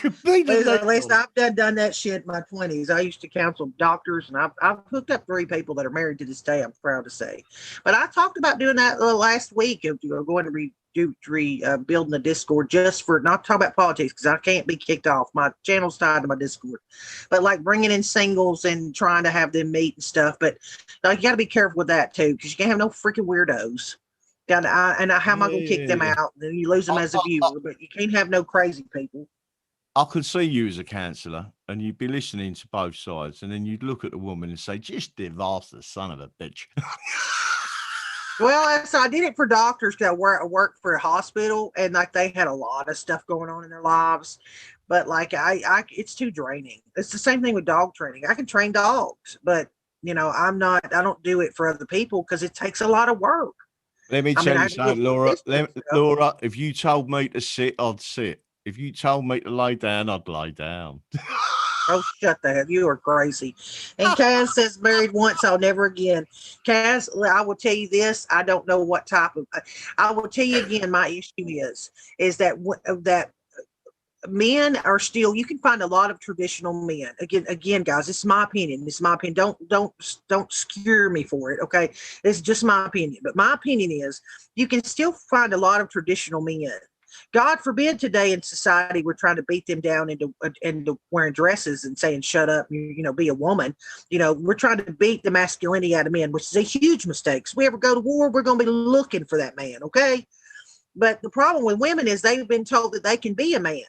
At least I've done that shit in my 20s. I used to counsel doctors, and I've hooked up 3 people that are married to this day. I'm proud to say. But I talked about doing that last week of going to building the Discord just for not talk about politics because I can't be kicked off. My channel's tied to my Discord, but like bringing in singles and trying to have them meet and stuff. But you got to be careful with that too because you can't have no freaking weirdos. How am I going to kick them out? Then you lose them as a viewer, but you can't have no crazy people. I could see you as a counsellor and you'd be listening to both sides and then you'd look at the woman and say, just divorce the son of a bitch. Well, so I did it for doctors that work for a hospital and like they had a lot of stuff going on in their lives. But like it's too draining. It's the same thing with dog training. I can train dogs, but I don't do it for other people because it takes a lot of work. Let me tell you something, Laura. Laura, if you told me to sit, I'd sit. If you told me to lay down, I'd lay down. Oh, shut the hell. You are crazy. And Kaz says, married once, I'll never again. Kaz, I will tell you this. I don't know what type of, I will tell you again, my issue is that men are still, you can find a lot of traditional men. Again, guys, this is my opinion. Don't skewer me for it. Okay. It's just my opinion. But my opinion is you can still find a lot of traditional men. God forbid today in society we're trying to beat them down into wearing dresses and saying shut up, be a woman. We're trying to beat the masculinity out of men, which is a huge mistake. If we ever go to war, we're going to be looking for that man, okay? But the problem with women is they've been told that they can be a man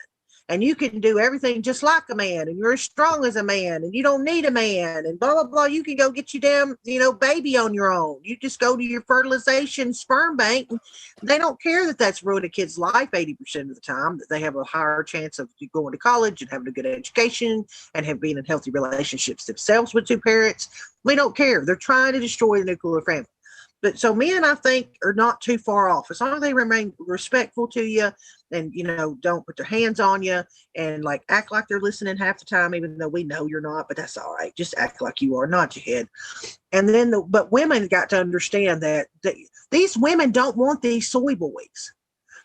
and you can do everything just like a man and you're as strong as a man and you don't need a man and blah, blah, blah. You can go get your damn, baby on your own. You just go to your fertilization sperm bank. And they don't care that that's ruined a kid's life 80% of the time, that they have a higher chance of going to college and having a good education and being in healthy relationships themselves with 2 parents. We don't care. They're trying to destroy the nuclear family. But so men, I think, are not too far off. As long as they remain respectful to you and, don't put their hands on you and like act like they're listening half the time, even though we know you're not, but that's all right. Just act like you are, nod your head. And then, but women got to understand that these women don't want these soy boys.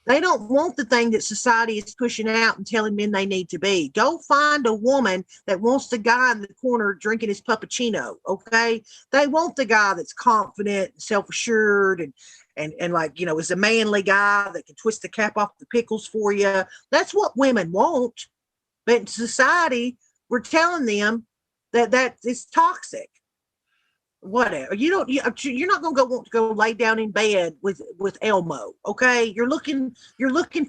They don't want the thing that society is pushing out and telling men they need to be. Go find a woman that wants the guy in the corner drinking his puppuccino, okay? They want the guy that's confident and self-assured and like, is a manly guy that can twist the cap off the pickles for you. That's what women want. But in society, we're telling them that is toxic. Whatever. You're not going to want to go lay down in bed with Elmo. Okay. You're looking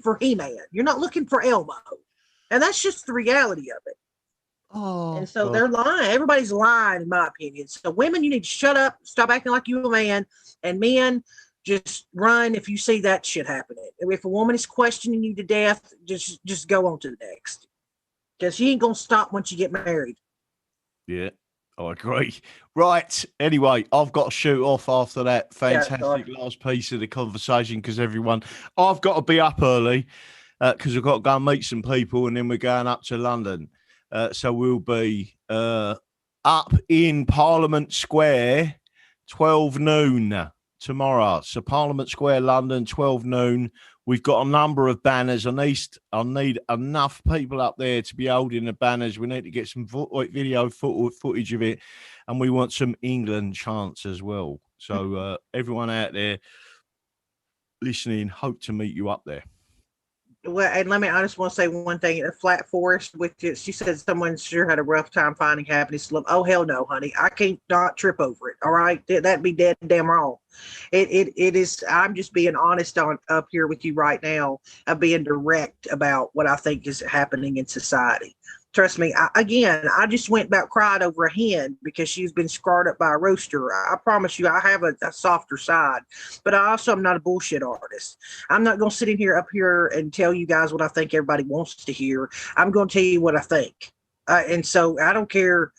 for He-Man. You're not looking for Elmo. And that's just the reality of it. Oh, and so they're lying. Everybody's lying, in my opinion. So women, you need to shut up, stop acting like you're a man, and men just run if you see that shit happening. If a woman is questioning you to death, just go on to the next. Because she ain't going to stop once you get married. Yeah. I agree. Right. Anyway, I've got to shoot off after that fantastic last piece of the conversation because I've got to be up early because I've got to go and meet some people and then we're going up to London. So we'll be up in Parliament Square, 12 noon tomorrow. So Parliament Square, London, 12 noon. We've got a number of banners. I need enough people up there to be holding the banners. We need to get some video footage of it. And we want some England chants as well. So everyone out there listening, hope to meet you up there. Well, and I just want to say one thing. A flat forest, she said someone sure had a rough time finding happiness. Oh, hell no, honey. I can't not trip over it. All right. That'd be dead damn wrong. It is. I'm just being honest up here with you right now. I'm being direct about what I think is happening in society. Trust me. I just went about cried over a hen because she's been scarred up by a rooster. I promise you, I have a softer side, but I also am not a bullshit artist. I'm not going to sit in here up here and tell you guys what I think everybody wants to hear. I'm going to tell you what I think. And so I don't care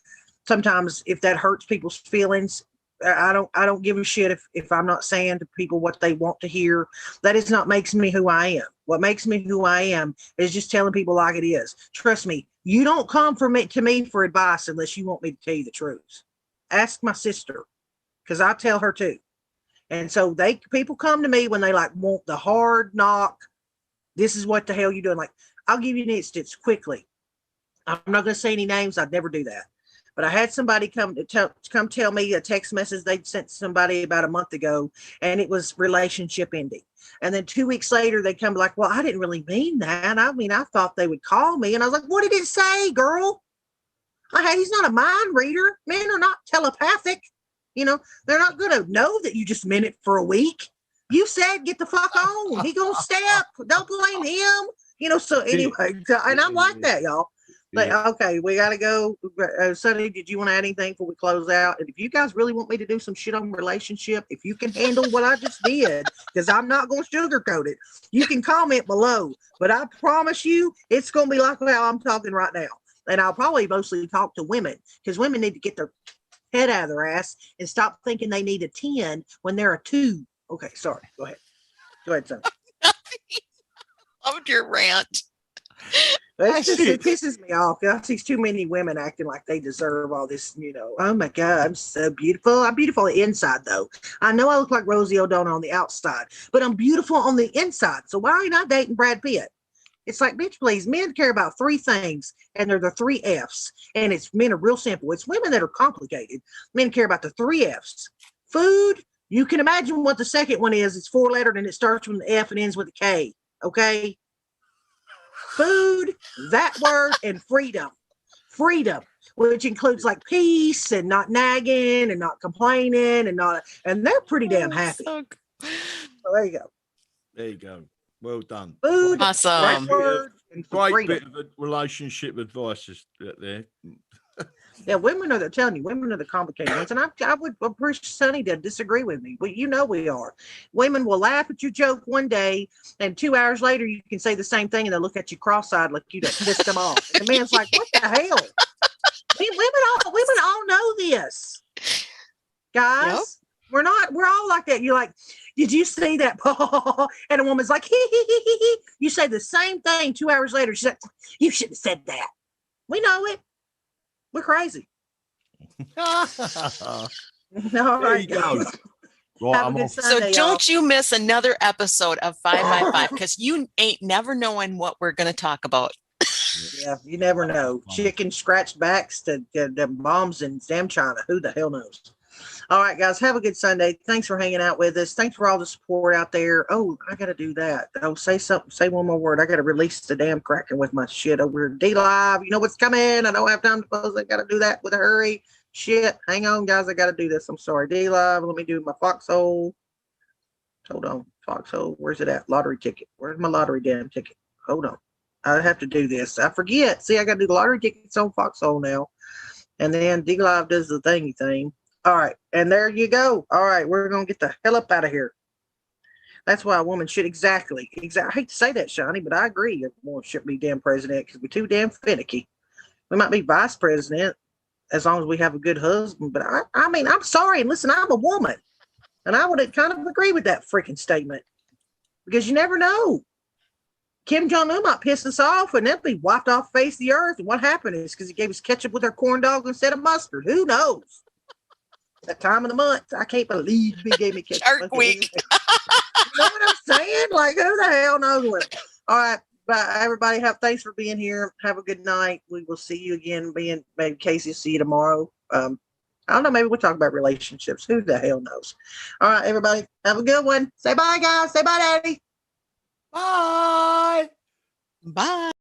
sometimes if that hurts people's feelings. I don't give a shit if I'm not saying to people what they want to hear. That is not makes me who I am. What makes me who I am is just telling people like it is. Trust me, you don't come to me for advice unless you want me to tell you the truth. Ask my sister, because I tell her too. And so people come to me when they like want the hard knock. This is what the hell you doing. Like, I'll give you an instance quickly. I'm not going to say any names. I'd never do that. But I had somebody come tell me a text message they'd sent somebody about a month ago, and it was relationship ending. And then 2 weeks later, they come like, well, I didn't really mean that. I mean, I thought they would call me. And I was like, what did it say, girl? He's not a mind reader. Men are not telepathic. You know, they're not going to know that you just meant it for a week. You said, get the fuck on. He going to step. Don't blame him. You know, so anyway, and I'm like that, y'all. Like, okay, we got to go. Sonny, did you want to add anything before we close out? And if you guys really want me to do some shit on relationship, if you can handle what I just did, because I'm not going to sugarcoat it, you can comment below. But I promise you, it's going to be like how I'm talking right now. And I'll probably mostly talk to women, because women need to get their head out of their ass and stop thinking they need a 10 when they're a 2. Okay, sorry. Go ahead, Sonny. Loved your rant. It pisses me off. I see too many women acting like they deserve all this, you know. Oh my God, I'm so beautiful. I'm beautiful on the inside, though. I know I look like Rosie O'Donnell on the outside, but I'm beautiful on the inside. So why ain't I dating Brad Pitt? It's like, bitch, please. Men care about 3 things, and they're the 3 F's. And men are real simple. It's women that are complicated. Men care about the 3 F's. Food. You can imagine what the second one is. It's 4-lettered, and it starts with an F and ends with a K. Okay. Food, that word, and freedom. Freedom, which includes like peace and not nagging and not complaining and they're pretty damn happy. So there you go. There you go. Well done. Food, awesome. Great bit of relationship advice there. Yeah, women are the complicated ones. And I would appreciate Sonny to disagree with me. But you know we are. Women will laugh at your joke one day, and 2 hours later you can say the same thing and they'll look at you cross-eyed like you just pissed them off. And the man's like, what the hell? Women all know this. Guys. Yep. We're all like that. You're like, did you see that? And a woman's like, hee. You say the same thing 2 hours later. She's like, you shouldn't have said that. We know it. We're crazy. All right, go. Right, so don't you miss another episode of 5 by 5, because you ain't never knowing what we're going to talk about. Yeah, you never know. Chicken scratched backs to bombs in damn China. Who the hell knows? All right, guys, have a good Sunday. Thanks for hanging out with us. Thanks for all the support out there. Oh, I got to do that. Oh, say something. Say one more word. I got to release the damn Kraken with my shit over here. D-Live, you know what's coming. I don't have time to post. I got to do that with a hurry. Shit. Hang on, guys. I got to do this. I'm sorry. D-Live, let me do my foxhole. Hold on. Foxhole. Where's it at? Lottery ticket. Where's my lottery damn ticket? Hold on. I have to do this. I forget. See, I got to do the lottery tickets on foxhole now. And then D-Live does the thingy thing. All right, and there you go. All right, we're going to get the hell up out of here. That's why a woman should exactly. I hate to say that, Shawnee, but I agree. A woman shouldn't be damn president because we're too damn finicky. We might be vice president as long as we have a good husband. But I mean, I'm sorry. And listen, I'm a woman. And I would kind of agree with that freaking statement because you never know. Kim Jong-un might piss us off and they'll be wiped off the face of the earth. And what happened is because he gave us ketchup with our corn dog instead of mustard. Who knows? That time of the month, I can't believe he gave me ketchup. Shark Week. You know what I'm saying? Like, who the hell knows? All right, bye, everybody. Thanks for being here. Have a good night. We will see you again. Maybe Casey will see you tomorrow. I don't know. Maybe we'll talk about relationships. Who the hell knows? All right, everybody. Have a good one. Say bye, guys. Say bye, Daddy. Bye. Bye.